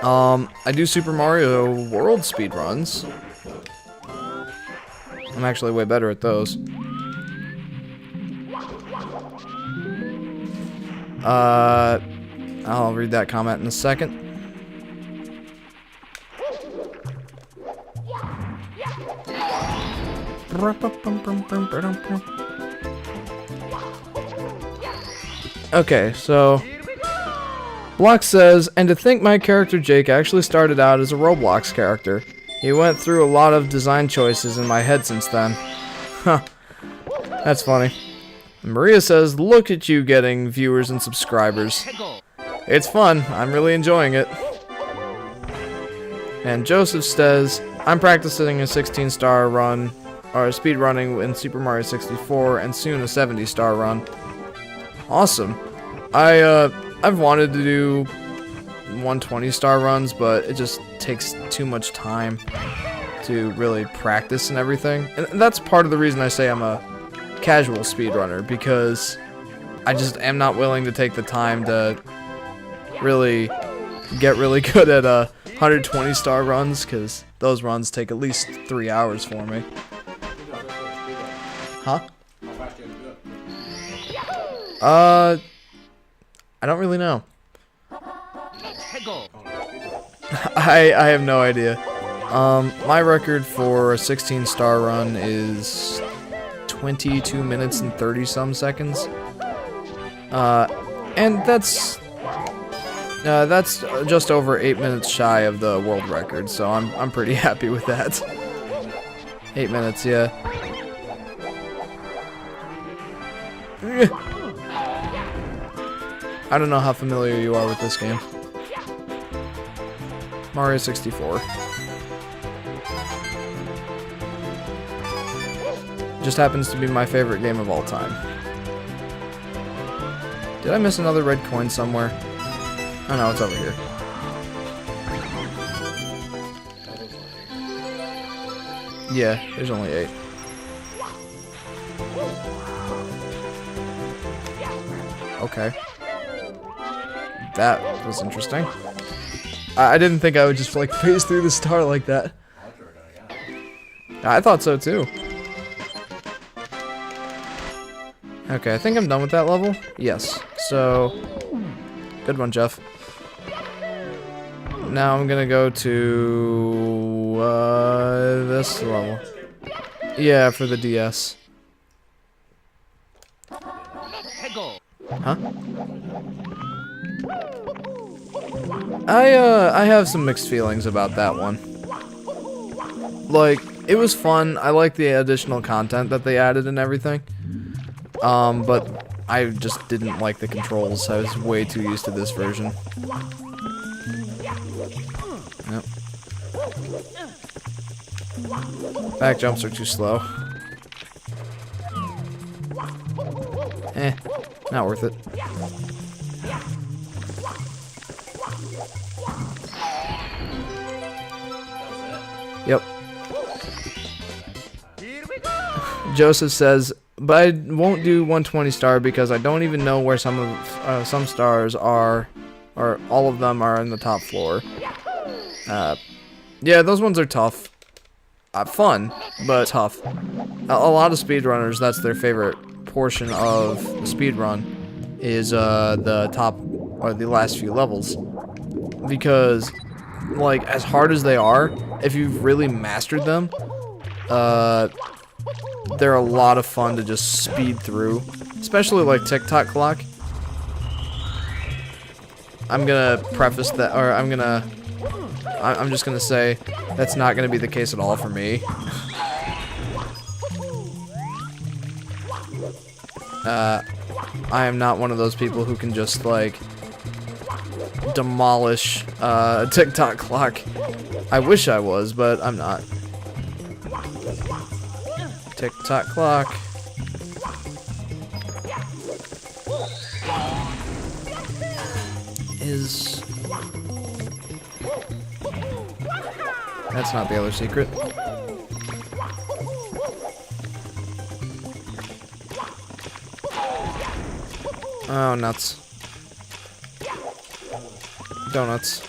I do Super Mario World speedruns. I'm actually way better at those. I'll read that comment in a second. Okay, so Block says, and to think my character Jake actually started out as a Roblox character. He went through a lot of design choices in my head since then. Huh. That's funny. Maria says, look at you getting viewers and subscribers. It's fun. I'm really enjoying it. And Joseph says, I'm practicing a 16-star run, or speed running in Super Mario 64, and soon a 70-star run. Awesome. I've wanted to do 120-star runs, but it just takes too much time to really practice and everything. And that's part of the reason I say I'm a casual speedrunner, because I just am not willing to take the time to really get really good at 120-star runs, because those runs take at least 3 hours for me. Huh? I don't really know. I have no idea. My record for a 16-star run is 22 minutes and 30-some seconds. And that's just over 8 minutes shy of the world record, so I'm pretty happy with that. 8 minutes, yeah. I don't know how familiar you are with this game. Mario 64. Just happens to be my favorite game of all time. Did I miss another red coin somewhere? Oh no, it's over here. Yeah, there's only 8. Okay. That was interesting. I didn't think I would just like phase through the star like that. I thought so too. Okay, I think I'm done with that level. Yes. So, good one, Jeff. Now I'm gonna go to this level. Yeah, for the DS. Huh? I have some mixed feelings about that one. Like, it was fun. I like the additional content that they added and everything. But I just didn't like the controls. I was way too used to this version. Yep. Back jumps are too slow. Not worth it. Yep. Joseph says, but I won't do 120 star because I don't even know where some stars are, or all of them are in the top floor. Yeah, those ones are tough. Fun, but tough. A lot of speedrunners, that's their favorite portion of the speedrun, is the top, or the last few levels. Because, like, as hard as they are, if you've really mastered them, they're a lot of fun to just speed through. Especially like TikTok clock. I'm gonna preface that, or I'm just gonna say that's not gonna be the case at all for me. I am not one of those people who can just like demolish TikTok clock. I wish I was, but I'm not. TikTok clock. Is... That's not the other secret. Oh, nuts. Donuts.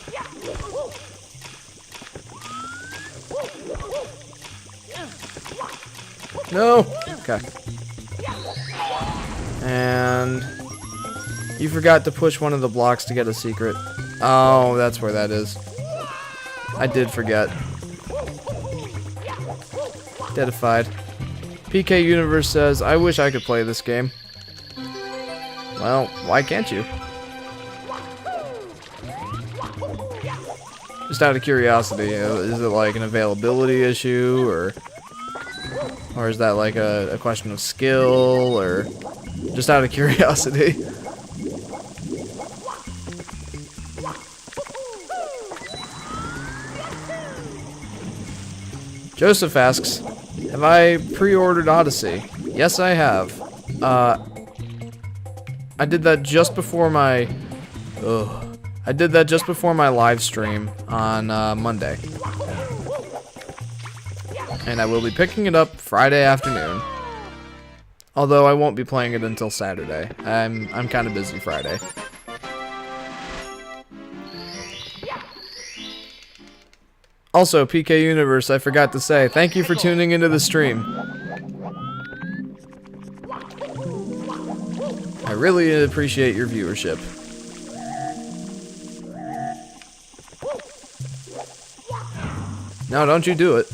No! Okay. And... you forgot to push one of the blocks to get a secret. Oh, that's where that is. I did forget. Deadified. PK Universe says, I wish I could play this game. Well, why can't you? Just out of curiosity, is it like an availability issue, or is that like a question of skill, or just out of curiosity? Joseph asks, have I pre-ordered Odyssey? Yes, I have. I did that just before my... I did that just before my live stream on Monday. And I will be picking it up Friday afternoon. Although I won't be playing it until Saturday. I'm kind of busy Friday. Also, PK Universe, I forgot to say, thank you for tuning into the stream. I really appreciate your viewership. No, don't you do it.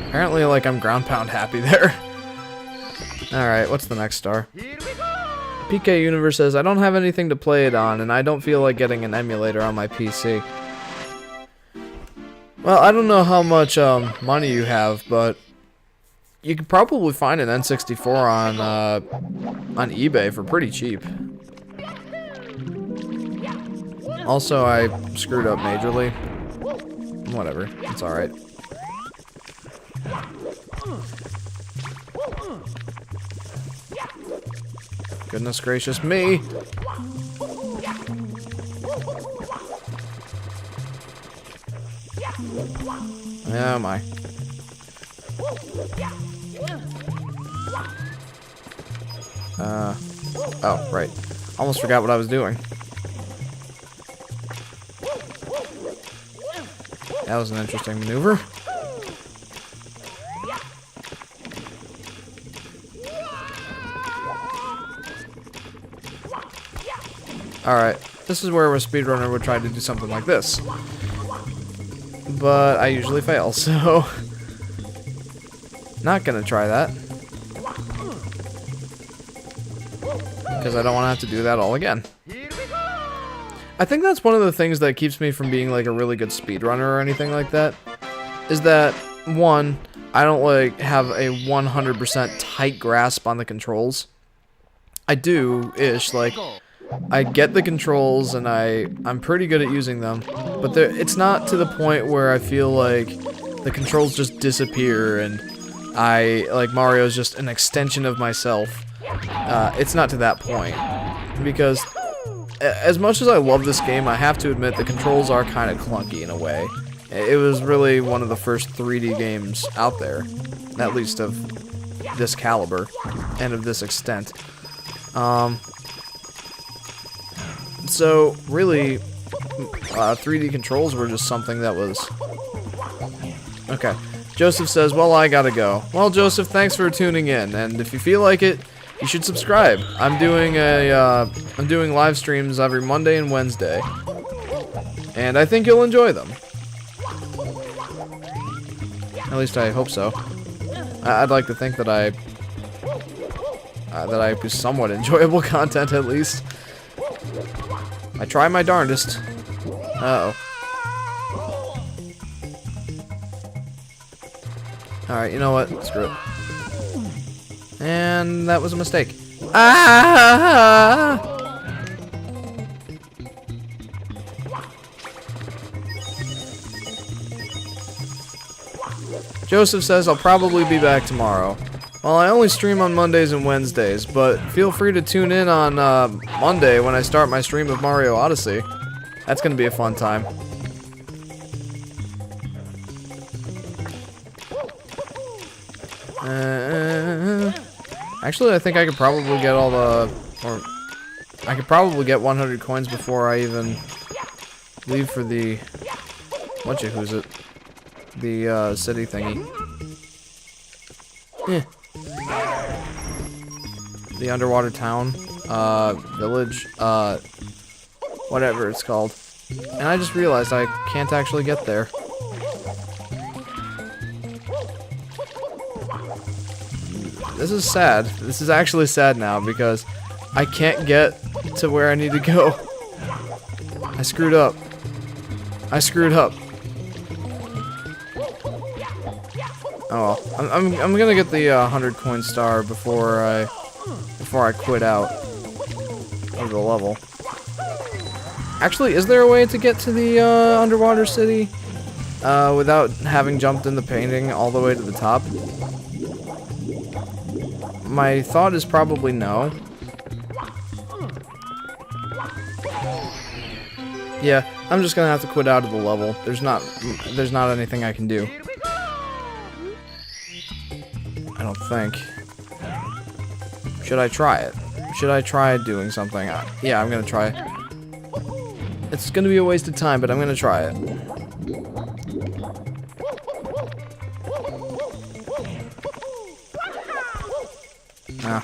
Apparently, like, I'm ground pound happy there. Alright, what's the next star? PK Universe says, I don't have anything to play it on, and I don't feel like getting an emulator on my PC. Well, I don't know how much money you have, but you could probably find an N64 on eBay for pretty cheap. Also, I screwed up majorly. Whatever, it's alright. Goodness gracious me. Oh my. Oh, right. Almost forgot what I was doing. That was an interesting maneuver. Alright, this is where a speedrunner would try to do something like this. But I usually fail, so... Not gonna try that. Because I don't want to have to do that all again. I think that's one of the things that keeps me from being like a really good speedrunner or anything like that. Is that, one, I don't like have a 100% tight grasp on the controls. I do-ish, like, I get the controls and I'm pretty good at using them. But it's not to the point where I feel like the controls just disappear and like Mario's just an extension of myself. It's not to that point. Because as much as I love this game, I have to admit the controls are kind of clunky in a way. It was really one of the first 3D games out there, at least of this caliber and of this extent. So really, 3D controls were just something that was... Okay. Joseph says, well, I gotta go. Well, Joseph, thanks for tuning in, and if you feel like it, you should subscribe. I'm doing live streams every Monday and Wednesday, and I think you'll enjoy them. At least I hope so. I'd like to think that I do somewhat enjoyable content at least. I try my darndest. Uh-oh. Alright, you know what? Screw it. And that was a mistake. Ah! Joseph says I'll probably be back tomorrow. Well, I only stream on Mondays and Wednesdays, but feel free to tune in on Monday when I start my stream of Mario Odyssey. That's gonna be a fun time. Actually, I think I could probably get all the... Or, I could probably get 100 coins before I even leave for the... What's it? The, city thingy. Eh. The underwater town, village, whatever it's called. And I just realized I can't actually get there. This is sad. This is actually sad now because I can't get to where I need to go. I screwed up. I screwed up. Oh, well. I'm gonna get the 100 coin star before I quit out of the level. Actually, is there a way to get to the underwater city without having jumped in the painting all the way to the top? My thought is probably no. Yeah, I'm just gonna have to quit out of the level. There's not anything I can do. I don't think. Should I try it? Should I try doing something? Yeah, I'm gonna try it. It's gonna be a waste of time, but I'm gonna try it. Ah.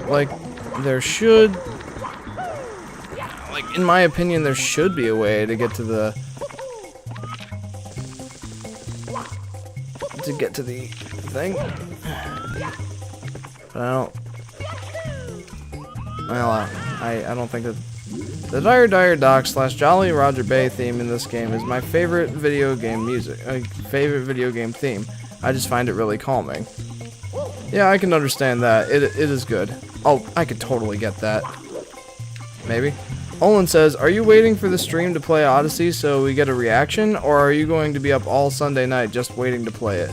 Like, there should... Like, in my opinion, there should be a way to get to the... thing. But I don't... Well, I don't think that... The Dire Doc / Jolly Roger Bay theme in this game is my favorite video game favorite video game theme. I just find it really calming. Yeah, I can understand that. It is good. Oh, I could totally get that. Maybe. Olin says, are you waiting for the stream to play Odyssey so we get a reaction, or are you going to be up all Sunday night just waiting to play it?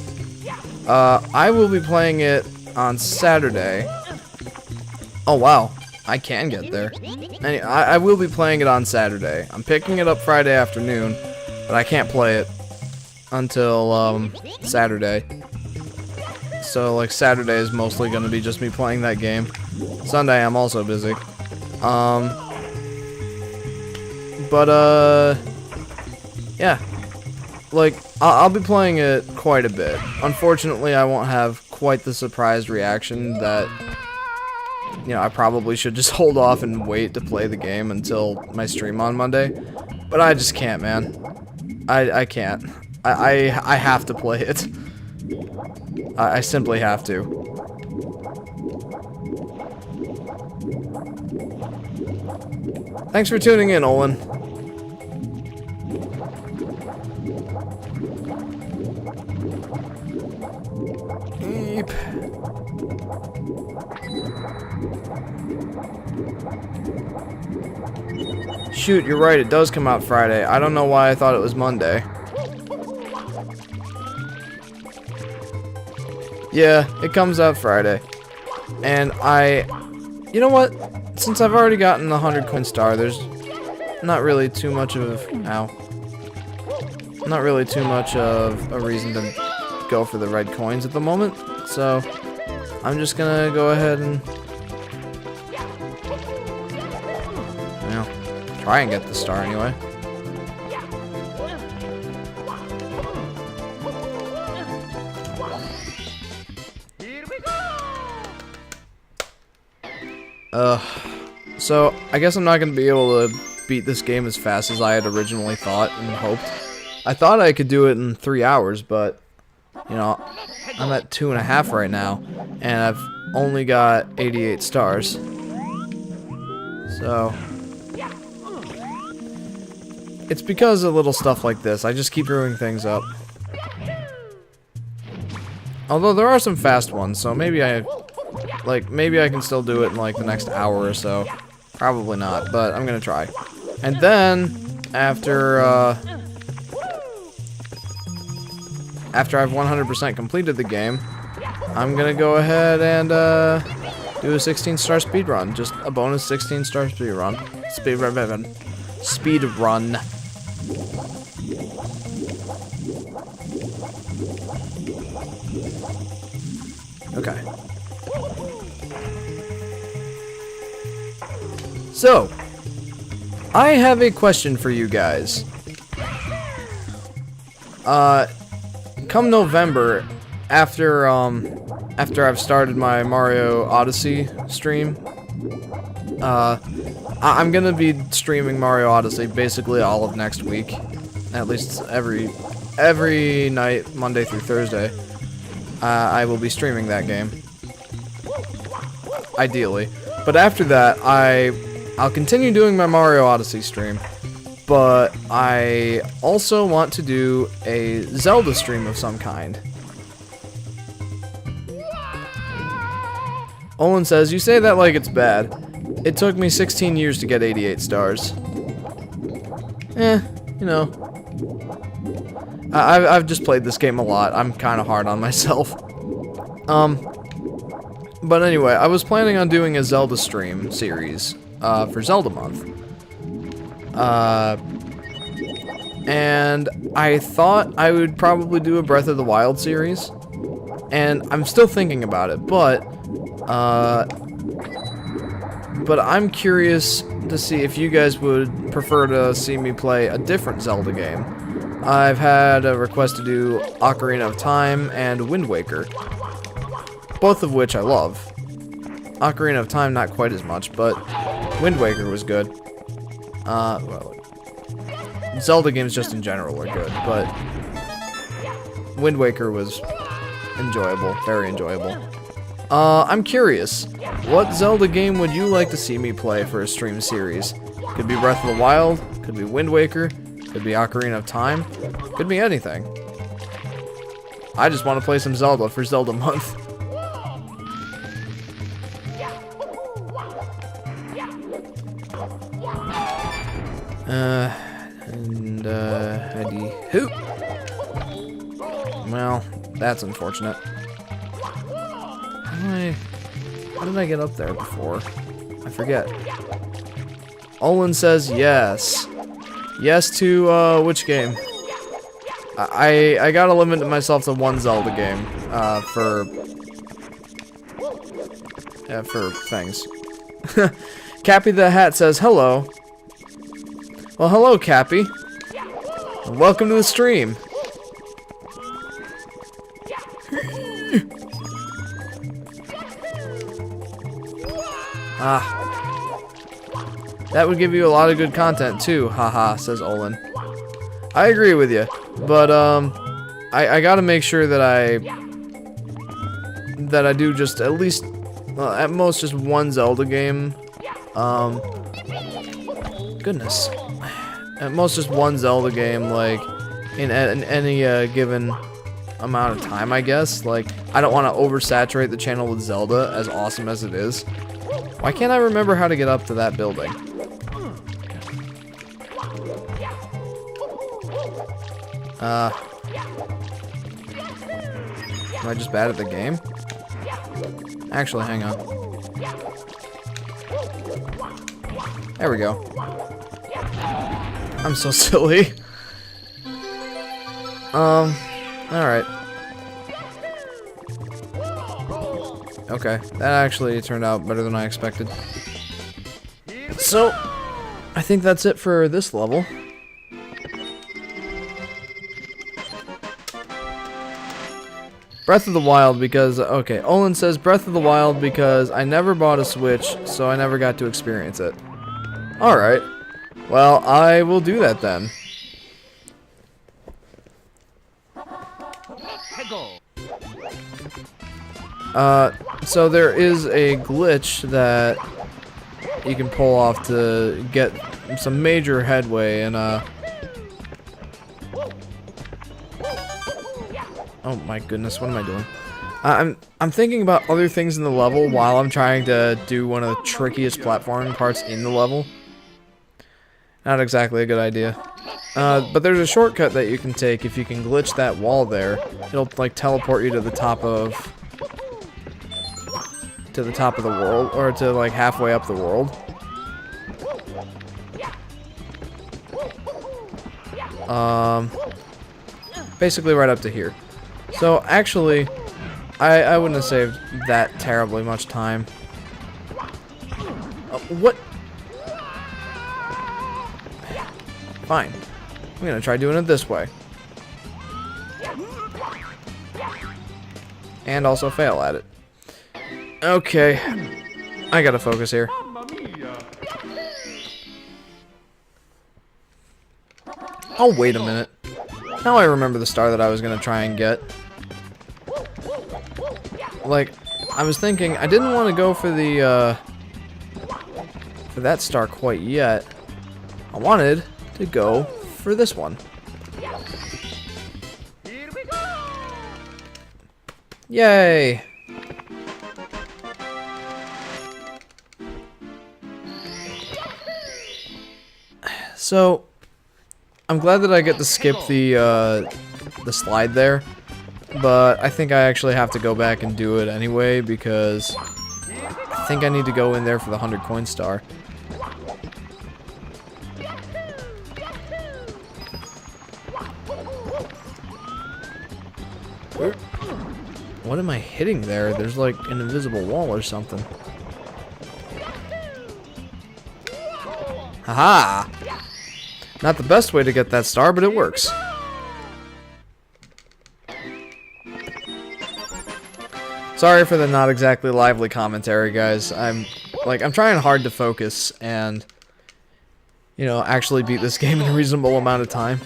I will be playing it on Saturday. Oh wow, I can get there. Anyway, I will be playing it on Saturday. I'm picking it up Friday afternoon, but I can't play it until Saturday. So like Saturday is mostly gonna be just me playing that game. Sunday I'm also busy. Yeah. Like, I'll be playing it quite a bit. Unfortunately, I won't have quite the surprise reaction that, you know, I probably should just hold off and wait to play the game until my stream on Monday. But I just can't, man. I can't. I have to play it. I simply have to. Thanks for tuning in, Olin. Eep. Shoot, you're right, it does come out Friday. I don't know why I thought it was Monday. Yeah, it comes out Friday. And you know what? Since I've already gotten the 100 coin star, there's not really too much of, not really too much of a reason to go for the red coins at the moment. So, I'm just gonna go ahead and, you know, try and get the star anyway. So I guess I'm not going to be able to beat this game as fast as I had originally thought and hoped. I thought I could do it in 3 hours, but, you know, I'm at 2.5 right now, and I've only got 88 stars. So, it's because of little stuff like this. I just keep screwing things up. Although there are some fast ones, so maybe I can still do it in like the next hour or so. Probably not, but I'm gonna try. And then after I've 100% completed the game, I'm gonna go ahead and do a 16-star speed run. Just a bonus 16-star speed run. Speed run. Okay. So, I have a question for you guys. Come November, after I've started my Mario Odyssey stream, I'm gonna be streaming Mario Odyssey basically all of next week, at least every night, Monday through Thursday. I will be streaming that game, ideally. But after that, I'll continue doing my Mario Odyssey stream, but I also want to do a Zelda stream of some kind. Olin says, you say that like it's bad. It took me 16 years to get 88 stars. You know. I've just played this game a lot. I'm kind of hard on myself. But anyway, I was planning on doing a Zelda stream series for Zelda month. And I thought I would probably do a Breath of the Wild series. And I'm still thinking about it, but I'm curious to see if you guys would prefer to see me play a different Zelda game. I've had a request to do Ocarina of Time and Wind Waker, both of which I love. Ocarina of Time not quite as much, but Wind Waker was good. Well, Zelda games just in general are good, but Wind Waker was enjoyable, very enjoyable. I'm curious, what Zelda game would you like to see me play for a stream series? Could be Breath of the Wild, could be Wind Waker, could be Ocarina of Time, could be anything. I just want to play some Zelda for Zelda month. Heady hoop. Well, that's unfortunate. How did I get up there before? I forget. Olin says yes. Yes to, which game? I gotta limit myself to one Zelda game, for things. Cappy the Hat says hello. Well, hello, Cappy. Welcome to the stream. That would give you a lot of good content too, haha, says Olin. I agree with you, but I gotta make sure that I do just at least, well, at most just one Zelda game. Goodness, at most just one Zelda game, like in any given amount of time, I guess. Like, I don't want to oversaturate the channel with Zelda, as awesome as it is. Why can't I remember how to get up to that building? Am I just bad at the game? Actually, hang on. There we go. I'm so silly. Alright. Okay, that actually turned out better than I expected. So, I think that's it for this level. Breath of the Wild because, okay, Olin says Breath of the Wild because I never bought a Switch, so I never got to experience it. Alright. Well, I will do that then. So there is a glitch that you can pull off to get some major headway in, oh my goodness, what am I doing? I'm thinking about other things in the level while I'm trying to do one of the trickiest platforming parts in the level. Not exactly a good idea. But there's a shortcut that you can take if you can glitch that wall there. It'll like teleport you to the top of the world, or to like halfway up the world. Basically right up to here. So actually, I wouldn't have saved that terribly much time. What? Fine. I'm gonna try doing it this way. And also fail at it. Okay. I gotta focus here. Oh, wait a minute. Now I remember the star that I was gonna try and get. Like, I was thinking, I didn't want to go for the, for that star quite yet. I wanted to go for this one. Yay! So, I'm glad that I get to skip the slide there, but I think I actually have to go back and do it anyway because I think I need to go in there for the 100 coin star. What am I hitting there? There's like an invisible wall or something. Haha! Not the best way to get that star, but it works. Sorry for the not exactly lively commentary, guys. I'm trying hard to focus and, you know, actually beat this game in a reasonable amount of time.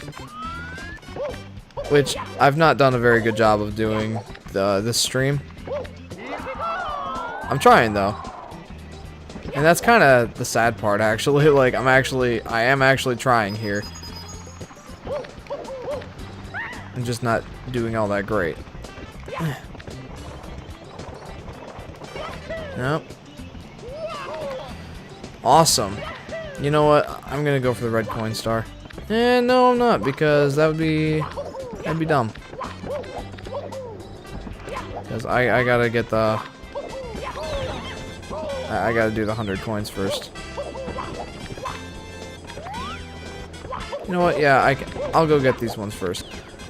Which I've not done a very good job of doing this stream. I'm trying though. And that's kind of the sad part, actually. Like, I am actually trying here. I'm just not doing all that great. Nope. Awesome. You know what? I'm gonna go for the red coin star. And no, I'm not, because that'd be dumb. Because I gotta get the... I gotta do the 100 coins first. You know what? Yeah, I'll go get these ones first.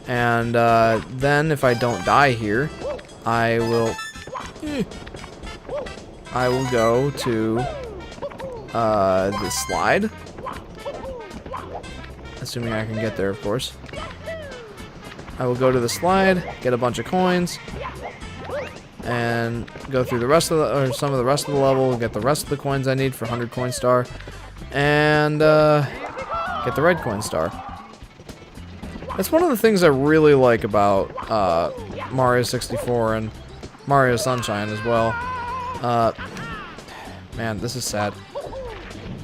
And then if I don't die here, I will go to the slide. Assuming I can get there, of course. I will go to the slide, get a bunch of coins, and go through the rest of the, or some of the rest of the level, get the rest of the coins I need for 100 coin star, and get the red coin star. That's one of the things I really like about Mario 64 and Mario Sunshine as well. Man, this is sad.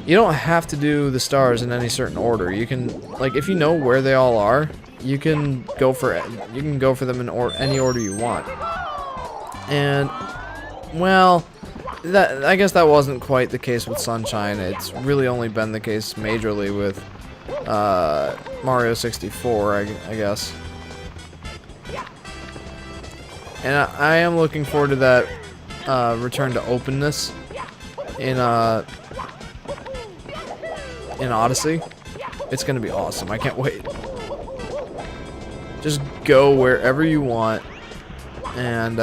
You don't have to do the stars in any certain order. You can, like, if you know where they all are, you can go for them in any order you want. And, well, I guess that wasn't quite the case with Sunshine. It's really only been the case majorly with Mario 64, I guess. And I am looking forward to that return to openness in Odyssey. It's gonna be awesome. I can't wait. Just go wherever you want and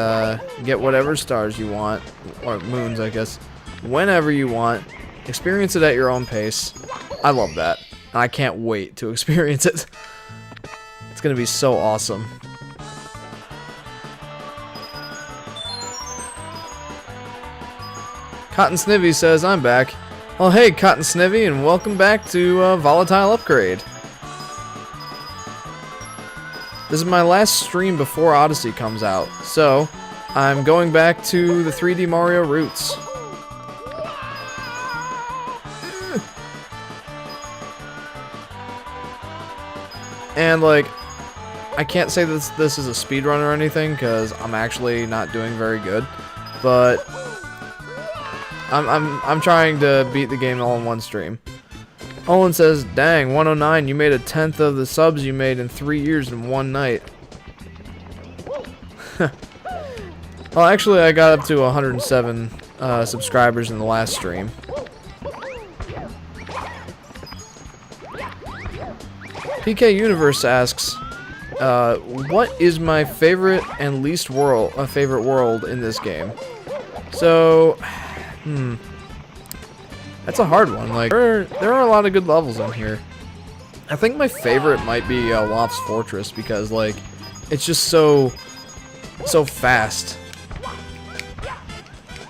get whatever stars you want, or moons, I guess, whenever you want. Experience it at your own pace. I love that. And I can't wait to experience it. It's gonna be so awesome. Cotton Snivy says, I'm back. Well, hey, Cotton Snivy, and welcome back to Volatile Upgrade. This is my last stream before Odyssey comes out, so I'm going back to the 3D Mario roots. And, like, I can't say this is a speedrun or anything, because I'm actually not doing very good, but I'm trying to beat the game all in one stream. Olin says, dang, 109, you made a tenth of the subs you made in 3 years in one night. Well, actually, I got up to 107 subscribers in the last stream. PK Universe asks, what is my favorite and least favorite world in this game? So, that's a hard one. Like, there are a lot of good levels in here. I think my favorite might be Loft's Fortress, because, like, it's just so fast.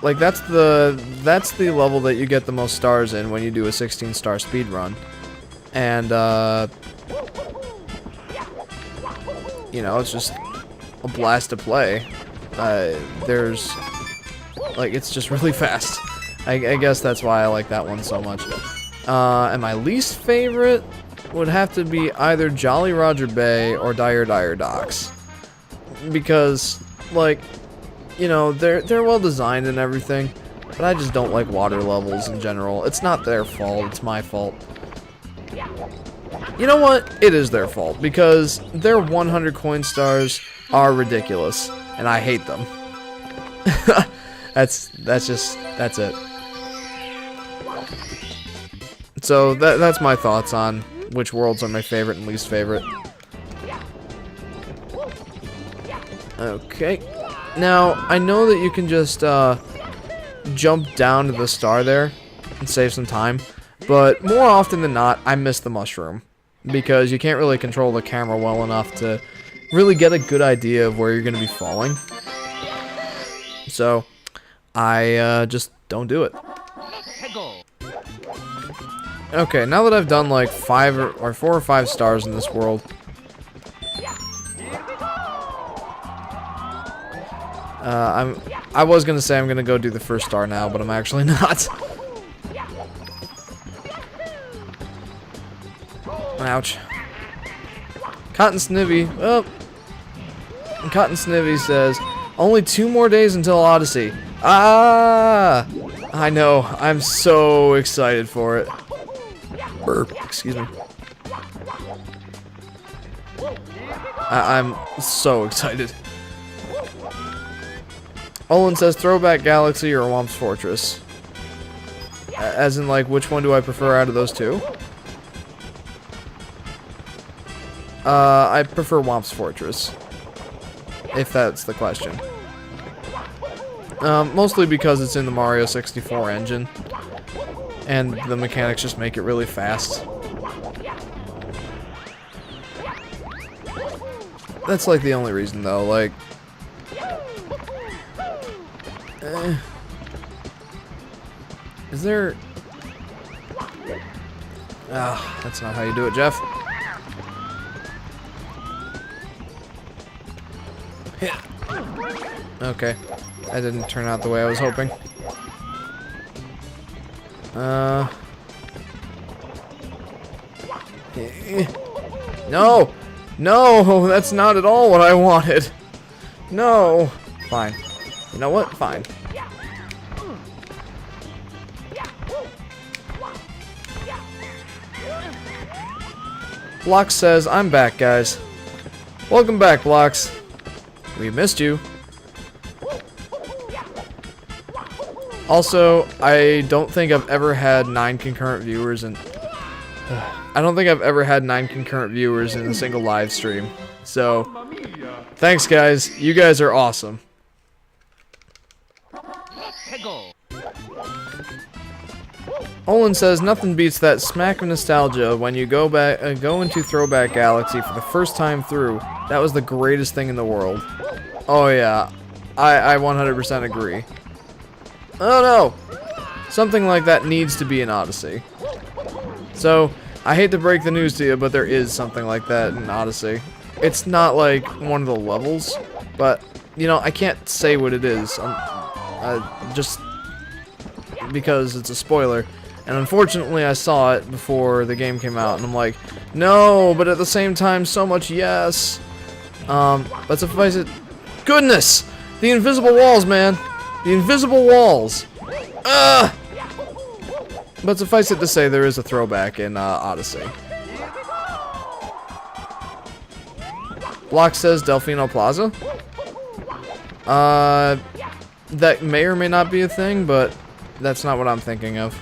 Like, that's the level that you get the most stars in when you do a 16-star speedrun. And you know, it's just a blast to play. It's just really fast. I guess that's why I like that one so much. And my least favorite would have to be either Jolly Roger Bay or Dire Dire Docks. Because, like, you know, they're well designed and everything, but I just don't like water levels in general. It's not their fault, it's my fault. You know what? It is their fault, because their 100 coin stars are ridiculous, and I hate them. That's it. So that's my thoughts on which worlds are my favorite and least favorite. Okay. Now, I know that you can just jump down to the star there and save some time, but more often than not, I miss the mushroom, because you can't really control the camera well enough to really get a good idea of where you're going to be falling. So, I just don't do it. Okay, now that I've done like 4 or 5 stars in this world, I was gonna say I'm gonna go do the first star now, but I'm actually not. Ouch. Cotton Snivy. Oh. Cotton Snivy says, only 2 more days until Odyssey. Ah! I know. I'm so excited for it. Excuse me. I'm so excited. Olin says Throwback Galaxy or Whomp's Fortress. As in, like, which one do I prefer out of those two? I prefer Whomp's Fortress. If that's the question. Mostly because it's in the Mario 64 engine. And the mechanics just make it really fast. That's like the only reason though, like... Is there... Ah, that's not how you do it, Jeff. Hit. Okay. That didn't turn out the way I was hoping. No! No! That's not at all what I wanted! No! Fine. You know what? Fine. Blocks says, I'm back, guys. Welcome back, Blocks. We missed you. Also, I don't think I've ever had 9 concurrent viewers in... I don't think I've ever had 9 concurrent viewers in a single live stream. So, thanks guys. You guys are awesome. Olin says nothing beats that smack of nostalgia when you go into Throwback Galaxy for the first time through. That was the greatest thing in the world. Oh yeah, I 100% agree. Oh no! Something like that needs to be in Odyssey. So, I hate to break the news to you, but there is something like that in Odyssey. It's not like one of the levels, but, you know, I can't say what it is. Just because it's a spoiler. And unfortunately, I saw it before the game came out, and I'm like, no, but at the same time, so much yes. But suffice it... Goodness! The invisible walls, man! The invisible walls! Ugh! But suffice it to say, there is a throwback in Odyssey. Block says Delfino Plaza. That may or may not be a thing, but that's not what I'm thinking of.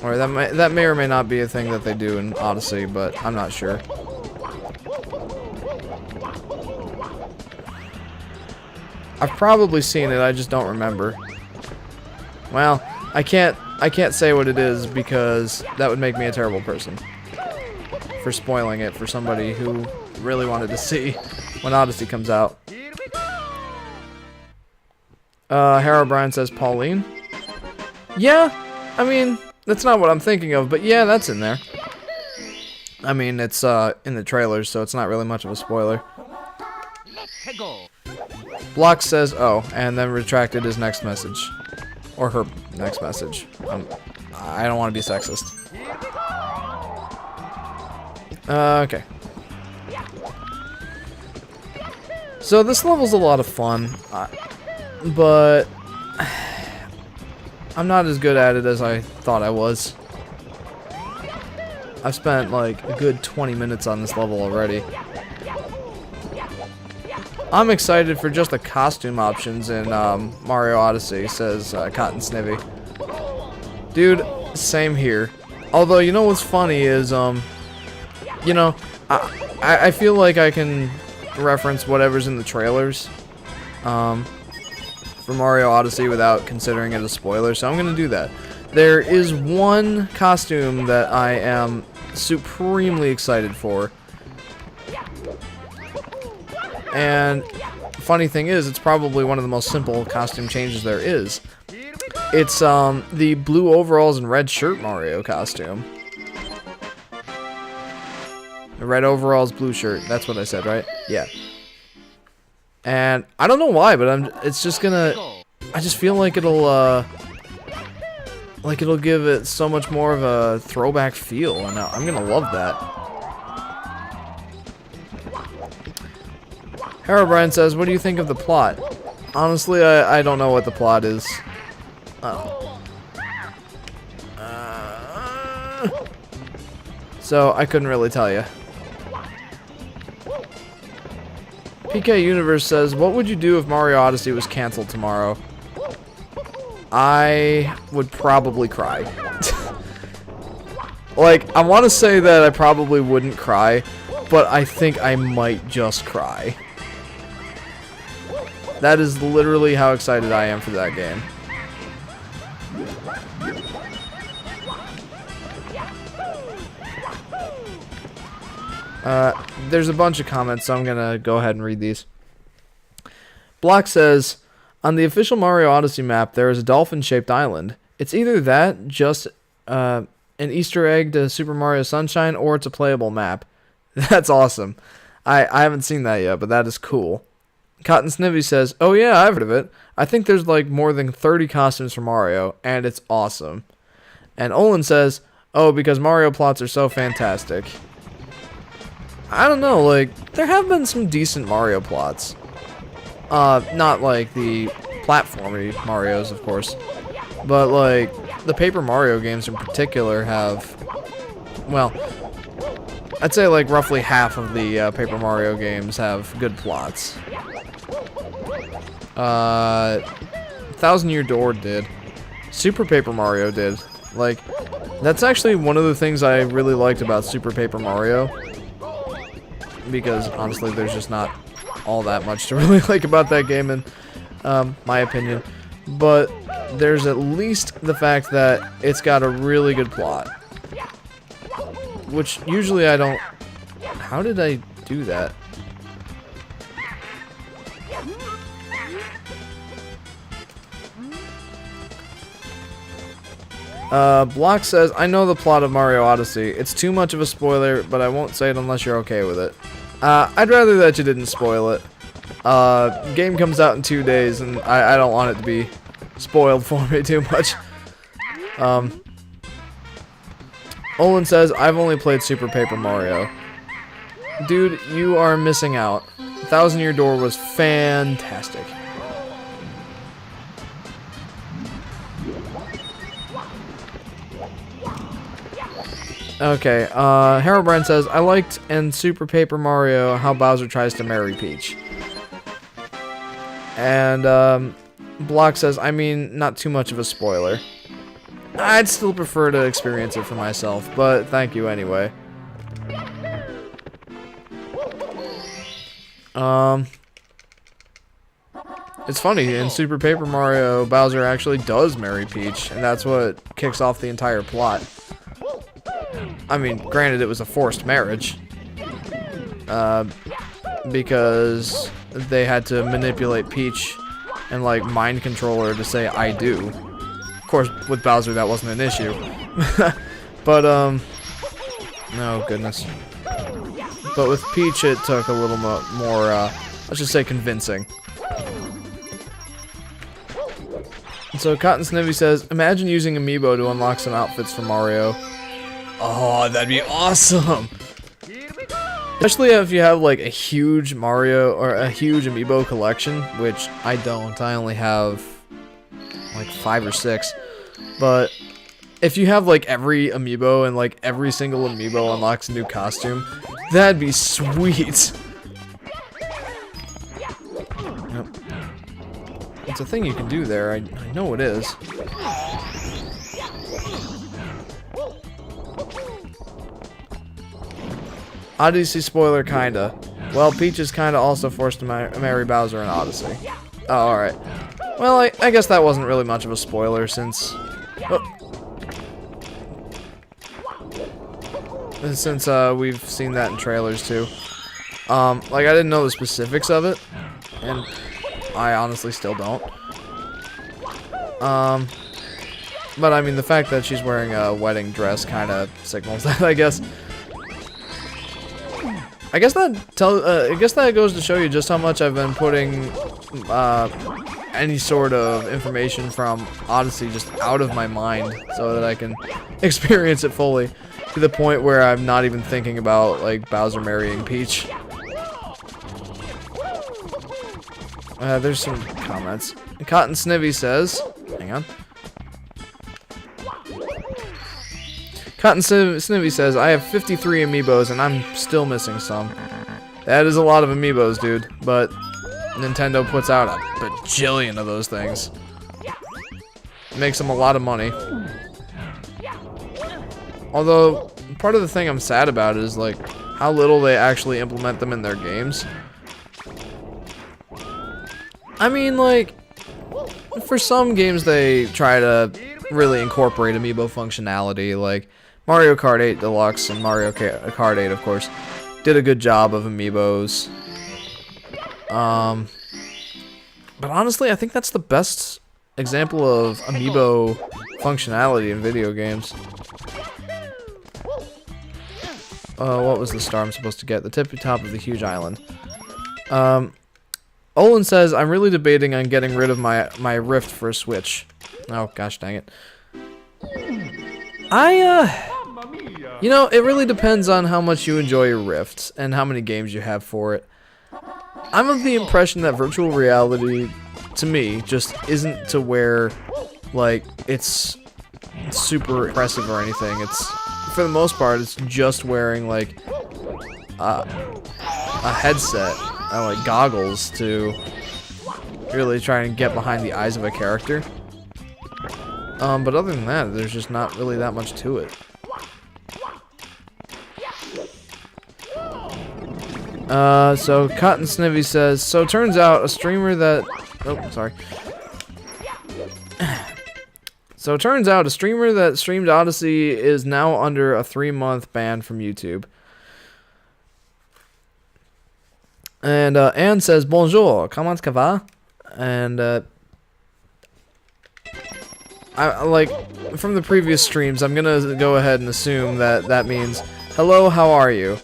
Or that may or may not be a thing that they do in Odyssey, but I'm not sure. I've probably seen it, I just don't remember. Well, I can't say what it is because that would make me a terrible person for spoiling it for somebody who really wanted to see when Odyssey comes out. Harold Bryan says Pauline. Yeah, I mean, that's not what I'm thinking of, but yeah, that's in there. I mean, it's in the trailers, so it's not really much of a spoiler. Block says, oh, and then retracted his next message. Or her next message. I don't want to be sexist. Okay. So this level's a lot of fun, but I'm not as good at it as I thought I was. I've spent like a good 20 minutes on this level already. I'm excited for just the costume options in Mario Odyssey, says Cotton Snivy. Dude, same here. Although, you know what's funny is, you know, I feel like I can reference whatever's in the trailers for Mario Odyssey without considering it a spoiler, so I'm going to do that. There is one costume that I am supremely excited for. And funny thing is, it's probably one of the most simple costume changes there is. It's the blue overalls and red shirt Mario costume. The red overalls, blue shirt. That's what I said, right? Yeah. And I don't know why, but it's just gonna... I just feel like it'll give it so much more of a throwback feel, and I'm gonna love that. Harold Bryan says, what do you think of the plot? Honestly, I don't know what the plot is. So I couldn't really tell you. PK Universe says, what would you do if Mario Odyssey was canceled tomorrow? I would probably cry. Like, I want to say that I probably wouldn't cry, but I think I might just cry. That is literally how excited I am for that game. There's a bunch of comments, so I'm gonna go ahead and read these. Block says, on the official Mario Odyssey map, there is a dolphin-shaped island. It's either that, just an Easter egg to Super Mario Sunshine, or it's a playable map. That's awesome. I haven't seen that yet, but that is cool. Cotton Snivy says, oh yeah, I've heard of it. I think there's like more than 30 costumes for Mario, and it's awesome. And Olin says, oh, because Mario plots are so fantastic. I don't know, like, there have been some decent Mario plots. Not like the platformy Marios, of course. But, like, the Paper Mario games in particular have, well, I'd say like roughly half of the Paper Mario games have good plots. 1000 Year Door did. Super Paper Mario did. Like, that's actually one of the things I really liked about Super Paper Mario. Because, honestly, there's just not all that much to really like about that game in my opinion. But there's at least the fact that it's got a really good plot. Which, usually I don't... How did I do that? Block says, I know the plot of Mario Odyssey. It's too much of a spoiler, but I won't say it unless you're okay with it. I'd rather that you didn't spoil it. Game comes out in 2 days, and I don't want it to be spoiled for me too much. Olin says, I've only played Super Paper Mario. Dude, you are missing out. 1000 Year Door was fantastic. Okay, Herobrine says, I liked in Super Paper Mario how Bowser tries to marry Peach. And, Block says, I mean, not too much of a spoiler. I'd still prefer to experience it for myself, but thank you anyway. It's funny, in Super Paper Mario, Bowser actually does marry Peach, and that's what kicks off the entire plot. I mean, granted, it was a forced marriage. Because they had to manipulate Peach and, like, mind control her to say, I do. Of course, with Bowser, that wasn't an issue. But, oh, goodness. But with Peach, it took a little more, let's just say convincing. And so Cotton Snivy says, imagine using Amiibo to unlock some outfits for Mario. Oh, that'd be awesome! Especially if you have, like, a huge Mario, or a huge Amiibo collection, which I don't. I only have, like, 5 or 6. But if you have, like, every Amiibo, and, like, every single Amiibo unlocks a new costume, that'd be sweet! Yep. It's a thing you can do there, I know it is. Odyssey spoiler, kinda. Well, Peach is kinda also forced to marry Bowser in Odyssey. Oh, alright. Well, I guess that wasn't really much of a spoiler, since... Since, we've seen that in trailers, too. Like, I didn't know the specifics of it, and I honestly still don't. But, I mean, the fact that she's wearing a wedding dress kinda signals that, I guess. I guess that goes to show you just how much I've been putting any sort of information from Odyssey just out of my mind so that I can experience it fully, to the point where I'm not even thinking about, like, Bowser marrying Peach. There's some comments. Cotton Snivy says, hang on. Cotton Snivy says, I have 53 amiibos and I'm still missing some. That is a lot of amiibos, dude, but Nintendo puts out a bajillion of those things. Makes them a lot of money. Although, part of the thing I'm sad about is, like, how little they actually implement them in their games. I mean, like, for some games they try to really incorporate amiibo functionality, like Mario Kart 8 Deluxe and Mario Kart 8, of course, did a good job of amiibos. But honestly, I think that's the best example of amiibo functionality in video games. What was the star I'm supposed to get? The tippy top of the huge island. Olin says, I'm really debating on getting rid of my Rift for a Switch. Oh, gosh dang it. You know, it really depends on how much you enjoy your Rift and how many games you have for it. I'm of the impression that virtual reality, to me, just isn't to where, like, it's super impressive or anything. It's, for the most part, it's just wearing, like, a headset, like goggles, to really try and get behind the eyes of a character. But other than that, there's just not really that much to it. So Cotton Snivy says, so it turns out a streamer that, oh, sorry. So it turns out a streamer that streamed Odyssey is now under a 3-month ban from YouTube. And Anne says, bonjour, comment ça va? And I like, from the previous streams, I'm gonna go ahead and assume that that means, hello, how are you?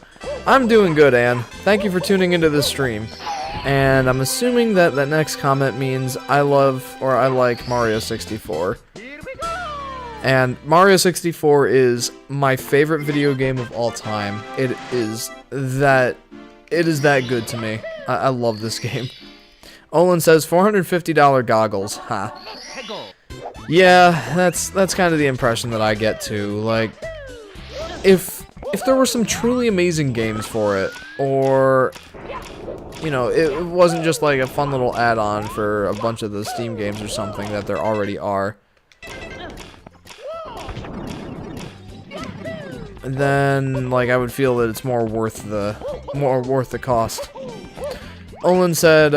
I'm doing good, Anne. Thank you for tuning into this stream. And I'm assuming that that next comment means I love or I like Mario 64. And Mario 64 is my favorite video game of all time. It is that good to me. I love this game. Olin says $450 goggles. Ha. Yeah, that's kind of the impression that I get too. Like, if there were some truly amazing games for it, or, you know, it wasn't just like a fun little add-on for a bunch of the Steam games or something that there already are, then, like, I would feel that it's more worth the cost. Olin said,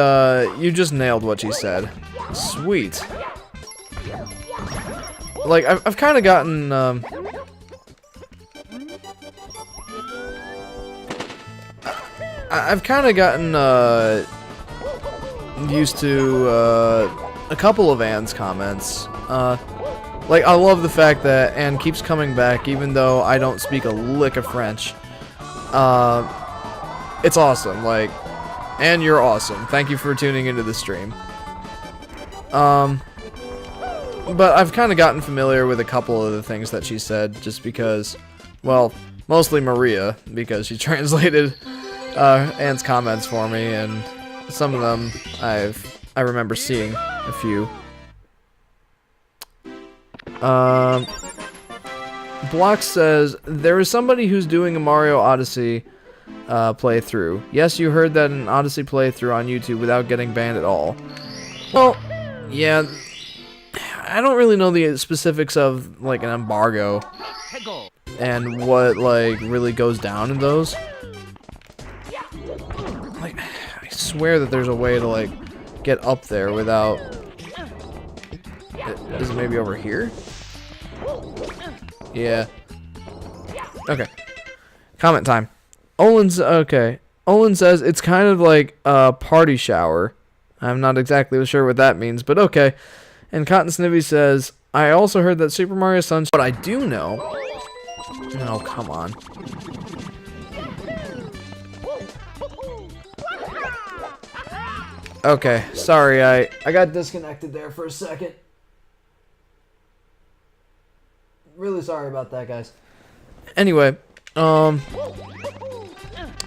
you just nailed what she said. Sweet. Like, I've kind of gotten, I've kind of gotten, used to, a couple of Anne's comments. Like, I love the fact that Anne keeps coming back even though I don't speak a lick of French. It's awesome. Like, Anne, you're awesome. Thank you for tuning into the stream. But I've kind of gotten familiar with a couple of the things that she said just because, well, mostly Maria, because she translated Anne's comments for me, and some of them I remember seeing a few. Block says, there is somebody who's doing a Mario Odyssey playthrough. Yes, you heard that, an Odyssey playthrough on YouTube without getting banned at all. Well, yeah, I don't really know the specifics of, like, an embargo and what, like, really goes down in those. Like, I swear that there's a way to, like, get up there without... Is it maybe over here? Yeah. Okay. Comment time. Okay. Olin says it's kind of like a party shower. I'm not exactly sure what that means, but okay. And Cotton Snivy says, I also heard that Super Mario Sunshine... But I do know... Oh, come on. Okay, sorry, I got disconnected there for a second. Really sorry about that, guys. Anyway,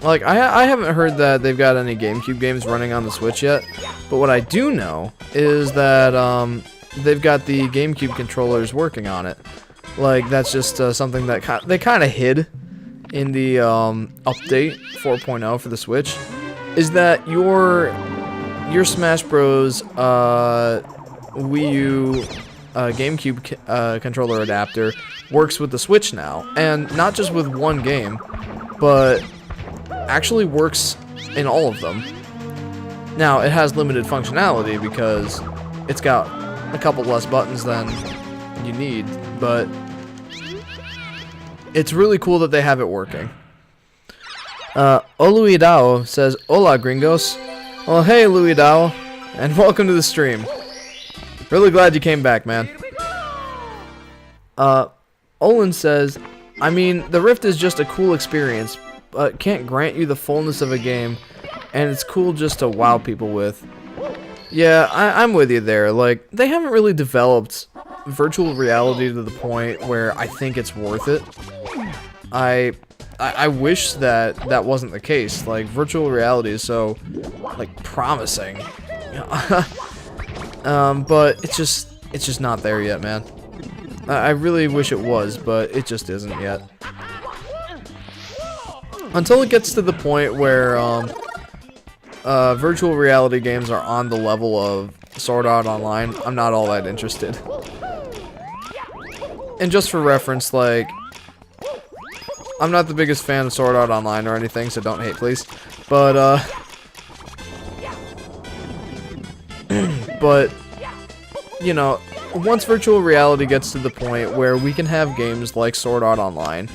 Like, I haven't heard that they've got any GameCube games running on the Switch yet, but what I do know is that they've got the GameCube controllers working on it. Like, that's just something that they kind of hid in the update 4.0 for the Switch, is that your Smash Bros. Wii U GameCube controller adapter works with the Switch now, and not just with one game, but actually works in all of them. Now, it has limited functionality because it's got a couple less buttons than you need, but it's really cool that they have it working. Oluidao says, "Hola, gringos." Well, hey, Oluidao, and welcome to the stream. Really glad you came back, man. Olin says, "I mean, the Rift is just a cool experience, but can't grant you the fullness of a game, and it's cool just to wow people with." Yeah, I'm with you there. Like, they haven't really developed virtual reality to the point where I think it's worth it. I wish that wasn't the case. Like, virtual reality is so, like, promising. But it's just not there yet, man. I really wish it was, but it just isn't yet. Until it gets to the point where virtual reality games are on the level of Sword Art Online, I'm not all that interested. And just for reference, like, I'm not the biggest fan of Sword Art Online or anything, so don't hate, please. But, but, you know, once virtual reality gets to the point where we can have games like Sword Art Online,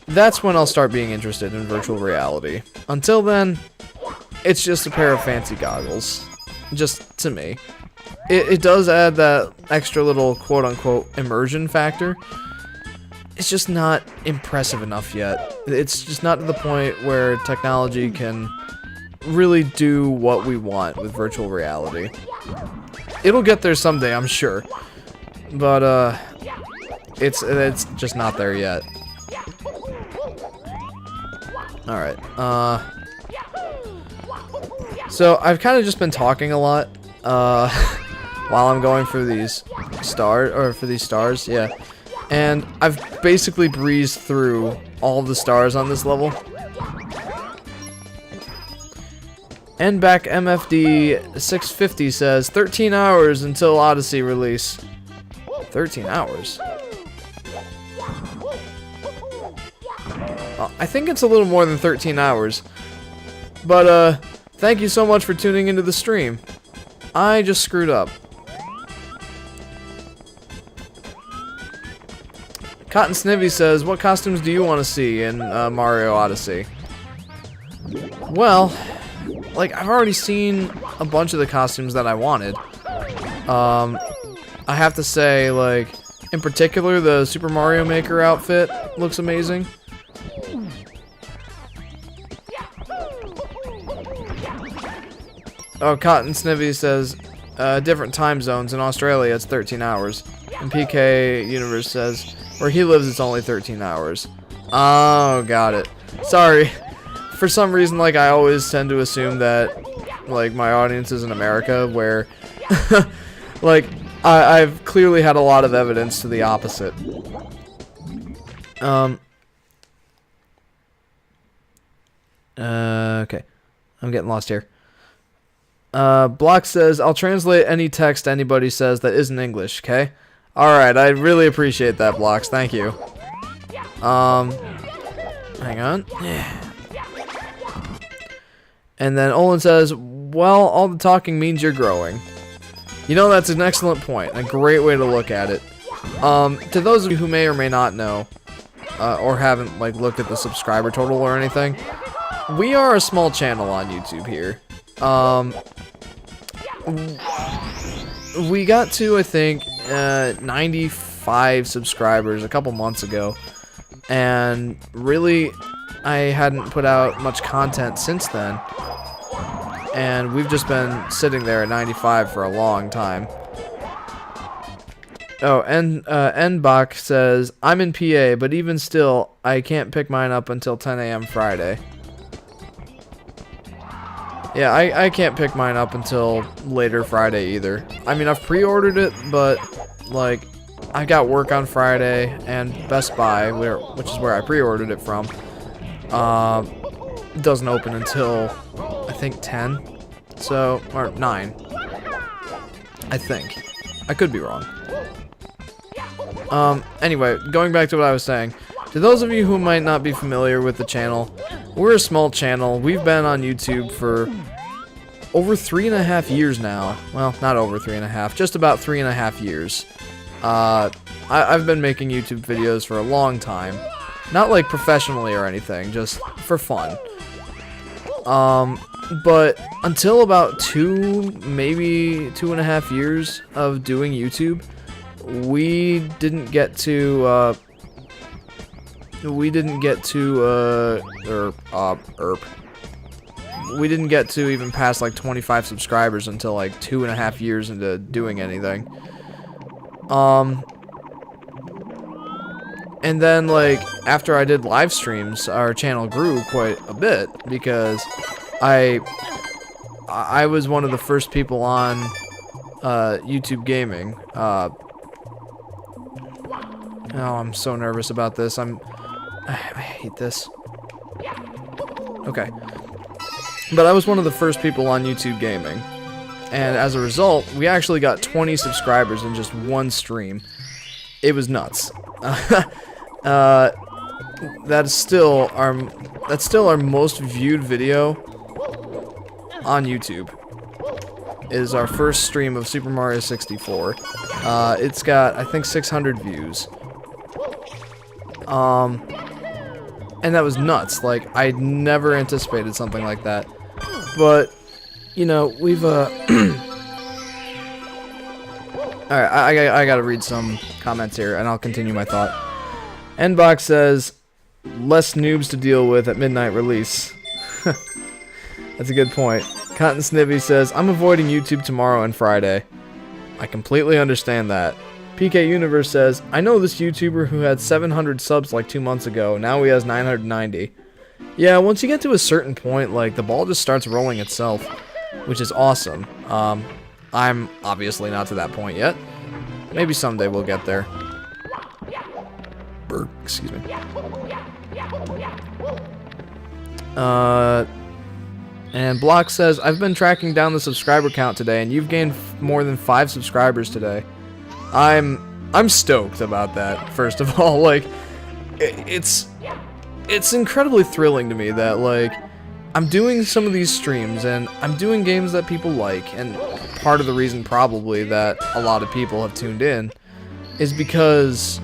that's when I'll start being interested in virtual reality. Until then, it's just a pair of fancy goggles. Just to me. It does add that extra little quote-unquote immersion factor. It's just not impressive enough yet. It's just not to the point where technology can really do what we want with virtual reality. It'll get there someday, I'm sure. But, it's just not there yet. Alright, so I've kind of just been talking a lot, while I'm going for these stars, yeah. And I've basically breezed through all of the stars on this level. And back MFD 650 says 13 hours until Odyssey release. 13 hours? I think it's a little more than 13 hours. But, thank you so much for tuning into the stream. I just screwed up. Cotton Snivy says, "What costumes do you want to see in Mario Odyssey?" Well, like, I've already seen a bunch of the costumes that I wanted. I have to say, like, in particular, the Super Mario Maker outfit looks amazing. Oh, Cotton Snivy says, different time zones. In Australia, it's 13 hours. And PK Universe says, where he lives, it's only 13 hours. Oh, got it. Sorry. For some reason, like, I always tend to assume that, like, my audience is in America, where, like, I've clearly had a lot of evidence to the opposite. Okay. I'm getting lost here. Block says, "I'll translate any text anybody says that isn't English, okay?" Alright, I really appreciate that, Blocks. Thank you. Hang on. And then Olin says, "Well, all the talking means you're growing." You know, that's an excellent point, and a great way to look at it. To those of you who may or may not know, or haven't, like, looked at the subscriber total or anything, we are a small channel on YouTube here. We got to, I think, 95 subscribers a couple months ago, and really, I hadn't put out much content since then, and we've just been sitting there at 95 for a long time. Oh, and Nbach says, "I'm in PA, but even still, I can't pick mine up until 10 a.m. Friday." Yeah, I can't pick mine up until later Friday either. I mean, I've pre-ordered it, but, like, I got work on Friday, and Best Buy, which is where I pre-ordered it from, doesn't open until, I think, 10, so, or 9, I think. I could be wrong. Anyway, going back to what I was saying, to those of you who might not be familiar with the channel, we're a small channel. We've been on YouTube for over 3.5 years now. Well, not over 3.5, just about 3.5 years. I've been making YouTube videos for a long time. Not like professionally or anything, just for fun. But until about 2, maybe 2.5 years of doing YouTube, we didn't get to, we didn't get to even pass like 25 subscribers until like 2.5 years into doing anything. And then like after I did live streams, our channel grew quite a bit because I was one of the first people on YouTube gaming. Oh, I'm so nervous about this. I hate this. Okay. But I was one of the first people on YouTube gaming. And as a result, we actually got 20 subscribers in just one stream. It was nuts. That's still our most viewed video on YouTube. Is our first stream of Super Mario 64. It's got, I think, 600 views. And that was nuts. Like, I never anticipated something like that. But, you know, we've, Alright, I gotta read some comments here, and I'll continue my thought. Nbox says, less noobs to deal with at midnight release. That's a good point. Cotton Snivy says, I'm avoiding YouTube tomorrow and Friday. I completely understand that. PK Universe says, I know this YouTuber who had 700 subs like 2 months ago. Now he has 990. Yeah, once you get to a certain point, like, the ball just starts rolling itself, which is awesome. I'm obviously not to that point yet. Maybe someday we'll get there. Excuse me. And Block says, I've been tracking down the subscriber count today, and you've gained more than 5 subscribers today. I'm stoked about that, first of all. Like, it's incredibly thrilling to me that, like, I'm doing some of these streams, and I'm doing games that people like, and part of the reason probably that a lot of people have tuned in is because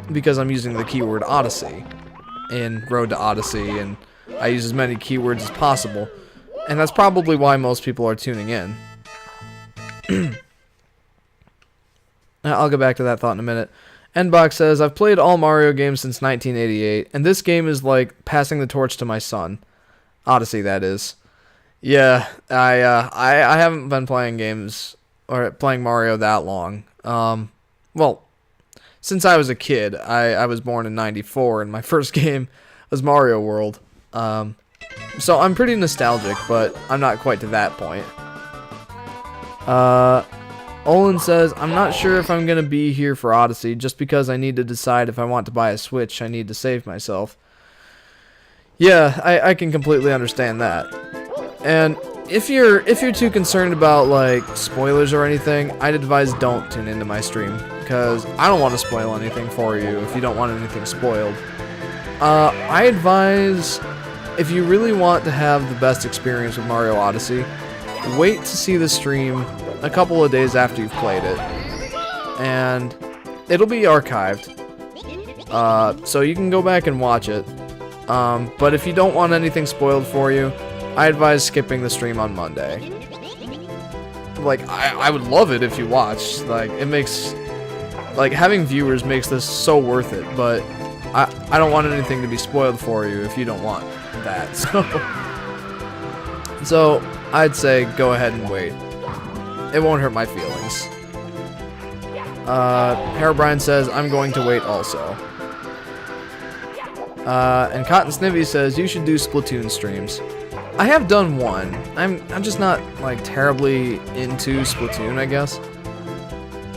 I'm using the keyword Odyssey in Road to Odyssey, and I use as many keywords as possible. And that's probably why most people are tuning in. I'll get back to that thought in a minute. Nbox says, I've played all Mario games since 1988, and this game is like passing the torch to my son. Odyssey, that is. Yeah, I haven't been playing games, or playing Mario that long. Well, since I was a kid. I was born in 94, and my first game was Mario World. So I'm pretty nostalgic, but I'm not quite to that point. Olin says, I'm not sure if I'm going to be here for Odyssey, just because I need to decide if I want to buy a Switch. I need to save myself. Yeah, I can completely understand that. And if you're too concerned about, like, spoilers or anything, I'd advise don't tune into my stream, because I don't want to spoil anything for you if you don't want anything spoiled. I advise, if you really want to have the best experience with Mario Odyssey, wait to see the stream a couple of days after you've played it, and it'll be archived, so you can go back and watch it. But if you don't want anything spoiled for you, I advise skipping the stream on Monday. Like, I would love it if you watched. Like, it makes, like, having viewers makes this so worth it, but I don't want anything to be spoiled for you if you don't want that, so I'd say go ahead and wait. It won't hurt my feelings. Herobrine says, I'm going to wait also. And Cotton Snivy says, you should do Splatoon streams. I have done one. I'm just not like terribly into Splatoon, I guess.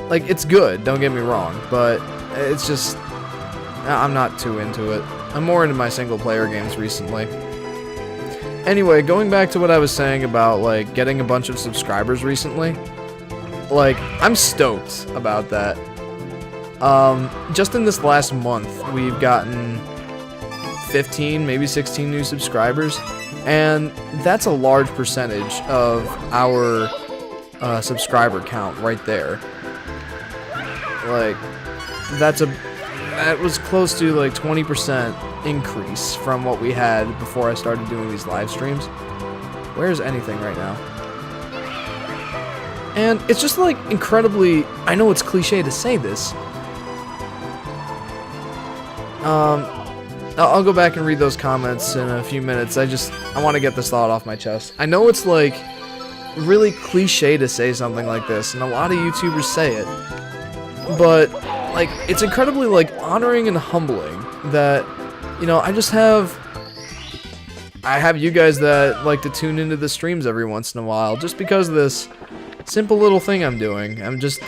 Like, it's good, don't get me wrong, but it's just I'm not too into it. I'm more into my single player games recently. Anyway, going back to what I was saying about like getting a bunch of subscribers recently, like I'm stoked about that. Just in this last month, we've gotten 15, maybe 16 new subscribers, and that's a large percentage of our subscriber count right there. Like, that was close to like 20% increase from what we had before I started doing these live streams. Where's anything right now? And it's just like incredibly, I know it's cliche to say this. I'll go back and read those comments in a few minutes. I want to get this thought off my chest. I know it's like really cliche to say something like this, and a lot of YouTubers say it. But like, it's incredibly like honoring and humbling that, you know, I have you guys that like to tune into the streams every once in a while just because of this simple little thing I'm doing. I'm just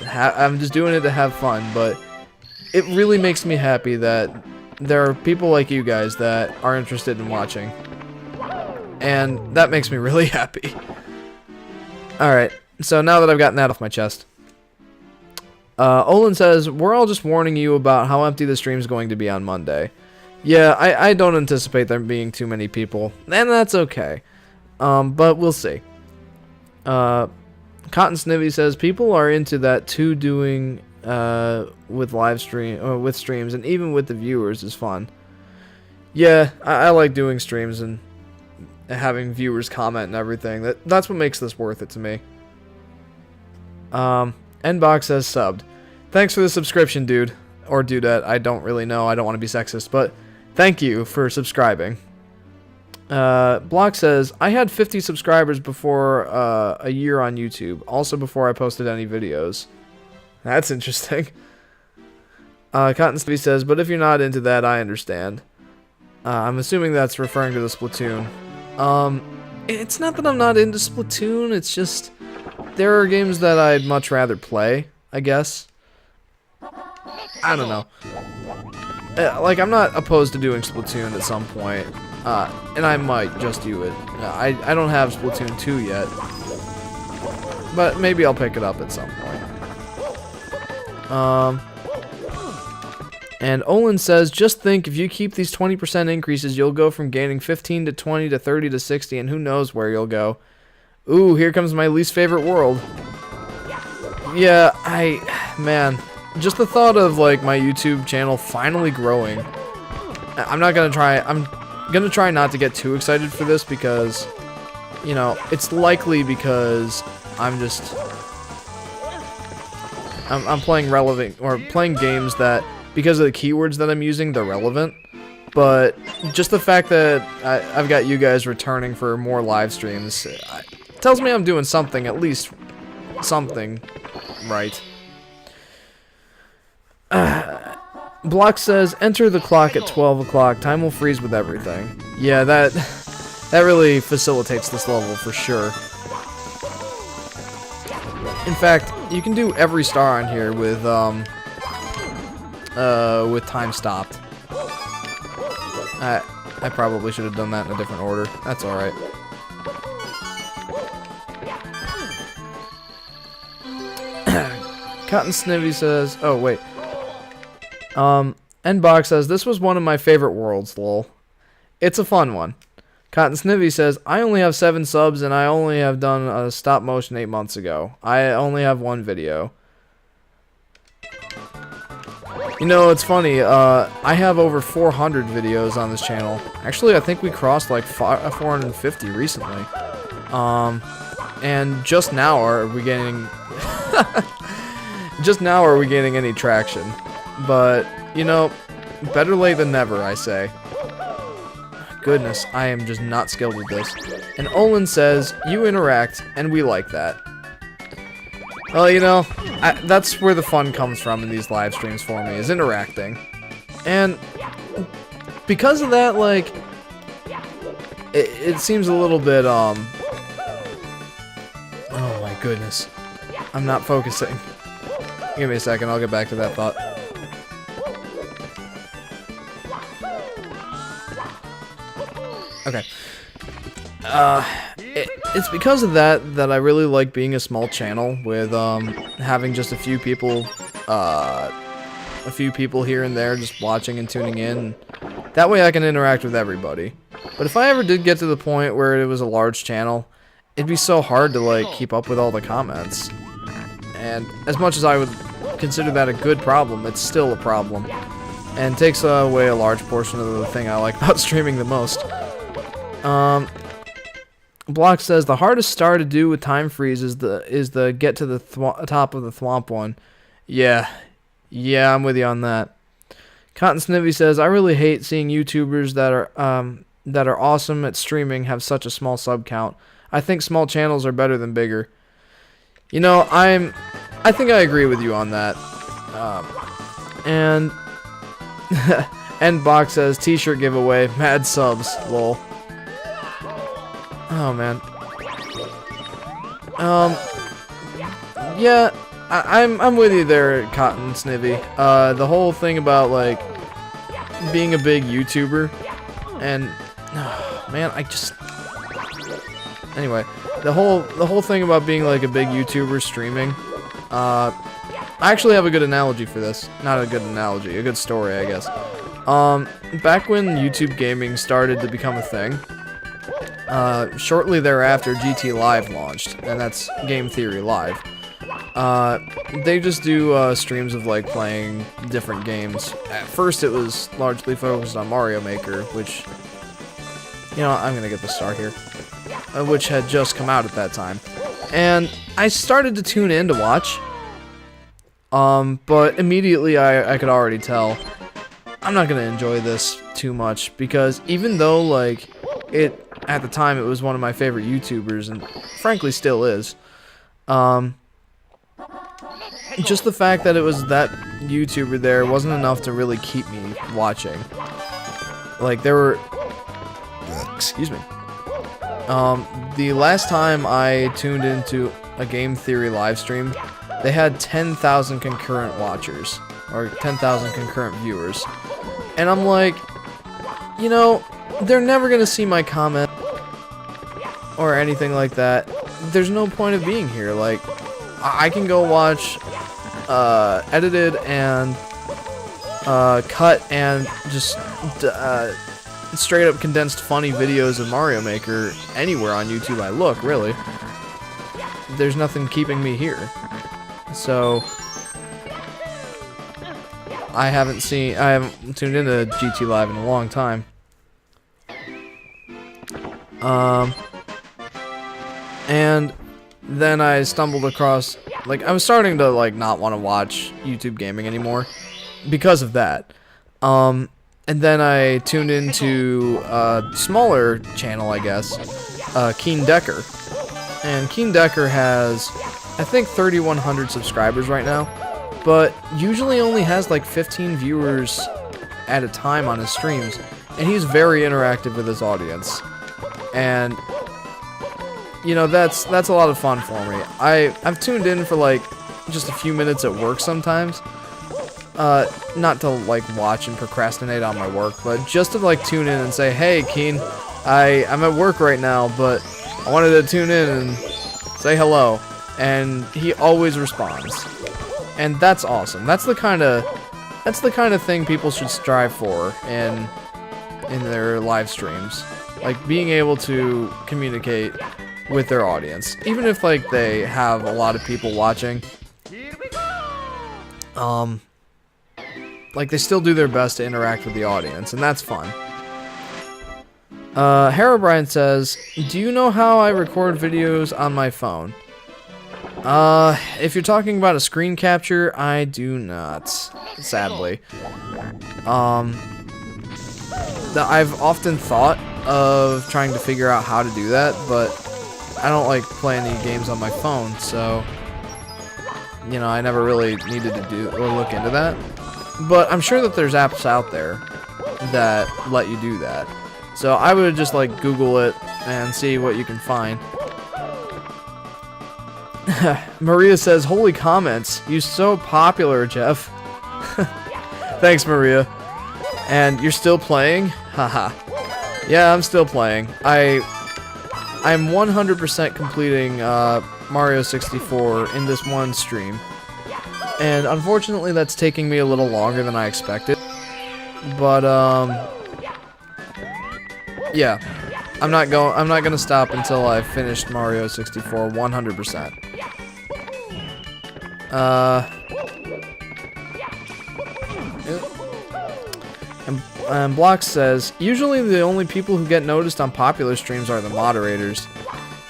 doing it to have fun, but it really makes me happy that there are people like you guys that are interested in watching. And that makes me really happy. Alright, so now that I've gotten that off my chest. Olin says, we're all just warning you about how empty the stream's going to be on Monday. Yeah, I don't anticipate there being too many people, and that's okay. But we'll see. Cotton Snivy says, people are into that too, doing with with streams, and even with the viewers is fun. Yeah, I like doing streams and having viewers comment and everything. That's what makes this worth it to me. Nbox says subbed. Thanks for the subscription, dude. Or dudette. I don't really know. I don't want to be sexist, but thank you for subscribing. Block says, I had 50 subscribers before a year on YouTube. Also before I posted any videos. That's interesting. Cotton Stevie says, but if you're not into that, I understand. I'm assuming that's referring to the Splatoon. It's not that I'm not into Splatoon, it's just there are games that I'd much rather play, I guess. I don't know. Like, I'm not opposed to doing Splatoon at some point, and I might just do it. I don't have Splatoon 2 yet, but maybe I'll pick it up at some point. And Olin says, just think, if you keep these 20% increases, you'll go from gaining 15 to 20 to 30 to 60, and who knows where you'll go. Ooh, here comes my least favorite world. Yeah, man, just the thought of, like, my YouTube channel finally growing. I'm gonna try not to get too excited for this because, you know, it's likely because I'm playing relevant, or playing games that, because of the keywords that I'm using, they're relevant. But just the fact that I've got you guys returning for more live streams tells me I'm doing something, at least something right. Block says, enter the clock at 12 o'clock. Time will freeze with everything. Yeah, that really facilitates this level for sure. In fact, you can do every star on here with time stopped. I probably should have done that in a different order. That's alright. Cotton Snivy says, oh wait. Nbox says, this was one of my favorite worlds, lol. It's a fun one. Cotton Snivy says, I only have 7 subs and I only have done a stop motion 8 months ago. I only have 1 video. You know, it's funny, I have over 400 videos on this channel. Actually, I think we crossed like 450 recently. And just now are we getting... just now are we getting any traction. But, you know, better late than never, I say. Goodness, I am just not skilled with this. And Olin says, you interact, and we like that. Well, you know, that's where the fun comes from in these live streams for me, is interacting. And because of that, like, it seems a little bit, oh my goodness. I'm not focusing. Give me a second, I'll get back to that thought. Okay. It's because of that that I really like being a small channel with having just a few people here and there just watching and tuning in. That way I can interact with everybody. But if I ever did get to the point where it was a large channel, it'd be so hard to like keep up with all the comments. And as much as I would consider that a good problem, it's still a problem. And takes away a large portion of the thing I like about streaming the most. Block says the hardest star to do with time freeze is the get to the top of the thwomp one. Yeah, I'm with you on that. Cotton Snivy says I really hate seeing YouTubers that are awesome at streaming have such a small sub count. I think small channels are better than bigger. You know, I think I agree with you on that. And Box says t-shirt giveaway, mad subs, lol. Oh man. Yeah, I'm with you there, Cotton Snivy. The whole thing about like being a big YouTuber, and man, anyway, the whole thing about being like a big YouTuber streaming. I actually have a good analogy for this. Not a good analogy, a good story, I guess. Back when YouTube gaming started to become a thing. Shortly thereafter, GT Live launched, and that's Game Theory Live. They just do streams of like playing different games. At first, it was largely focused on Mario Maker, which, you know, I'm gonna get the star here, which had just come out at that time, and I started to tune in to watch. But immediately I could already tell I'm not gonna enjoy this too much, because even though like at the time it was one of my favorite YouTubers, and frankly still is, just the fact that it was that YouTuber there wasn't enough to really keep me watching. Like there were, excuse me, the last time I tuned into a Game Theory live stream, they had 10,000 concurrent watchers, or 10,000 concurrent viewers, and I'm like, you know, they're never gonna see my comment or anything like that. There's no point of being here. Like, I can go watch edited and cut and just straight up condensed funny videos of Mario Maker anywhere on YouTube I look, really. There's nothing keeping me here. So I haven't tuned into GT Live in a long time. And then I stumbled across, like, I was starting to like not want to watch YouTube gaming anymore because of that. And then I tuned into a smaller channel, I guess, Keen Decker. And Keen Decker has, I think, 3,100 subscribers right now, but usually only has like 15 viewers at a time on his streams, and he's very interactive with his audience. And you know, that's a lot of fun for me. I've tuned in for like just a few minutes at work sometimes. Not to like watch and procrastinate on my work, but just to like tune in and say, hey Keen, I'm at work right now, but I wanted to tune in and say hello. And he always responds. And that's awesome. That's the kind of thing people should strive for in their live streams. Like being able to communicate with their audience, even if like they have a lot of people watching. Like they still do their best to interact with the audience, and that's fun. Herobrine says, do you know how I record videos on my phone? If you're talking about a screen capture, I do not, sadly. I've often thought of trying to figure out how to do that, but I don't like playing any games on my phone, so, you know, I never really needed to do or look into that. But I'm sure that there's apps out there that let you do that. So I would just like Google it and see what you can find. Maria says, "Holy comments! You so popular, Jeff." Thanks, Maria. And you're still playing? Haha. Yeah, I'm still playing. I'm 100% completing Mario 64 in this one stream. And unfortunately that's taking me a little longer than I expected. But yeah. I'm not gonna stop until I've finished Mario 64 100%. And Block says, usually the only people who get noticed on popular streams are the moderators.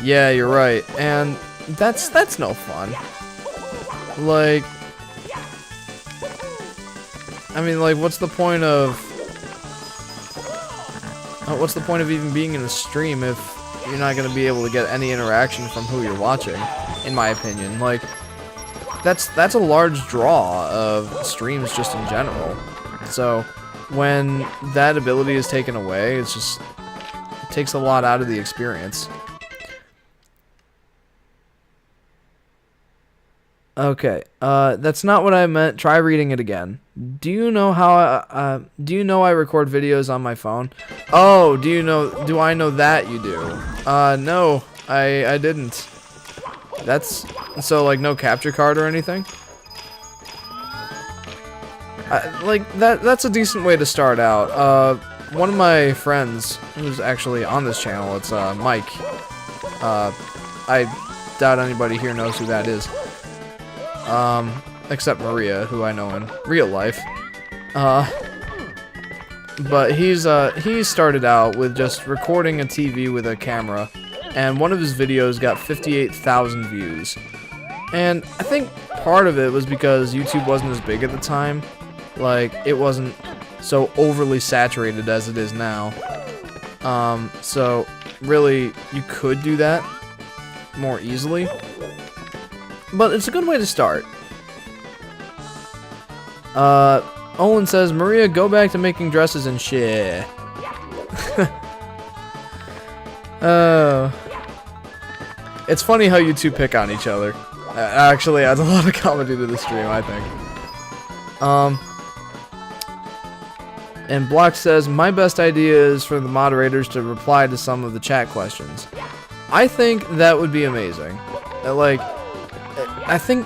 Yeah, you're right. And that's no fun. Like, I mean, like, what's the point of even being in a stream if you're not going to be able to get any interaction from who you're watching, in my opinion. Like, that's a large draw of streams just in general. So when that ability is taken away, it takes a lot out of the experience. Okay, that's not what I meant. Try reading it again. Do you know how I record videos on my phone? Oh, do I know that you do? No, I didn't. That's, so like no capture card or anything? Like that's a decent way to start out. One of my friends who's actually on this channel, it's Mike. I doubt anybody here knows who that is. Except Maria, who I know in real life. But he started out with just recording a TV with a camera, and one of his videos got 58,000 views. And I think part of it was because YouTube wasn't as big at the time. Like, it wasn't so overly saturated as it is now. So really, you could do that more easily. But it's a good way to start. Olin says, Maria, go back to making dresses and shit. Oh. It's funny how you two pick on each other. Actually adds a lot of comedy to the stream, I think. And Block says, my best idea is for the moderators to reply to some of the chat questions. I think that would be amazing. Like, I feel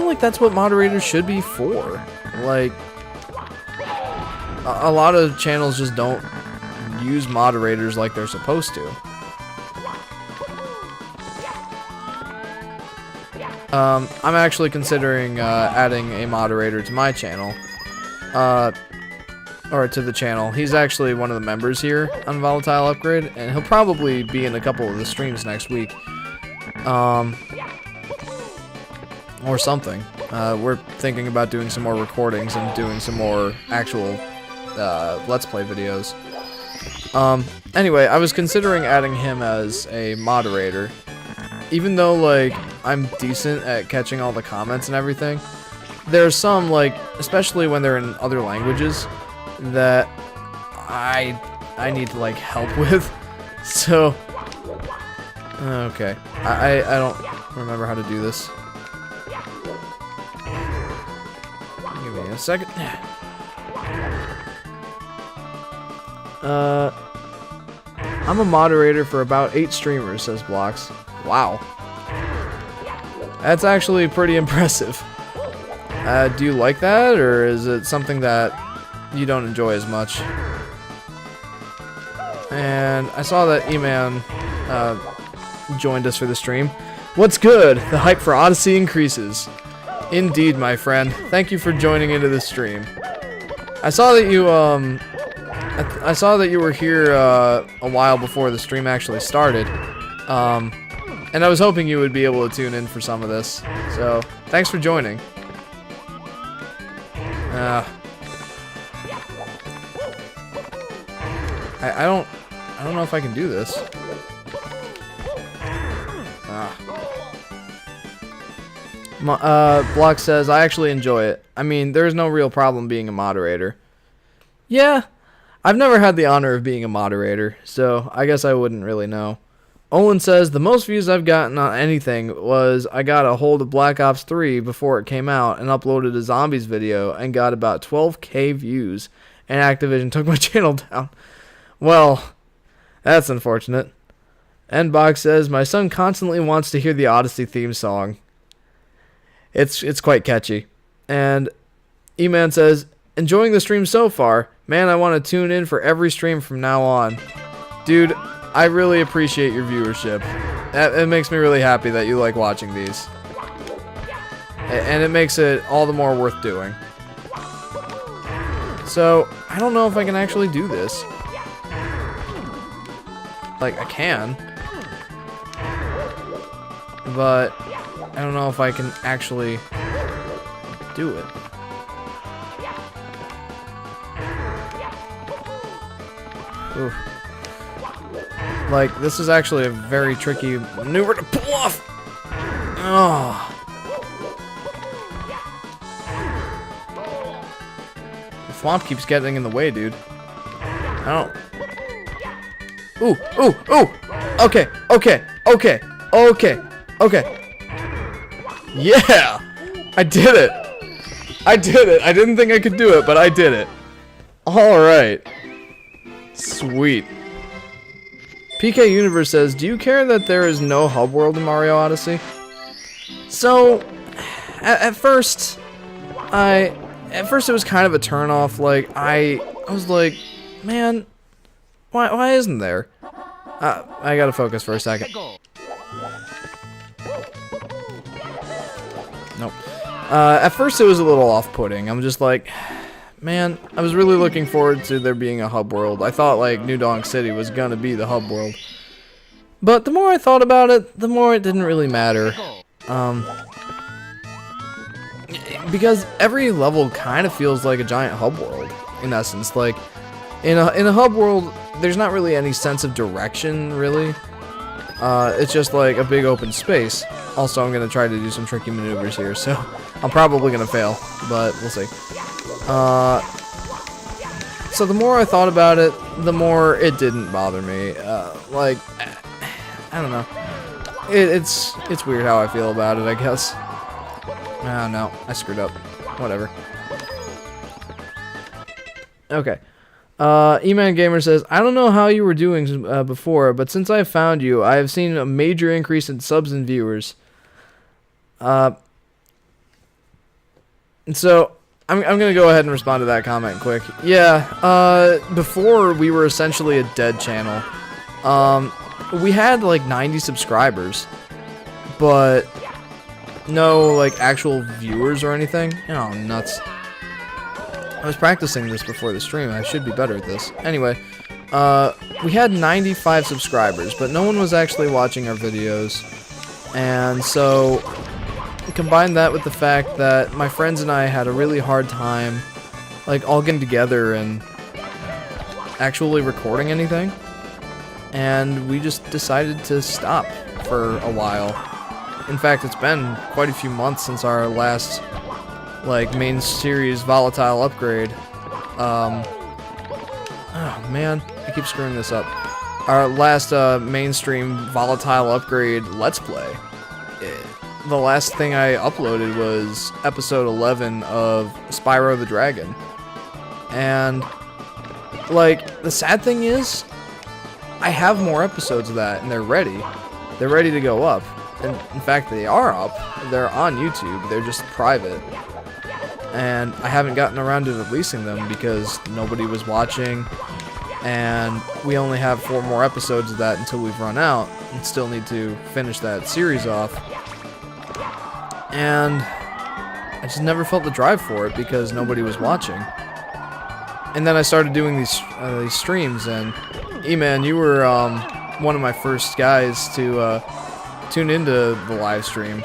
like that's what moderators should be for. Like, a lot of channels just don't use moderators like they're supposed to. I'm actually considering adding a moderator to my channel. Or to the channel. He's actually one of the members here on Volatile Upgrade, and he'll probably be in a couple of the streams next week. Or something. We're thinking about doing some more recordings and doing some more actual Let's Play videos. Anyway, I was considering adding him as a moderator. Even though, like, I'm decent at catching all the comments and everything, there's some, like, especially when they're in other languages, that I need to, like, help with. So, okay. I don't remember how to do this. Give me a second. I'm a moderator for about 8 streamers, says Blocks. Wow. That's actually pretty impressive. Do you like that, or is it something that you don't enjoy as much? And I saw that E-Man joined us for the stream. What's good? The hype for Odyssey increases. Indeed, my friend. Thank you for joining into the stream. I saw that you I saw that you were here a while before the stream actually started. And I was hoping you would be able to tune in for some of this. So, thanks for joining. I don't know if I can do this. Block says, I actually enjoy it. I mean, there's no real problem being a moderator. Yeah, I've never had the honor of being a moderator, so I guess I wouldn't really know. Olin says, the most views I've gotten on anything was I got a hold of Black Ops 3 before it came out and uploaded a zombies video and got about 12k views, and Activision took my channel down. Well, that's unfortunate. Nbox says, my son constantly wants to hear the Odyssey theme song. It's quite catchy. And E-Man says, enjoying the stream so far. Man, I want to tune in for every stream from now on. Dude, I really appreciate your viewership. It makes me really happy that you like watching these. And it makes it all the more worth doing. So, I don't know if I can actually do this. Like, I can. But I don't know if I can actually do it. Oof. Like, this is actually a very tricky maneuver to pull off. Oh. The swamp keeps getting in the way, dude. I don't... Ooh, ooh, ooh! Okay, okay, okay, okay, okay. Yeah! I did it! I did it! I didn't think I could do it, but I did it. Alright. Sweet. PK Universe says, do you care that there is no hub world in Mario Odyssey? So, at first it was kind of a turnoff. Like, I was like, man, why isn't there? I gotta focus for a second. Nope. At first it was a little off-putting. I'm just like, man, I was really looking forward to there being a hub world. I thought, like, New Donk City was gonna be the hub world. But the more I thought about it, the more it didn't really matter. Because every level kind of feels like a giant hub world, in essence. Like, in a hub world, there's not really any sense of direction, really. It's just like a big open space. Also, I'm gonna try to do some tricky maneuvers here, so I'm probably gonna fail, but we'll see. So the more I thought about it, the more it didn't bother me. Like, I don't know. It's weird how I feel about it, I guess. Oh no, I screwed up. Whatever. Okay. E-Man Gamer says, I don't know how you were doing before, but since I found you, I have seen a major increase in subs and viewers. So, I'm gonna go ahead and respond to that comment quick. Yeah, before we were essentially a dead channel. We had like 90 subscribers, but no like actual viewers or anything. Oh, nuts. I was practicing this before the stream. I should be better at this. Anyway, we had 95 subscribers, but no one was actually watching our videos. And so, combine that with the fact that my friends and I had a really hard time, like, all getting together and actually recording anything. And we just decided to stop for a while. In fact, it's been quite a few months since our last, like, main series Volatile upgrade. Oh man, I keep screwing this up. Our last mainstream Volatile upgrade Let's Play. The last thing I uploaded was episode 11 of Spyro the Dragon. And, like, the sad thing is, I have more episodes of that, and they're ready. They're ready to go up. And in fact, they are up. They're on YouTube. They're just private. And I haven't gotten around to releasing them because nobody was watching. And we only have 4 more episodes of that until we've run out. And still need to finish that series off. And I just never felt the drive for it because nobody was watching. And then I started doing these streams, and E-Man, you were one of my first guys to tune into the live stream.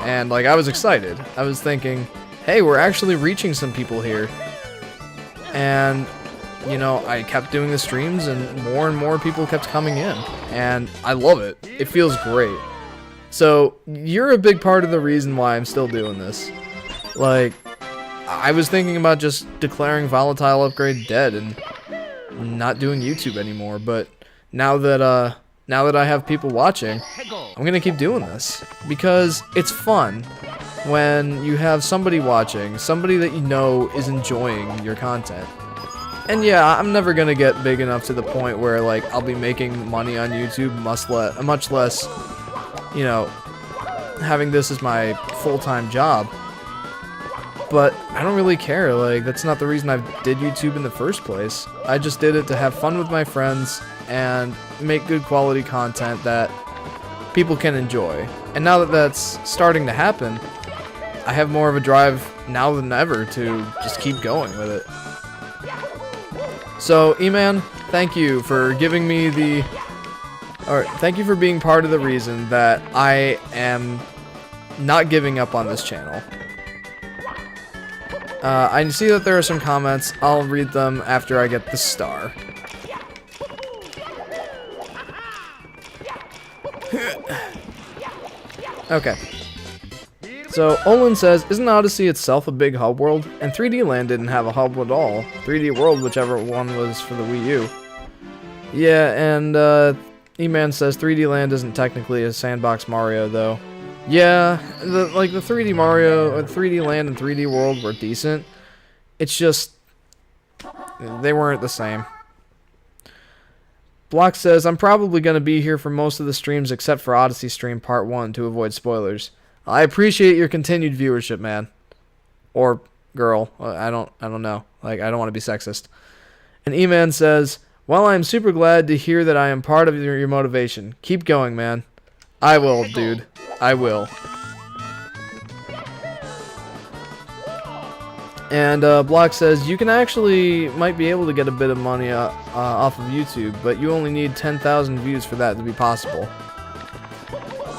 And, like, I was excited. I was thinking, hey, we're actually reaching some people here. And, you know, I kept doing the streams, and more people kept coming in. And I love it. It feels great. So, you're a big part of the reason why I'm still doing this. Like, I was thinking about just declaring Volatile Upgrade dead, and not doing YouTube anymore. But now that I have people watching, I'm gonna keep doing this because it's fun when you have somebody watching, somebody that you know is enjoying your content. And yeah, I'm never gonna get big enough to the point where like I'll be making money on YouTube, much less, you know, having this as my full-time job. But I don't really care. Like, that's not the reason I did YouTube in the first place. I just did it to have fun with my friends and make good quality content that people can enjoy. And now that that's starting to happen, I have more of a drive now than ever to just keep going with it. So, E-Man, thank you for giving me thank you for being part of the reason that I am not giving up on this channel. I see that there are some comments. I'll read them after I get the star. Okay. So, Olin says, isn't Odyssey itself a big hub world? And 3D Land didn't have a hub at all. 3D World, whichever one was for the Wii U. Yeah, and E-Man says 3D Land isn't technically a sandbox Mario, though. Yeah, the 3D Mario, 3D Land and 3D World were decent. It's just, they weren't the same. Block says, I'm probably going to be here for most of the streams except for Odyssey Stream Part 1 to avoid spoilers. I appreciate your continued viewership, man. Or girl. I don't know. Like, I don't want to be sexist. And E-Man says, well, I am super glad to hear that I am part of your motivation. Keep going, man. I will, dude. I will. And Block says, you can actually might be able to get a bit of money off of YouTube, but you only need 10,000 views for that to be possible.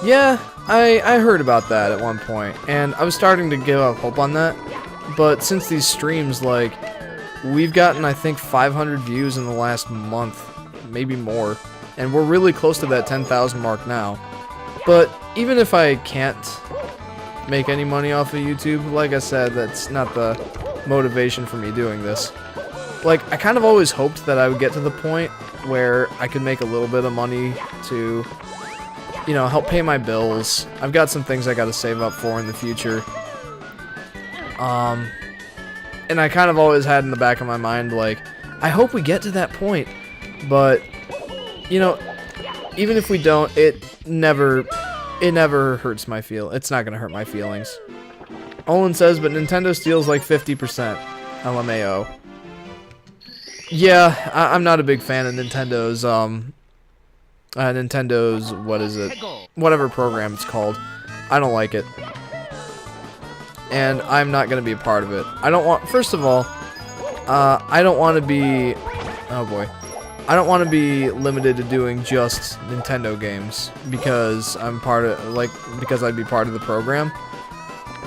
Yeah, I heard about that at one point, and I was starting to give up hope on that. But since these streams, like, we've gotten, I think, 500 views in the last month, maybe more, and we're really close to that 10,000 mark now. But even if I can't make any money off of YouTube, like I said, that's not the motivation for me doing this. Like, I kind of always hoped that I would get to the point where I could make a little bit of money to, you know, help pay my bills. I've got some things I gotta save up for in the future. And I kind of always had in the back of my mind, like, I hope we get to that point. But, you know, even if we don't, it never hurts my feelings. It's not gonna hurt my feelings. Olin says, but Nintendo steals like 50%. LMAO. Yeah, I'm not a big fan of Nintendo's, what is it? Whatever program it's called. I don't like it. And I'm not gonna be a part of it. I don't want, first of all, I don't want to be, oh boy. I don't want to be limited to doing just Nintendo games because I'm part of, like, because I'd be part of the program.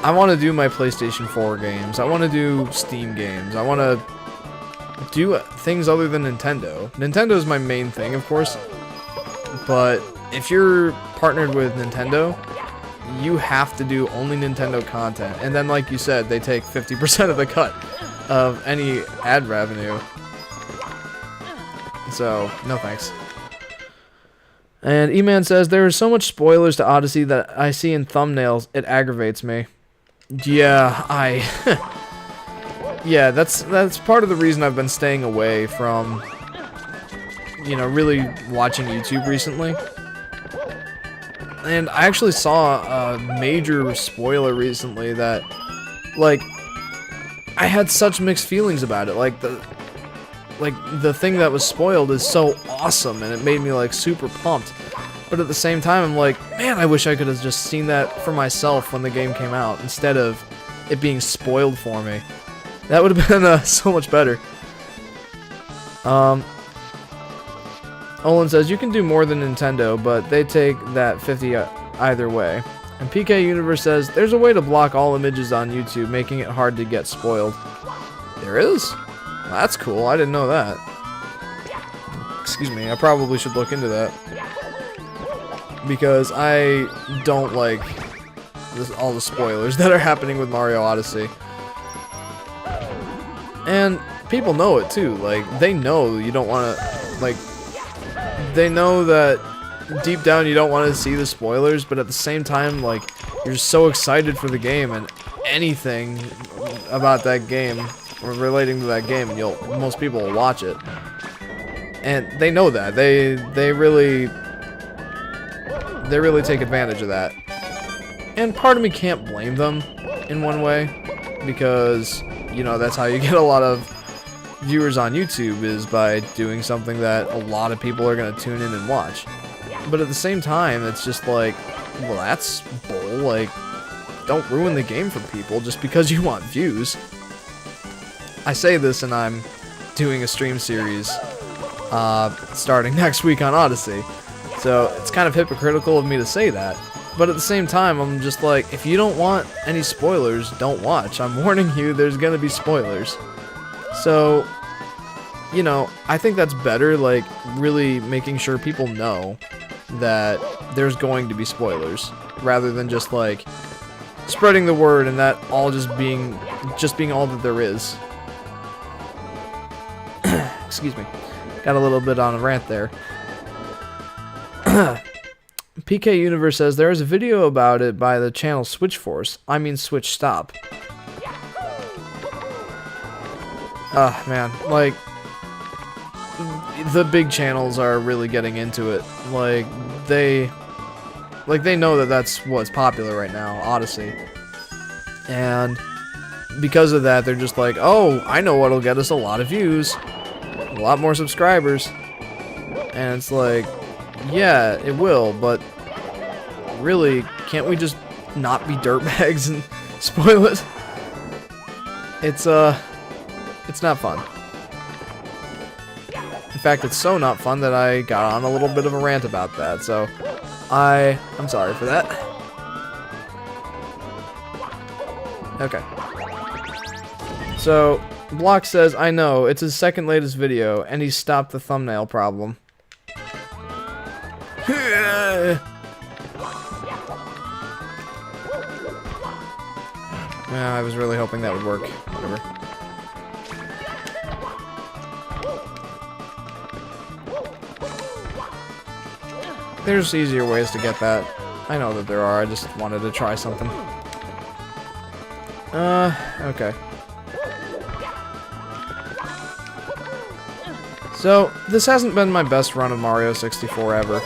I want to do my PlayStation 4 games. I want to do Steam games. I want to do things other than Nintendo. Nintendo is my main thing, of course. But if you're partnered with Nintendo, you have to do only Nintendo content. And then, like you said, they take 50% of the cut of any ad revenue. So, no thanks. And E-Man says, there are so much spoilers to Odyssey that I see in thumbnails, it aggravates me. Yeah, yeah, that's part of the reason I've been staying away from, you know, really watching YouTube recently. And I actually saw a major spoiler recently that, like, I had such mixed feelings about it. Like, the thing that was spoiled is so awesome, and it made me, like, super pumped. But at the same time, I'm like, man, I wish I could have just seen that for myself when the game came out, instead of it being spoiled for me. That would have been so much better. Olin says, you can do more than Nintendo, but they take that 50 either way. And PK Universe says, there's a way to block all images on YouTube, making it hard to get spoiled. There is? Well, that's cool, I didn't know that. Excuse me, I probably should look into that. Because I don't like all the spoilers that are happening with Mario Odyssey. And people know it too. Like, they know you don't want to, like, they know that deep down you don't want to see the spoilers, but at the same time, like, you're so excited for the game, and anything about that game or relating to that game, and most people will watch it. And they know that. They really take advantage of that. And part of me can't blame them in one way, because, you know, that's how you get a lot of viewers on YouTube, is by doing something that a lot of people are going to tune in and watch. But at the same time, it's just like, well, that's bull. Like, don't ruin the game for people just because you want views. I say this, and I'm doing a stream series starting next week on Odyssey. So it's kind of hypocritical of me to say that. But at the same time, I'm just like, if you don't want any spoilers, don't watch. I'm warning you, there's gonna be spoilers. So, you know, I think that's better, like, really making sure people know that there's going to be spoilers, rather than just, like, spreading the word and that all just being all that there is. Excuse me. Got a little bit on a rant there. PK Universe says, there is a video about it by the channel Switch Force. I mean Switch Stop. Ah, man. Like, the big channels are really getting into it. Like, they know that that's what's popular right now, Odyssey. And because of that, they're just like, oh, I know what'll get us a lot of views. A lot more subscribers. And it's like, yeah, it will, but really, can't we just not be dirtbags and spoil it? It's not fun. In fact, it's so not fun that I got on a little bit of a rant about that, so I'm sorry for that. Okay. So, Block says, I know, it's his second latest video, and he stopped the thumbnail problem. Yeah, I was really hoping that would work. Whatever. There's easier ways to get that. I know that there are, I just wanted to try something. Okay. So, this hasn't been my best run of Mario 64 ever.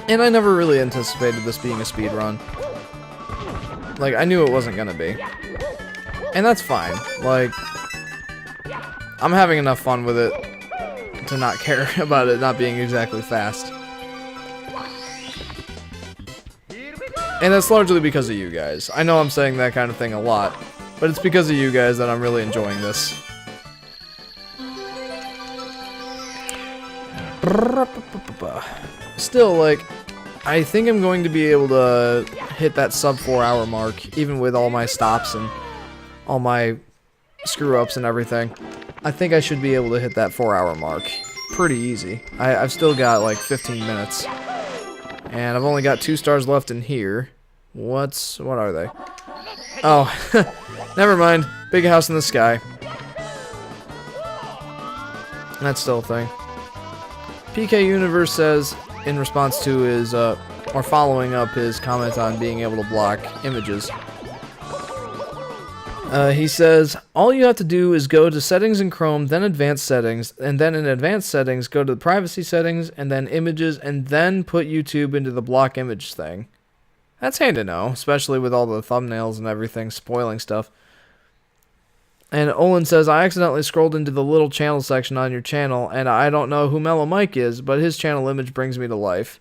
And I never really anticipated this being a speed run. Like, I knew it wasn't gonna be. And that's fine. Like, I'm having enough fun with it to not care about it not being exactly fast. And that's largely because of you guys. I know I'm saying that kind of thing a lot, but it's because of you guys that I'm really enjoying this. Still, like, I think I'm going to be able to hit that sub 4 hour mark, even with all my stops and all my screw-ups and everything. I think I should be able to hit that 4 hour mark pretty easy. I've still got like 15 minutes. And I've only got 2 stars left in here. What are they? Oh, never mind. Big house in the sky. That's still a thing. PK Universe says, in response to his, or following up his comment on being able to block images, he says, all you have to do is go to settings in Chrome, then advanced settings, and then in advanced settings, go to the privacy settings, and then images, and then put YouTube into the block image thing. That's handy to know, especially with all the thumbnails and everything spoiling stuff. And Olin says, I accidentally scrolled into the little channel section on your channel, and I don't know who Mellow Mike is, but his channel image brings me to life.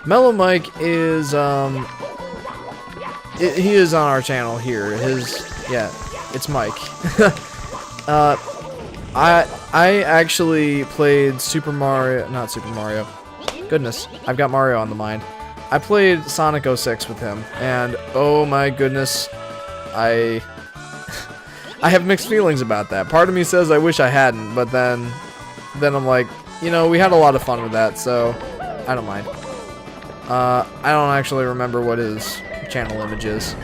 Mellow Mike is, he is on our channel here. Yeah, it's Mike. I actually played not Super Mario. Goodness, I've got Mario on the mind. I played Sonic 06 with him, and oh my goodness, I have mixed feelings about that. Part of me says I wish I hadn't, but then I'm like, you know, we had a lot of fun with that, so I don't mind. I don't actually remember what his channel image is.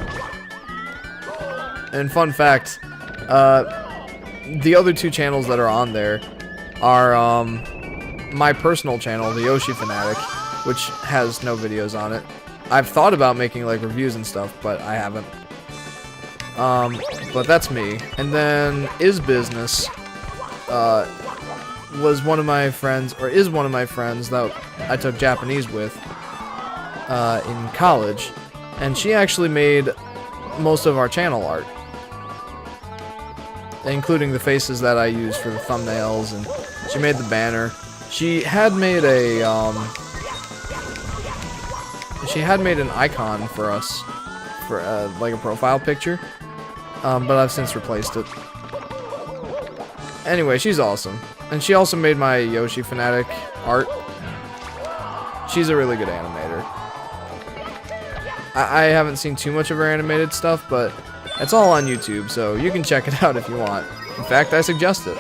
And fun fact, the other two channels that are on there are my personal channel, the Yoshi Fanatic, which has no videos on it. I've thought about making like reviews and stuff, but I haven't. But that's me. And then Is Business was one of my friends, or is one of my friends that I took Japanese with in college, and she actually made most of our channel art, including the faces that I use for the thumbnails, and she made the banner. She had made an icon for us, for like a profile picture, but I've since replaced it. Anyway, she's awesome, and she also made my Yoshi Fanatic art. She's a really good animator. I haven't seen too much of her animated stuff, but it's all on YouTube, so you can check it out if you want. In fact, I suggest it.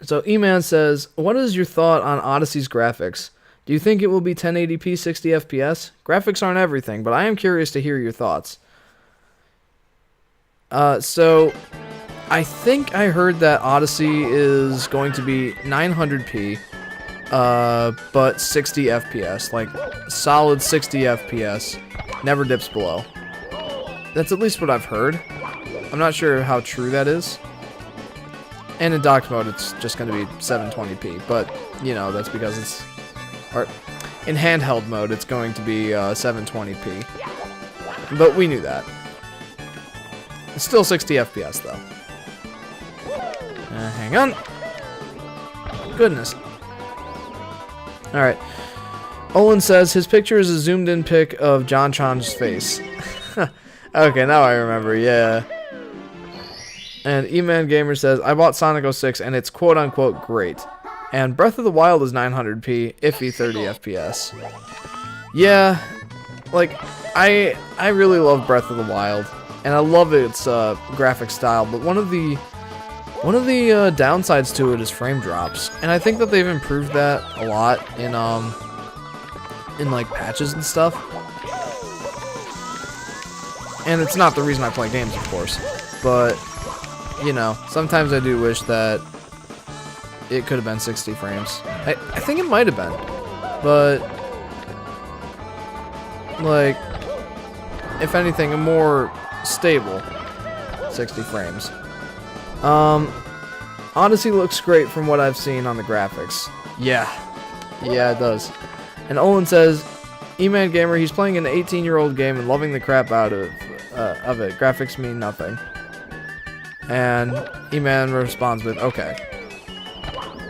So E-Man says, what is your thought on Odyssey's graphics? Do you think it will be 1080p 60 FPS? Graphics aren't everything, but I am curious to hear your thoughts. So I think I heard that Odyssey is going to be 900p, but 60 FPS, like solid 60 FPS, never dips below. That's at least what I've heard. I'm not sure how true that is. And in docked mode, it's just going to be 720p, but, you know, that's because it's... Or, in handheld mode, it's going to be 720p. But we knew that. It's still 60 FPS, though. Hang on. Goodness. Alright. Olin says, his picture is a zoomed-in pic of John Tron's face. Okay, now I remember, yeah. And E-Man Gamer says, I bought Sonic 06 and it's quote-unquote great. And Breath of the Wild is 900p, iffy 30 FPS. Yeah, like, I really love Breath of the Wild, and I love its graphic style, but one of the downsides to it is frame drops, and I think that they've improved that a lot in like patches and stuff. And it's not the reason I play games, of course, but you know, sometimes I do wish that it could have been 60 frames. I think it might have been, but like, if anything, a more stable 60 frames. Odyssey looks great from what I've seen on the graphics. Yeah, it does. And Olin says, E-Man Gamer, he's playing an 18-year-old game and loving the crap out of it. Graphics mean nothing. And E-Man responds with, okay.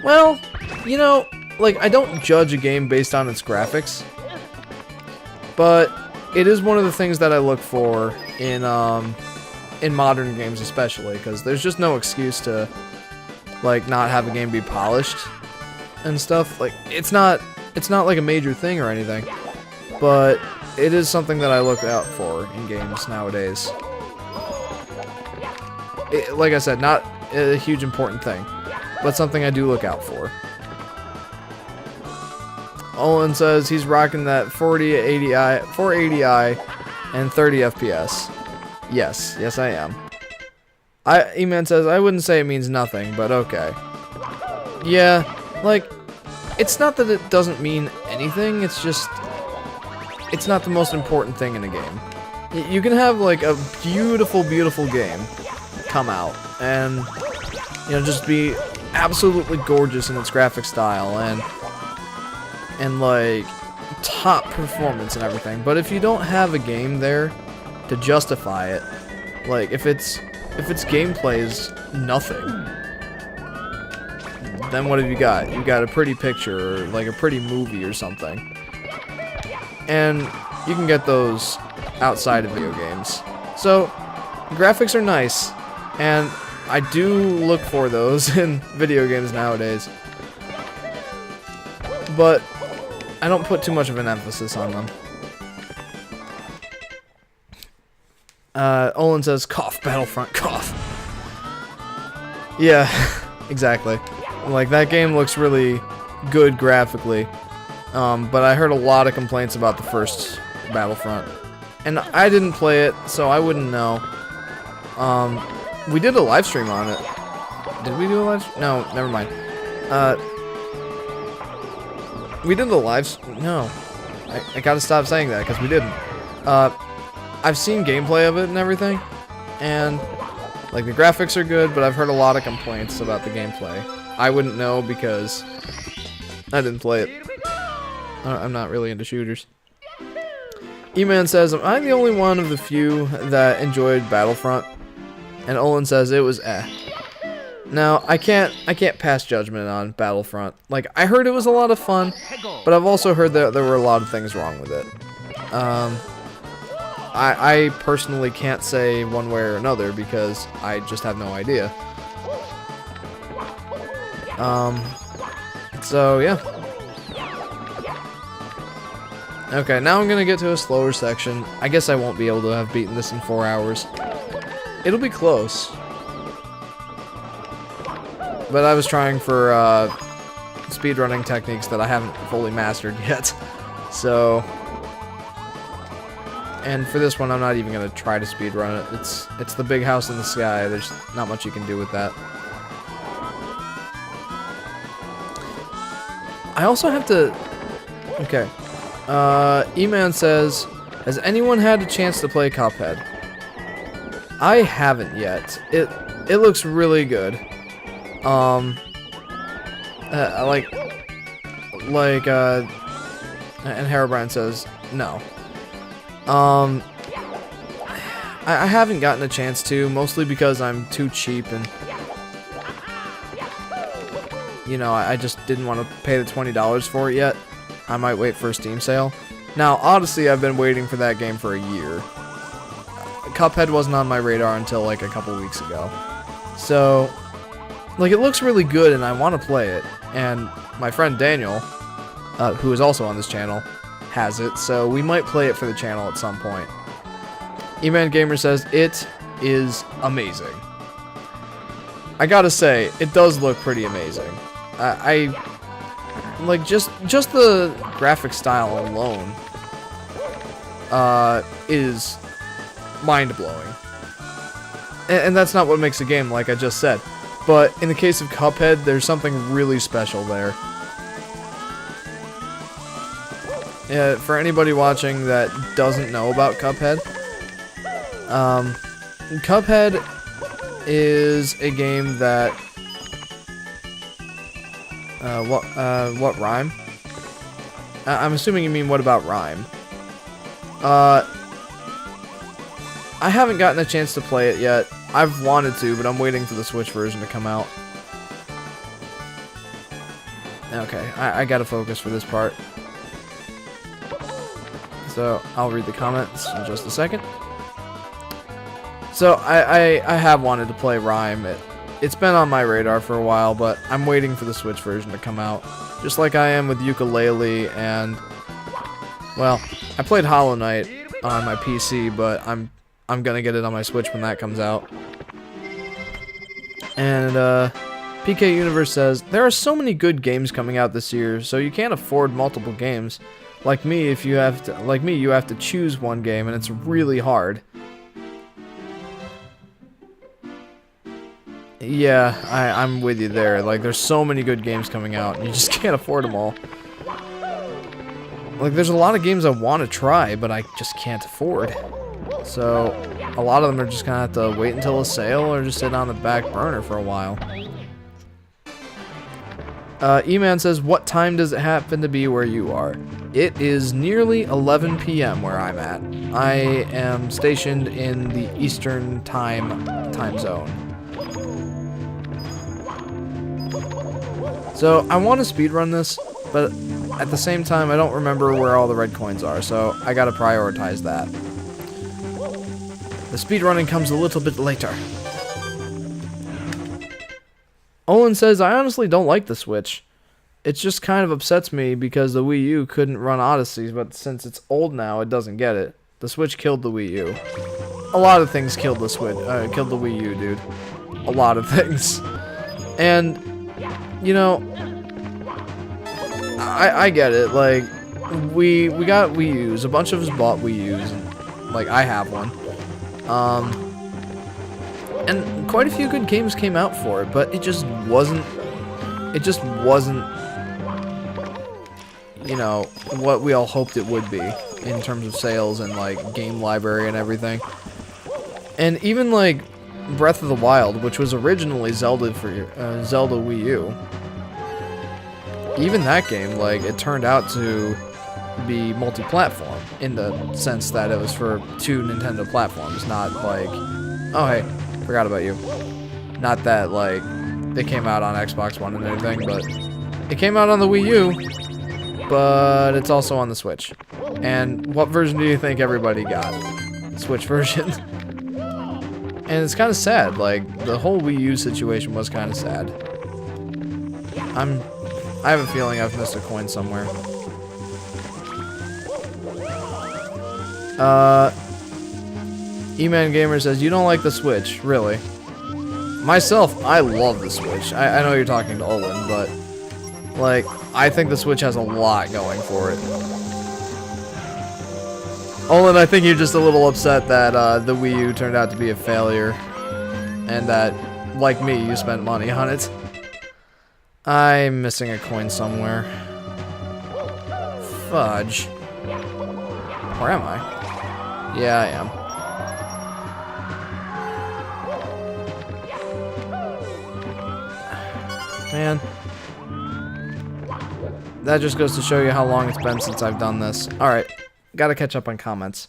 Well, you know, like, I don't judge a game based on its graphics, but it is one of the things that I look for in modern games especially, because there's just no excuse to, like, not have a game be polished and stuff. Like, it's not like a major thing or anything, but it is something that I look out for in games nowadays. Like I said, not a huge important thing, but something I do look out for. Olin says he's rocking that 480i and 30 FPS. Yes I am. E-Man says, I wouldn't say it means nothing, but okay. Yeah, like, it's not that it doesn't mean anything, it's just, it's not the most important thing in a game. You can have, like, a beautiful, beautiful game come out, and, you know, just be absolutely gorgeous in its graphic style, and like, top performance and everything, but if you don't have a game there to justify it, like, if its gameplay is nothing, then what have you got? You got a pretty picture, or like a pretty movie or something. And you can get those outside of video games. So, graphics are nice, and I do look for those in video games nowadays. But I don't put too much of an emphasis on them. Olin says, cough, Battlefront, cough. Yeah, exactly. Like, that game looks really good graphically. But I heard a lot of complaints about the first Battlefront. And I didn't play it, so I wouldn't know. We did a live stream on it. Did we do a live? No, never mind. We did a live. No, I gotta stop saying that because we didn't. I've seen gameplay of it and everything, and like the graphics are good, but I've heard a lot of complaints about the gameplay. I wouldn't know because I didn't play it. I'm not really into shooters. E-Man says, "Am I the only one of the few that enjoyed Battlefront?" And Olin says it was eh. Now, I can't pass judgment on Battlefront. Like, I heard it was a lot of fun, but I've also heard that there were a lot of things wrong with it. I personally can't say one way or another because I just have no idea. So, yeah. Okay, now I'm gonna get to a slower section. I guess I won't be able to have beaten this in 4 hours. It'll be close. But I was trying for speedrunning techniques that I haven't fully mastered yet. So, and for this one, I'm not even gonna try to speedrun it. It's the big house in the sky. There's not much you can do with that. I also have to. Okay. E-Man says, "Has anyone had a chance to play Cuphead?" I haven't yet. It looks really good. And Herobrine says no. I haven't gotten a chance to, mostly because I'm too cheap and you know, I just didn't want to pay the $20 for it yet. I might wait for a Steam sale. Now, Odyssey, I've been waiting for that game for a year. Cuphead wasn't on my radar until like a couple weeks ago. So, like, it looks really good and I want to play it. And my friend Daniel, who is also on this channel, has it. So we might play it for the channel at some point. E-Man Gamer says, it is amazing. I gotta say, it does look pretty amazing. I like just the graphic style alone is mind-blowing. And that's not what makes a game, like I just said. But in the case of Cuphead, there's something really special there. Yeah, for anybody watching that doesn't know about Cuphead, Cuphead is a game that what rhyme? I'm assuming you mean what about rhyme? I haven't gotten a chance to play it yet. I've wanted to, but I'm waiting for the Switch version to come out. Okay, I gotta focus for this part. So, I'll read the comments in just a second. So, I have wanted to play Rhyme. It's been on my radar for a while, but I'm waiting for the Switch version to come out. Just like I am with Yooka-Laylee and... Well, I played Hollow Knight on my PC, but I'm gonna get it on my Switch when that comes out. And, PK Universe says, "There are so many good games coming out this year, so you can't afford multiple games. Like me, you have to choose one game, and it's really hard." Yeah, I'm with you there. Like, there's so many good games coming out, and you just can't afford them all. Like, there's a lot of games I want to try, but I just can't afford. So, a lot of them are just gonna have to wait until a sale, or just sit on the back burner for a while. E-Man says, "What time does it happen to be where you are?" It is nearly 11 p.m. where I'm at. I am stationed in the Eastern time zone. So, I want to speedrun this, but at the same time, I don't remember where all the red coins are, so I gotta prioritize that. The speedrunning comes a little bit later. Olin says, "I honestly don't like the Switch. It just kind of upsets me because the Wii U couldn't run Odyssey, but since it's old now, it doesn't get it. The Switch killed the Wii U." A lot of things killed the Switch, killed the Wii U, dude. A lot of things. And, you know, I get it. Like, we got Wii U's. A bunch of us bought Wii U's. And Like, I have one. And quite a few good games came out for it, but it just wasn't, you know, what we all hoped it would be in terms of sales and, like, game library and everything. And even, like, Breath of the Wild, which was originally Zelda for Zelda Wii U, even that game, like, it turned out to be multi-platform in the sense that it was for 2 Nintendo platforms, not like, oh hey, forgot about you. Not that, like, it came out on Xbox One and everything, but it came out on the Wii U, but it's also on the Switch. And what version do you think everybody got? Switch version. And it's kind of sad, like, the whole Wii U situation was kind of sad. I have a feeling I've missed a coin somewhere. E-Man Gamer says, you don't like the Switch, really? Myself, I love the Switch. I know you're talking to Olin, but, like, I think the Switch has a lot going for it. Olin, I think you're just a little upset that the Wii U turned out to be a failure, and that, like me, you spent money on it. I'm missing a coin somewhere. Fudge. Where am I? Yeah, I am. Man. That just goes to show you how long it's been since I've done this. Alright. Gotta catch up on comments.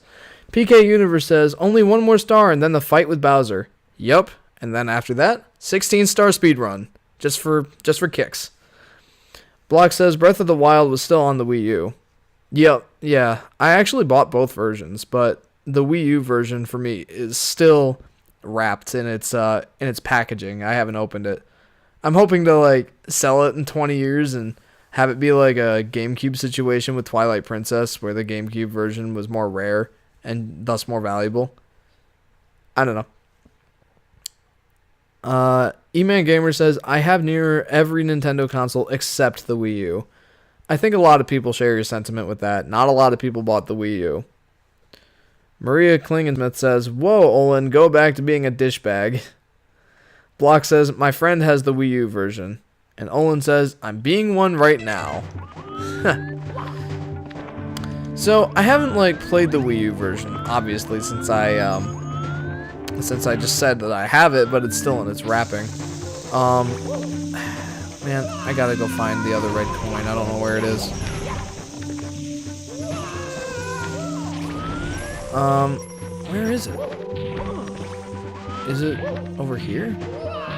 PK Universe says, only one more star and then the fight with Bowser. Yup. And then after that, 16-star speedrun. Just for kicks. Block says, Breath of the Wild was still on the Wii U. Yep. Yeah. I actually bought both versions, but the Wii U version for me is still wrapped in its packaging. I haven't opened it. I'm hoping to, like, sell it in 20 years and have it be like a GameCube situation with Twilight Princess, where the GameCube version was more rare and thus more valuable. I don't know. E-Man Gamer says, I have near every Nintendo console except the Wii U. I think a lot of people share your sentiment with that. Not a lot of people bought the Wii U. Maria Klingensmith says, whoa, Olin, go back to being a dish bag. Block says, my friend has the Wii U version. And Olin says, I'm being one right now. So, I haven't, like, played the Wii U version, obviously, since I just said that I have it, but it's still in its wrapping. Man, I gotta go find the other red coin. I don't know where it is. Where is it? Is it over here?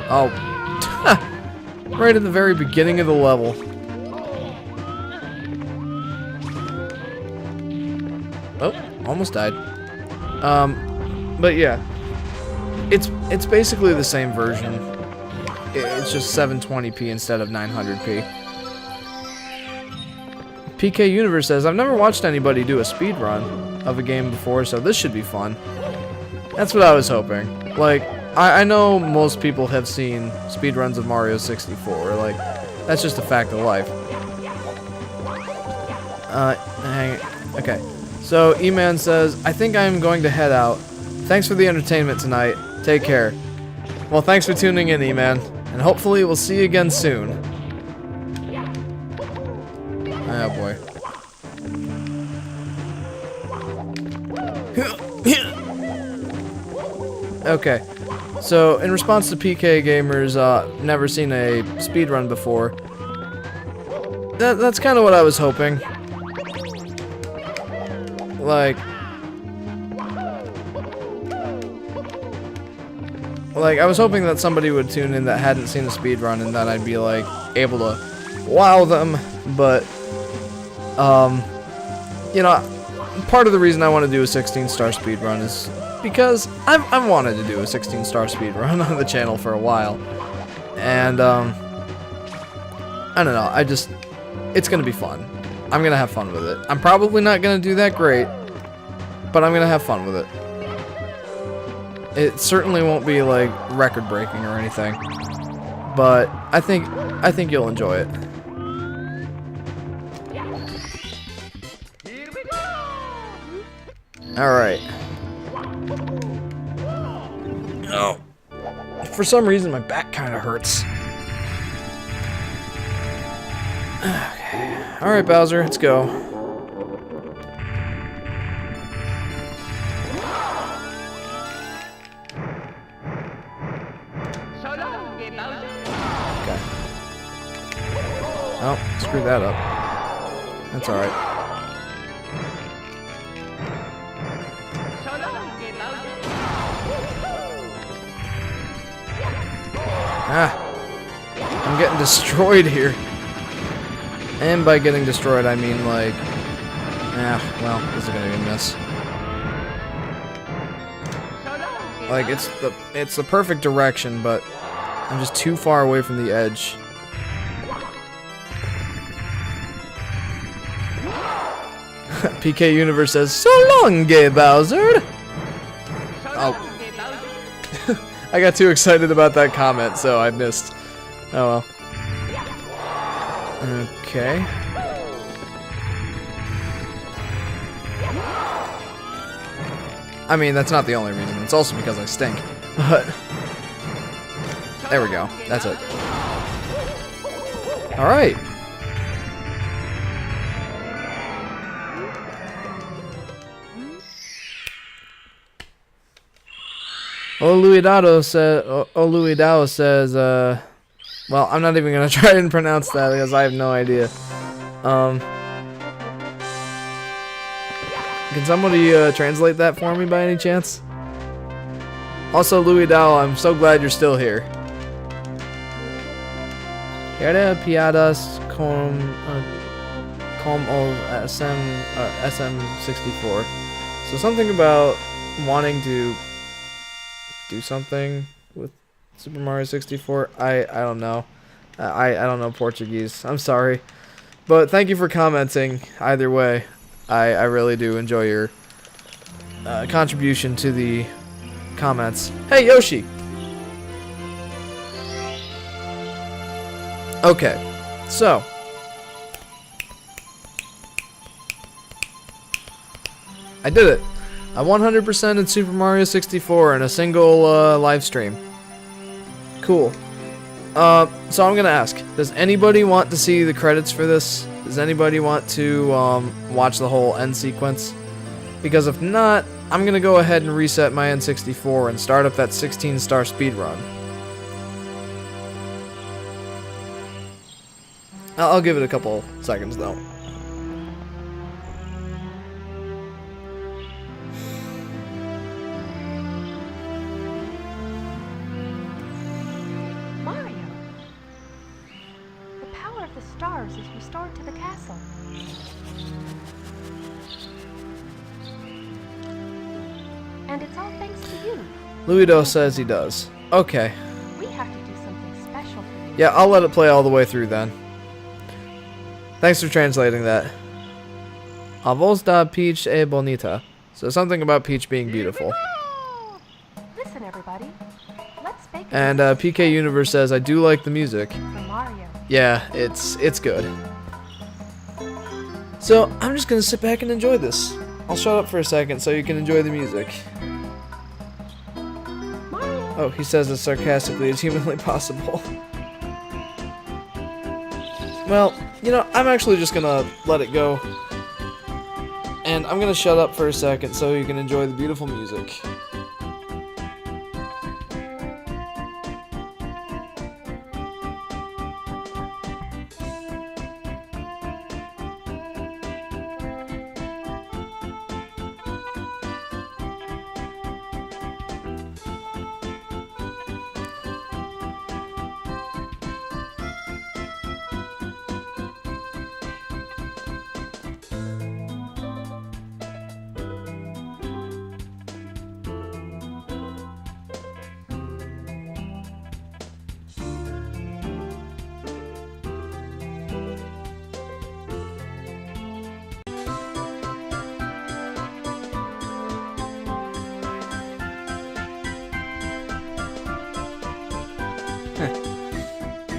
Oh. Right at the very beginning of the level. Oh, almost died. But yeah. It's basically the same version. It's just 720p instead of 900p. PK Universe says, I've never watched anybody do a speedrun of a game before, so this should be fun. That's what I was hoping. Like, I know most people have seen speedruns of Mario 64. Like, that's just a fact of life. Okay. So, E-Man says, I think I'm going to head out. Thanks for the entertainment tonight. Take care. Well, thanks for tuning in, E-Man. And hopefully we'll see you again soon. Oh, boy. Okay. So, in response to PK Gamer's never seen a speedrun before, that's kind of what I was hoping. Like, I was hoping that somebody would tune in that hadn't seen a speedrun and that I'd be, like, able to wow them, but, you know, part of the reason I want to do a 16-star speedrun is because I've wanted to do a 16-star speedrun on the channel for a while, and, I don't know, it's gonna be fun. I'm gonna have fun with it. I'm probably not gonna do that great, but I'm gonna have fun with it. It certainly won't be, like, record-breaking or anything, but I think you'll enjoy it. Alright. Oh. For some reason, my back kind of hurts. Okay. Alright, Bowser, let's go. Okay. Oh, screw that up. That's alright. Ah. I'm getting destroyed here. And by getting destroyed, I mean like... well, this is gonna be a miss. Like, it's the perfect direction, but I'm just too far away from the edge. PK Universe says, "So long, gay Bowser!" Oh. I got too excited about that comment, so I missed. Oh well. Okay. I mean, that's not the only reason. It's also because I stink. But there we go. That's it. Alright. Oluidao says, well, I'm not even gonna try and pronounce that because I have no idea. Can somebody translate that for me by any chance? Also, Louis-Dao, I'm so glad you're still here. Era piadas com o SM64. So something about wanting to do something with Super Mario 64. I don't know. I don't know Portuguese. I'm sorry. But thank you for commenting either way. I really do enjoy your contribution to the comments. Hey, Yoshi! Okay, so. I did it. I 100% in Super Mario 64 in a single live stream. Cool. So I'm gonna ask, does anybody want to see the credits for this? Does anybody want to watch the whole end sequence? Because if not, I'm gonna go ahead and reset my N64 and start up that 16-star speedrun. I'll give it a couple seconds though. Stars is restored to the castle. And it's all thanks to you. Louis-Do says he does. Okay. We have to do something special for you. Yeah, I'll let it play all the way through then. Thanks for translating that. A voz da Peach e bonita. So something about Peach being beautiful. Listen, everybody. Let's bake. And PK Universe says, I do like the music. For Mario. Yeah, it's good. So, I'm just gonna sit back and enjoy this. I'll shut up for a second so you can enjoy the music. Mario. Oh, he says as sarcastically as humanly possible. Well, you know, I'm actually just gonna let it go. And I'm gonna shut up for a second so you can enjoy the beautiful music.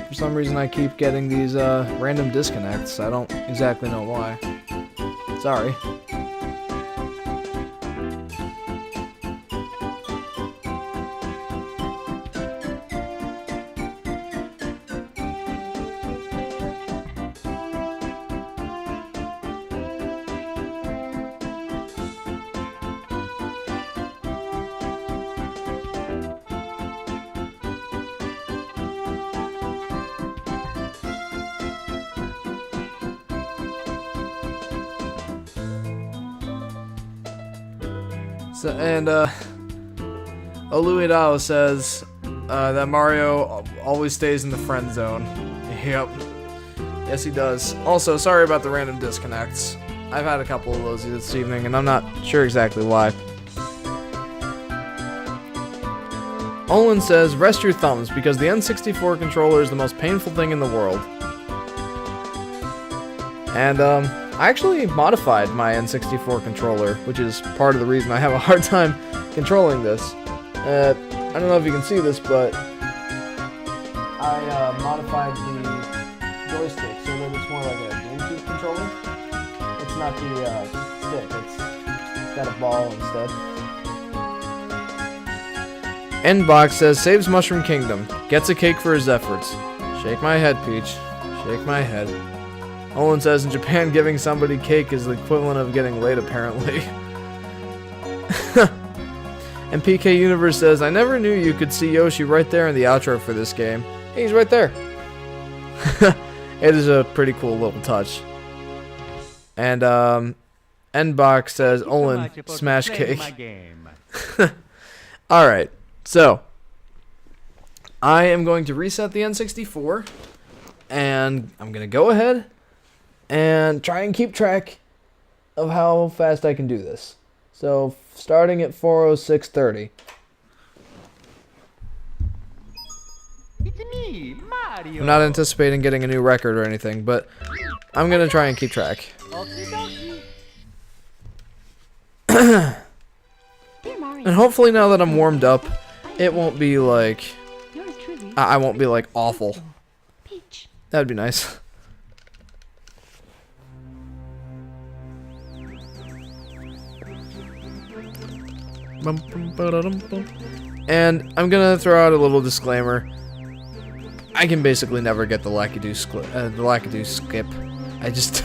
For some reason I keep getting these random disconnects. I don't exactly know why. Sorry. So, and Oluidao says that Mario always stays in the friend zone. Yep. Yes, he does. Also, sorry about the random disconnects. I've had a couple of those this evening, and I'm not sure exactly why. Olin says, rest your thumbs, because the N64 controller is the most painful thing in the world. And, I actually modified my N64 controller, which is part of the reason I have a hard time controlling this. I don't know if you can see this, but I modified the joystick so that it's more like a GameCube controller. It's not the stick, it's got a ball instead. Nbox says, saves Mushroom Kingdom, gets a cake for his efforts. Shake my head, Peach. Shake my head. Olin says, in Japan, giving somebody cake is the equivalent of getting laid, apparently. And PK Universe says, I never knew you could see Yoshi right there in the outro for this game. Hey, he's right there. It is a pretty cool little touch. And, Nbox says, Olin, smash cake. Alright, so, I am going to reset the N64, and I'm going to go ahead and try and keep track of how fast I can do this. So, starting at 4:06:30. It's me, Mario. I'm not anticipating getting a new record or anything, but I'm gonna try and keep track. Dear Mario, And hopefully now that I'm warmed up, it won't be like... yours truly, I won't be like awful. Peach. That'd be nice. And I'm gonna throw out a little disclaimer. I can basically never get the Lakitu skip. I just,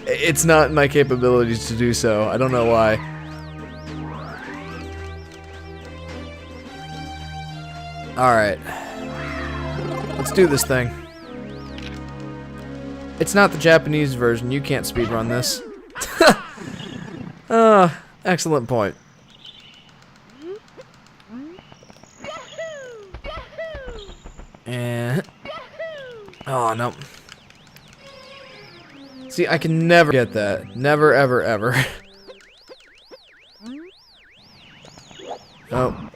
it's not in my capabilities to do so. I don't know why. All right, let's do this thing. It's not the Japanese version. You can't speedrun this. Excellent point. And oh no. See, I can never get that. Never, ever, ever. Oh.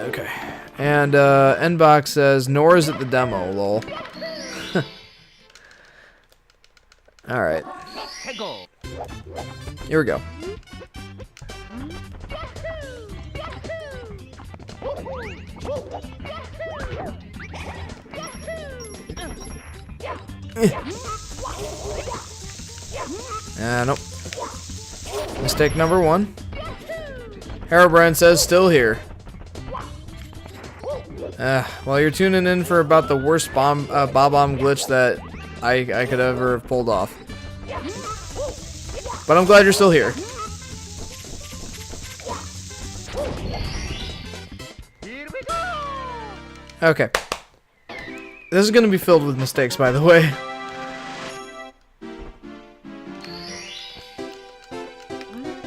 Okay. And Nbox says, nor is it the demo, lol. Alright. Here we go. Nope. Mistake number 1. Herobrine says, still here. Well, you're tuning in for about the worst bomb glitch that I could ever have pulled off. But I'm glad you're still here. Okay. This is going to be filled with mistakes, by the way.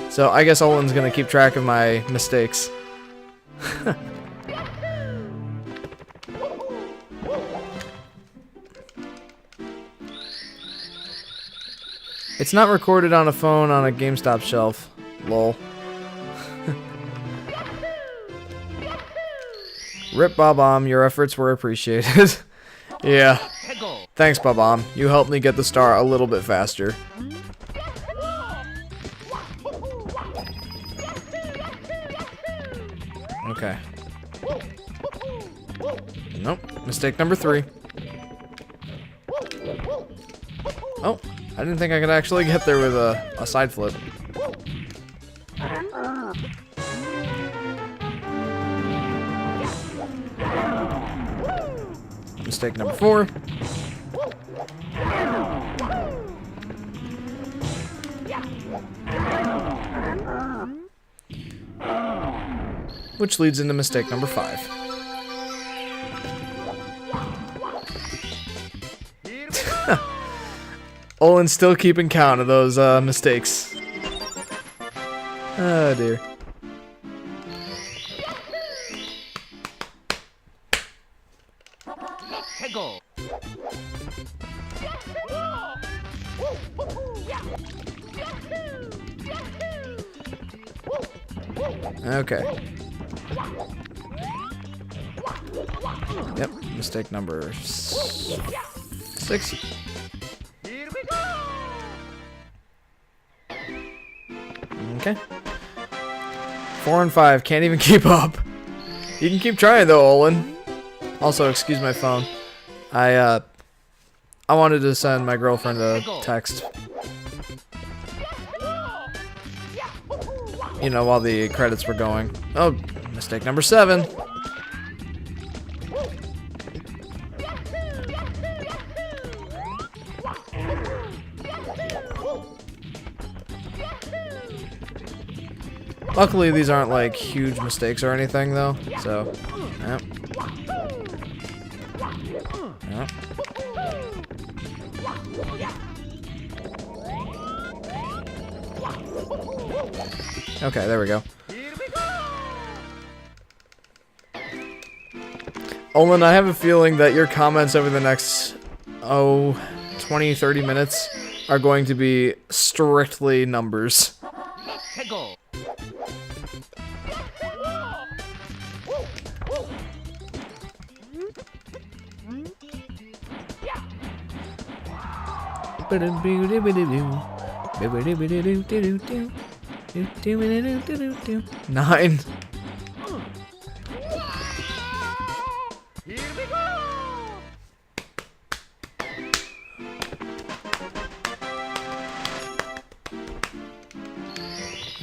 So I guess Olin's going to keep track of my mistakes. It's not recorded on a phone on a GameStop shelf. Lol. Rip Bob-omb, your efforts were appreciated. Yeah. Thanks, Bob-omb. You helped me get the star a little bit faster. Okay. Nope. Mistake number 3. Oh. I didn't think I could actually get there with a side flip. Mistake number 4. Which leads into mistake number 5. Olin's still keeping count of those mistakes. Oh dear. Go. Okay. Yep, mistake number 6. Here we go. Okay. 4 and 5, can't even keep up. You can keep trying though, Olin. Also, excuse my phone. I wanted to send my girlfriend a text. You know, while the credits were going. Oh, mistake number 7. Luckily, these aren't like huge mistakes or anything, though. So, yep. Yep. Okay, there we go. Olin, I have a feeling that your comments over the next, 20-30 minutes are going to be strictly numbers. Go. Nine. Here we go.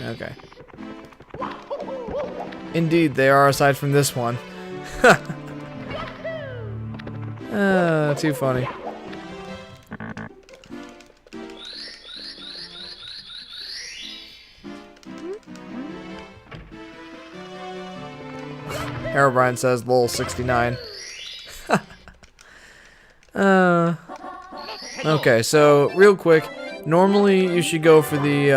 Okay. Indeed, they are, aside from this one. Too funny. Herobrine says lol 69. Okay, so real quick, normally you should go for the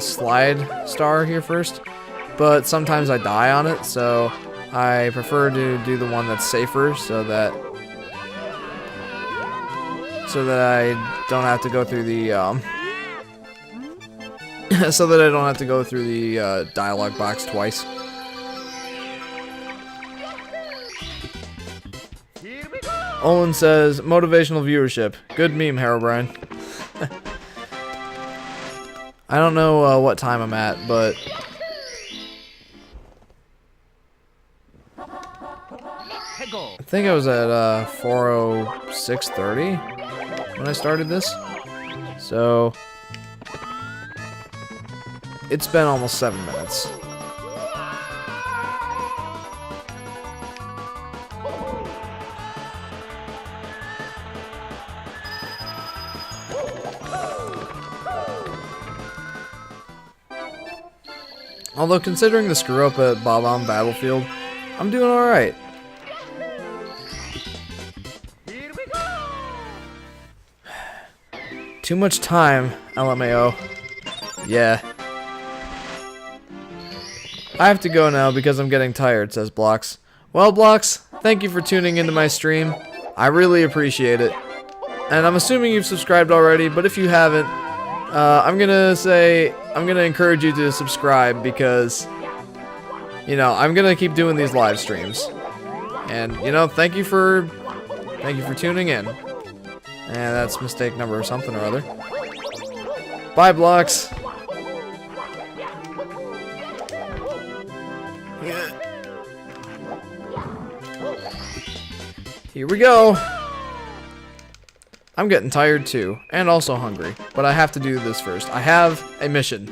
slide star here first, but sometimes I die on it, so I prefer to do the one that's safer, so that I don't have to go through the so that I don't have to go through the dialogue box twice. Olin says, motivational viewership. Good meme, Herobrine. I don't know what time I'm at, but... I think I was at 4:06:30 when I started this. So... it's been almost 7 minutes. Although considering the screw up at Bob-omb Battlefield, I'm doing alright. Too much time, LMAO. Yeah. I have to go now because I'm getting tired, says Blocks. Well, Blocks, thank you for tuning into my stream. I really appreciate it. And I'm assuming you've subscribed already, but if you haven't, I'm gonna encourage you to subscribe because, you know, I'm gonna keep doing these live streams. And, you know, thank you for tuning in. And that's mistake number something or other. Bye, Blocks. Here we go. I'm getting tired too, and also hungry, but I have to do this first. I have a mission.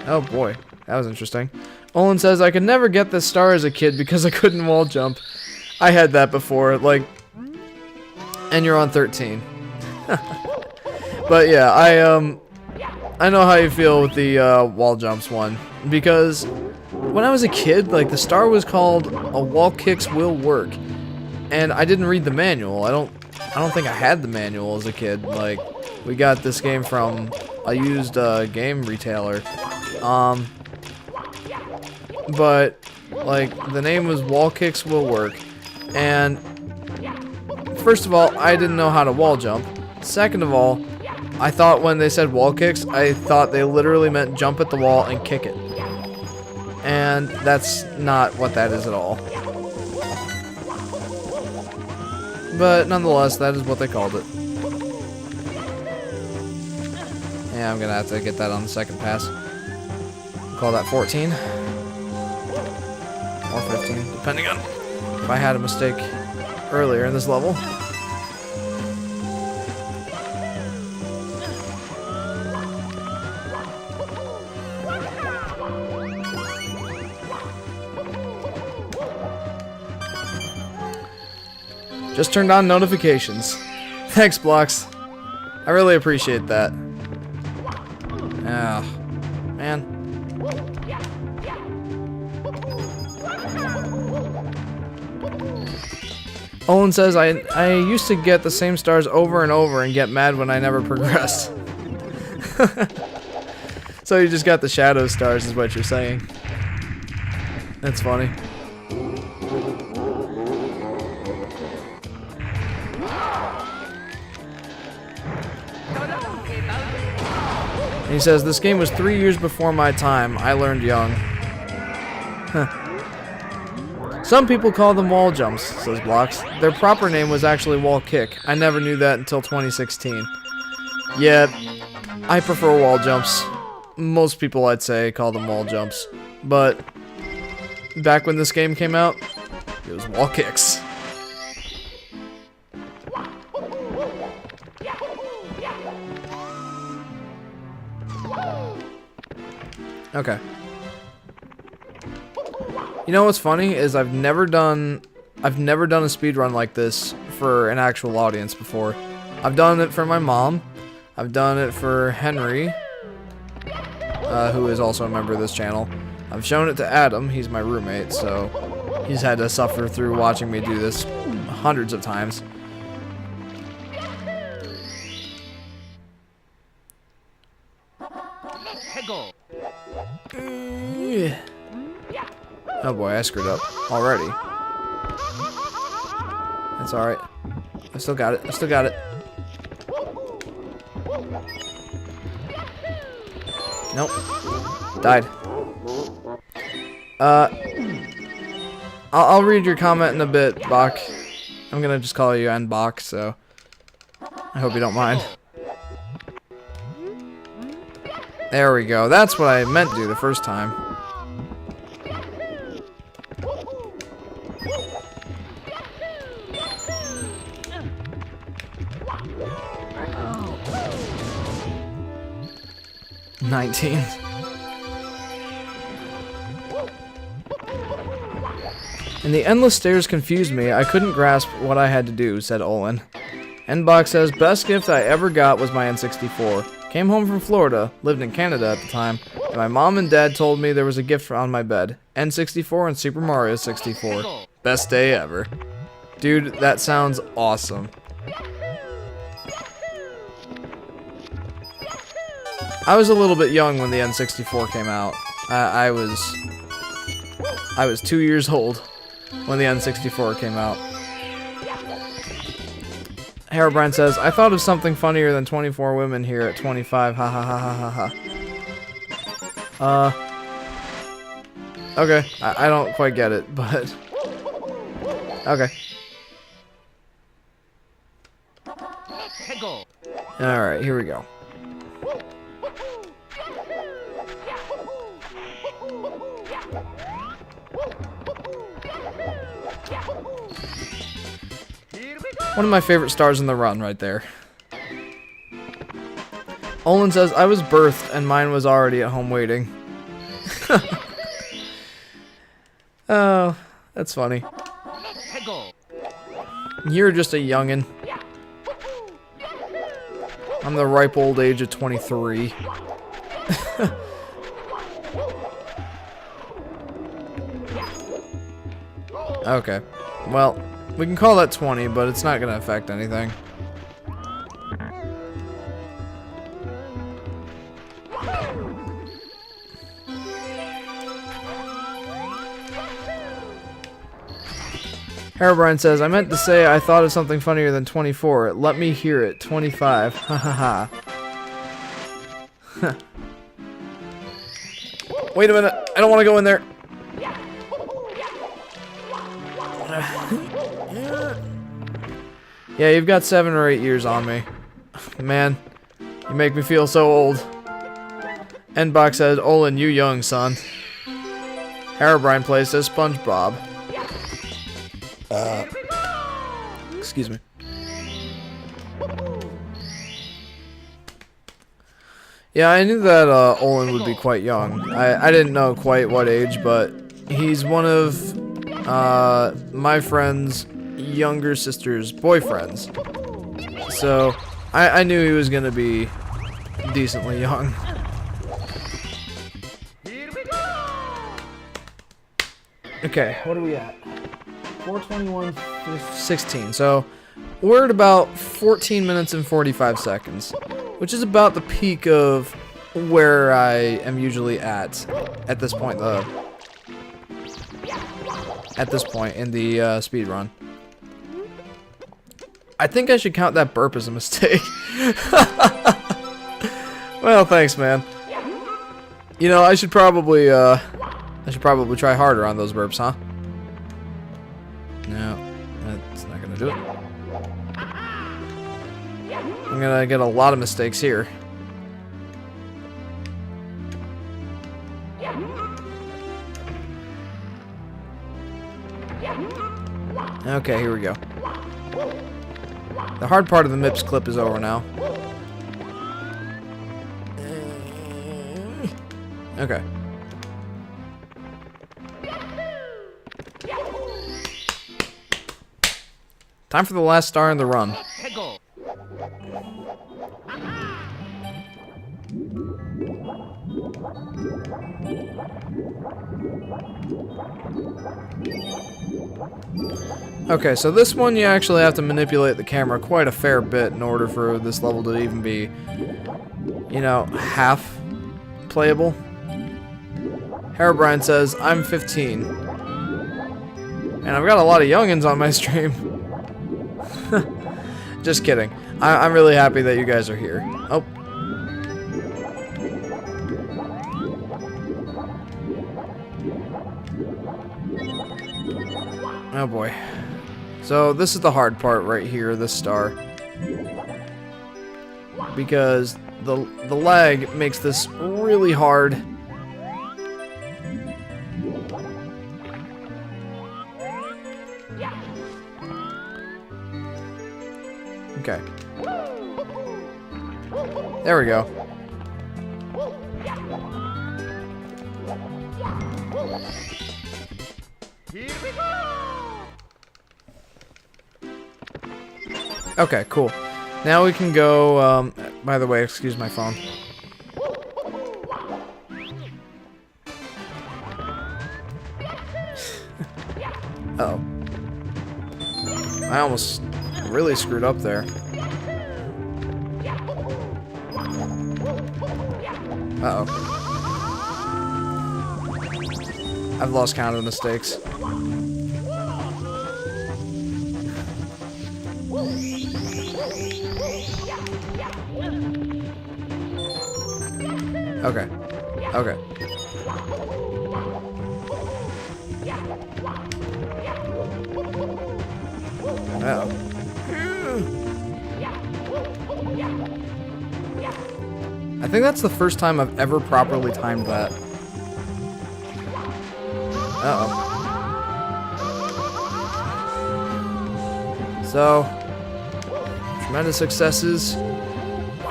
Oh boy, that was interesting. Olin says, I could never get this star as a kid because I couldn't wall jump. I had that before, like, and you're on 13. But yeah, I know how you feel with the wall jumps one, because when I was a kid, like, the star was called "A Wall Kicks Will Work," and I didn't read the manual. I don't think I had the manual as a kid. Like, we got this game from a used game retailer, but like, the name was "Wall Kicks Will Work," and first of all, I didn't know how to wall jump. Second of all, I thought when they said wall kicks, I thought they literally meant jump at the wall and kick it. And that's not what that is at all. But nonetheless, that is what they called it. Yeah, I'm gonna have to get that on the second pass. Call that 14. Or 15, depending on if I had a mistake earlier in this level. Just turned on notifications. Thanks, Blocks. I really appreciate that. Ah, man. Olin says, I used to get the same stars over and over and get mad when I never progressed. So you just got the shadow stars is what you're saying. That's funny. He says, this game was 3 years before my time. I learned young. Huh. Some people call them wall jumps, says Blocks. Their proper name was actually wall kick. I never knew that until 2016. Yeah, I prefer wall jumps. Most people, I'd say, call them wall jumps. But back when this game came out, it was wall kicks. Okay. You know what's funny is I've never done a speedrun like this for an actual audience before. I've done it for my mom. I've done it for Henry, who is also a member of this channel. I've shown it to Adam. He's my roommate, so he's had to suffer through watching me do this hundreds of times. Oh boy, I screwed up already. That's alright. I still got it. I still got it. Nope. Died. I'll read your comment in a bit, Bach. I'm gonna just call you N-Bach, so I hope you don't mind. There we go. That's what I meant to do the first time. $19. And the endless stairs confused me. I couldn't grasp what I had to do, said Olin. Nbox says, best gift I ever got was my N64. Came home from Florida, lived in Canada at the time, and my mom and dad told me there was a gift on my bed. N64 and Super Mario 64. Best day ever. Dude, that sounds awesome. I was a little bit young when the N64 came out. I was 2 years old when the N64 came out. Herobrine says, I thought of something funnier than 24 women here at 25. Ha ha ha ha ha ha. Okay. I don't quite get it, but okay. Alright, here we go. One of my favorite stars in the run right there. Olin says, I was birthed and mine was already at home waiting. Oh, that's funny. You're just a youngin'. I'm the ripe old age of 23. Okay. Well, we can call that 20, but it's not going to affect anything. Herobrine says, I meant to say I thought of something funnier than 24. Let me hear it. 25. Ha ha ha. Wait a minute. I don't want to go in there. Yeah, you've got 7 or 8 years on me. Man, you make me feel so old. Endbox says, Olin, you young, son. Herobrine plays as SpongeBob. Excuse me. Yeah, I knew that Olin would be quite young. I didn't know quite what age, but he's one of my friend's younger sister's boyfriends. So I knew he was gonna be decently young. Okay, what are we at? 4:21, 16. So we're at about 14 minutes and 45 seconds, which is about the peak of where I am usually at this point. At this point in the speed run. I think I should count that burp as a mistake. Well, thanks, man. You know, I should probably try harder on those burps, huh? No, that's not gonna do it. I'm gonna get a lot of mistakes here. Okay, here we go. The hard part of the MIPS clip is over now. Okay. Time for the last star in the run. Okay, so this one you actually have to manipulate the camera quite a fair bit in order for this level to even be, you know, half playable. Herobrine says, I'm 15. And I've got a lot of youngins on my stream. Just kidding. I'm really happy that you guys are here. Oh. Oh boy. So this is the hard part right here, this star. Because the lag makes this really hard. Okay. There we go. Okay, cool. Now we can go, by the way, excuse my phone. Uh-oh. I almost really screwed up there. Uh-oh. I've lost count of the mistakes. Okay. Okay. Uh-oh. I think that's the first time I've ever properly timed that. Uh-oh. So, tremendous successes,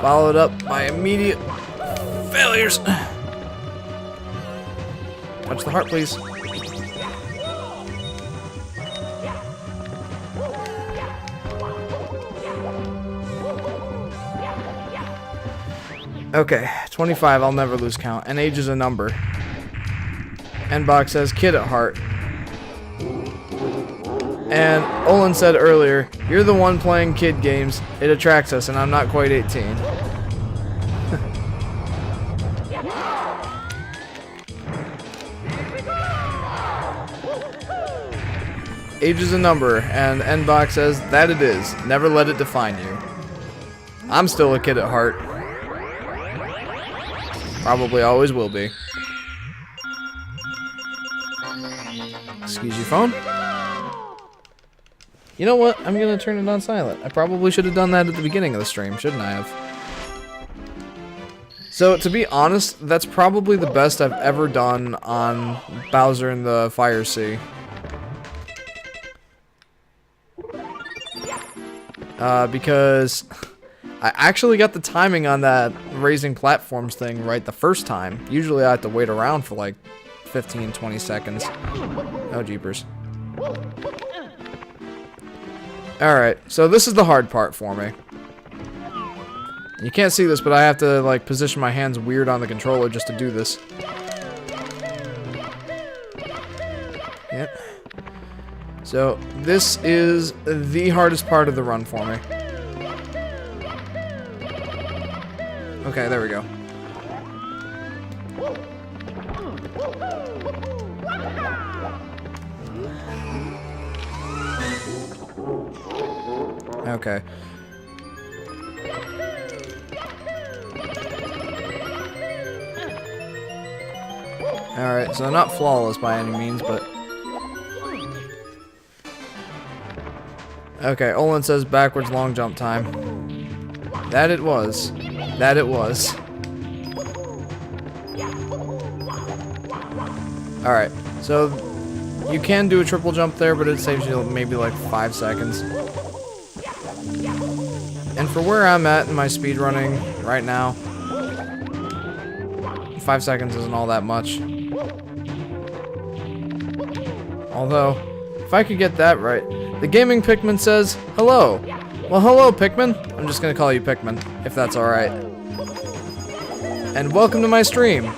followed up by immediate failures. Touch the heart, please. Okay, 25, I'll never lose count. And age is a number. Nbox says kid at heart. And Olin said earlier, you're the one playing kid games. It attracts us, and I'm not quite 18. Age is a number, and Nbox says that it is. Never let it define you. I'm still a kid at heart. Probably always will be. Excuse your phone. You know what? I'm gonna turn it on silent. I probably should have done that at the beginning of the stream, shouldn't I have? So, to be honest, that's probably the best I've ever done on Bowser in the Fire Sea. Because I actually got the timing on that raising platforms thing right the first time. Usually I have to wait around for like 15-20 seconds. Oh, jeepers. Alright, so this is the hard part for me. You can't see this, but I have to like position my hands weird on the controller just to do this. Yep. So, this is the hardest part of the run for me. Okay, there we go. Okay. Alright, so not flawless by any means, but... Okay, Olin says backwards long jump time. That it was. That it was. Alright, so you can do a triple jump there, but it saves you maybe like 5 seconds. And for where I'm at in my speedrunning right now, 5 seconds isn't all that much. Although, if I could get that right. The Gaming Pikmin says, hello. Well, hello, Pikmin. I'm just gonna call you Pikmin, if that's alright. And welcome to my stream.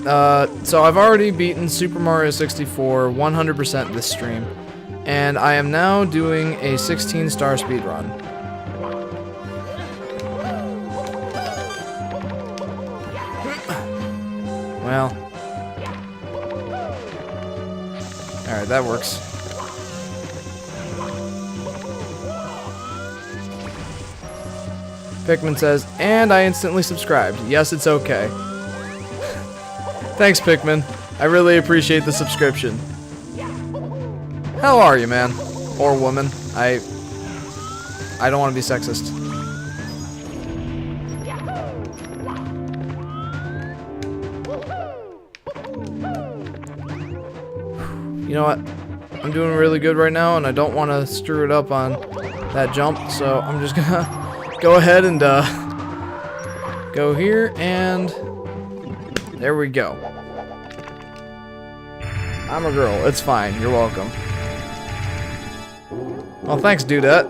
So I've already beaten Super Mario 64 100% this stream. And I am now doing a 16-star speedrun. Well. Alright, that works. Pikmin says, and I instantly subscribed. Yes, it's okay. Thanks, Pikmin. I really appreciate the subscription. How are you, man? Or woman. I don't want to be sexist. You know what? I'm doing really good right now, and I don't want to screw it up on that jump, so I'm just gonna go ahead and go here, and there we go. I'm a girl. It's fine. You're welcome. Well, thanks, Dudette.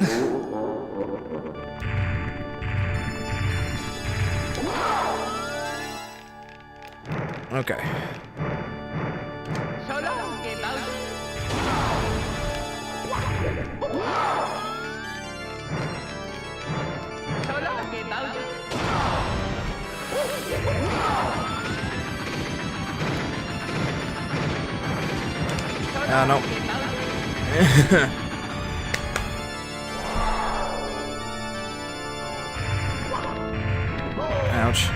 Okay. No. Ouch.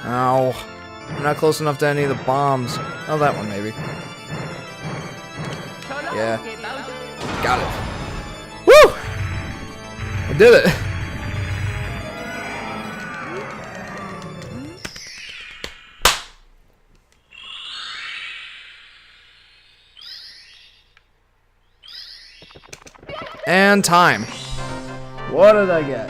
Ow. I'm not close enough to any of the bombs. Oh, that one maybe. Yeah. Got it. Woo! I did it. And time. What did I get?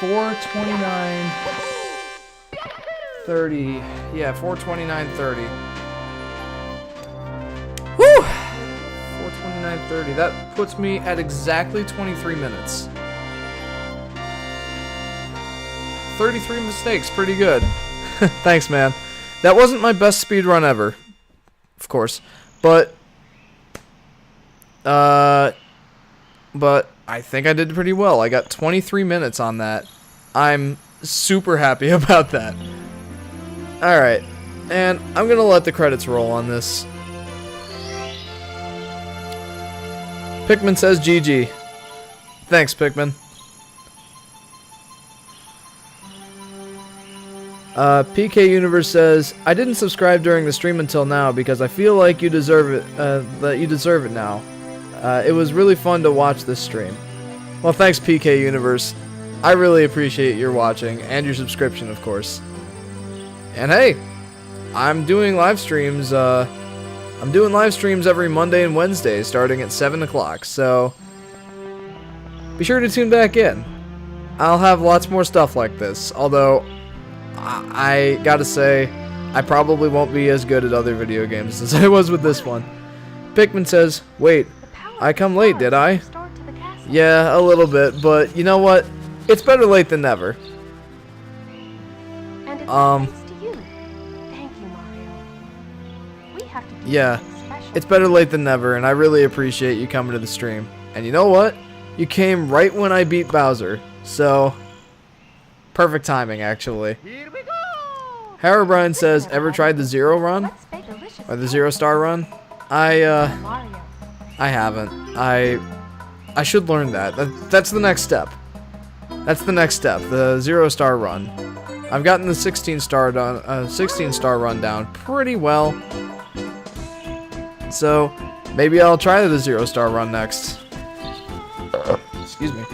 4:29:30. Yeah, 4:29:30. Woo! 4:29:30. That puts me at exactly 23 minutes. 33 mistakes, pretty good. Thanks, man. That wasn't my best speedrun ever, of course, but I think I did pretty well. I got 23 minutes on that. I'm super happy about that. Alright, and I'm gonna let the credits roll on this. Pikmin says GG. Thanks, Pikmin. PK Universe says, I didn't subscribe during the stream until now because I feel like you deserve it, that you deserve it now. It was really fun to watch this stream. Well, thanks, PK Universe. I really appreciate your watching and your subscription, of course. And hey, I'm doing live streams, every Monday and Wednesday starting at 7 o'clock, so be sure to tune back in. I'll have lots more stuff like this, although I gotta say, I probably won't be as good at other video games as I was with this one. Pikmin says, wait, I come late, did I? Yeah, a little bit, but you know what? It's better late than never. And it's thanks to you. Thank you, Mario. We have to do Yeah, something special. it's better late than never, and I really appreciate you coming to the stream. And you know what? You came right when I beat Bowser, so perfect timing, actually. Here we go! Herobrine says, ever tried the Zero run? Let's make delicious Or the Zero Star run? I Mario. haven't. I should learn that. That's the next step. That's the next step, the 0-star run. I've gotten the 16-star run down pretty well. So, maybe I'll try the 0-star run next. Excuse me.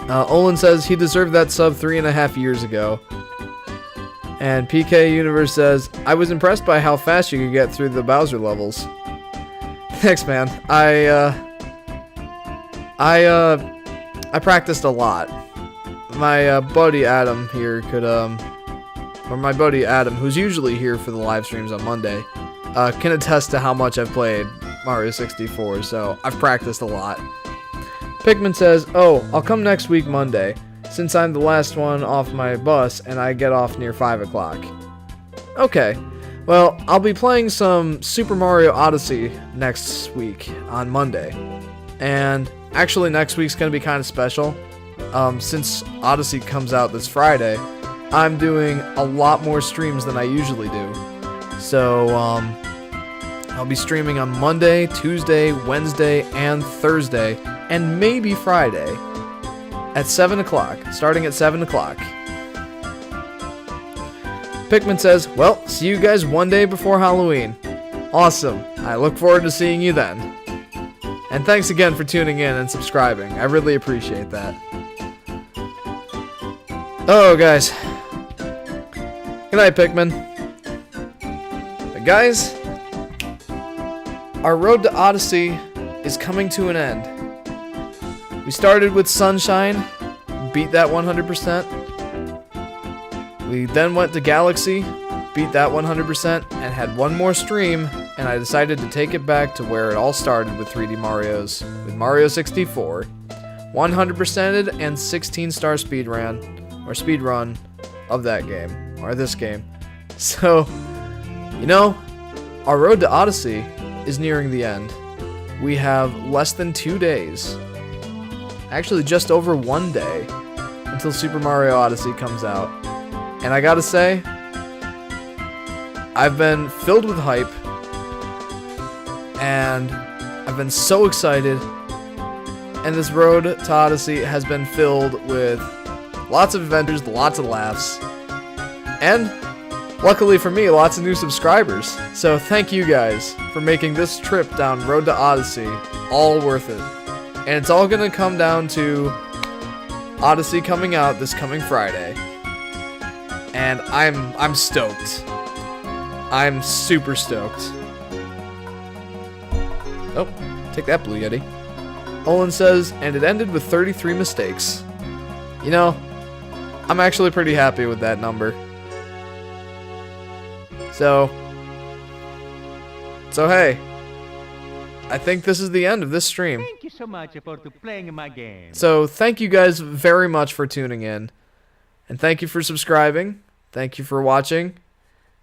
Olin says he deserved that sub 3.5 years ago. And PK Universe says, I was impressed by how fast you could get through the Bowser levels. Thanks, man. I practiced a lot. My buddy Adam here could, or my buddy Adam, who's usually here for the live streams on Monday, can attest to how much I've played Mario 64, so I've practiced a lot. Pikmin says, oh, I'll come next week Monday, since I'm the last one off my bus and I get off near 5 o'clock. Okay. Well, I'll be playing some Super Mario Odyssey next week on Monday. And actually next week's going to be kind of special. Since Odyssey comes out this Friday, I'm doing a lot more streams than I usually do. So, I'll be streaming on Monday, Tuesday, Wednesday, and Thursday, and maybe Friday at 7 o'clock, starting at 7 o'clock. Pikmin says, well, see you guys one day before Halloween. Awesome. I look forward to seeing you then. And thanks again for tuning in and subscribing. I really appreciate that. Oh, guys. Good night, Pikmin. But guys, our road to Odyssey is coming to an end. We started with Sunshine, beat that 100%. We then went to Galaxy, beat that 100%, and had one more stream, and I decided to take it back to where it all started with 3D Marios, with Mario 64. 100%ed and 16-star speedrun of that game, or this game. So, you know, our road to Odyssey is nearing the end. We have less than 2 days. Actually, just over 1 day until Super Mario Odyssey comes out. And I gotta say, I've been filled with hype, and I've been so excited, and this road to Odyssey has been filled with lots of adventures, lots of laughs, and luckily for me, lots of new subscribers. So thank you guys for making this trip down Road to Odyssey all worth it. And it's all gonna come down to Odyssey coming out this coming Friday. And I'm stoked. I'm super stoked. Oh, take that, Blue Yeti. Olin says, and it ended with 33 mistakes. You know, I'm actually pretty happy with that number. So hey, I think this is the end of this stream. Thank you so much for playing my game. So thank you guys very much for tuning in. And thank you for subscribing. Thank you for watching.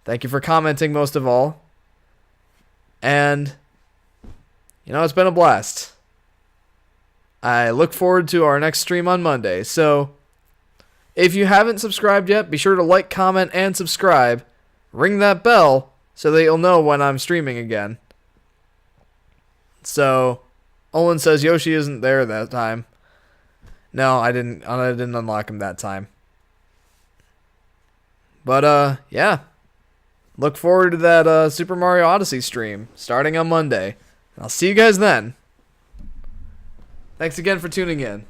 Thank you for commenting most of all. And, it's been a blast. I look forward to our next stream on Monday. So, if you haven't subscribed yet, be sure to like, comment, and subscribe. Ring that bell so that you'll know when I'm streaming again. So, Olin says Yoshi isn't there that time. No, I didn't unlock him that time. But, yeah. Look forward to that Super Mario Odyssey stream starting on Monday. I'll see you guys then. Thanks again for tuning in.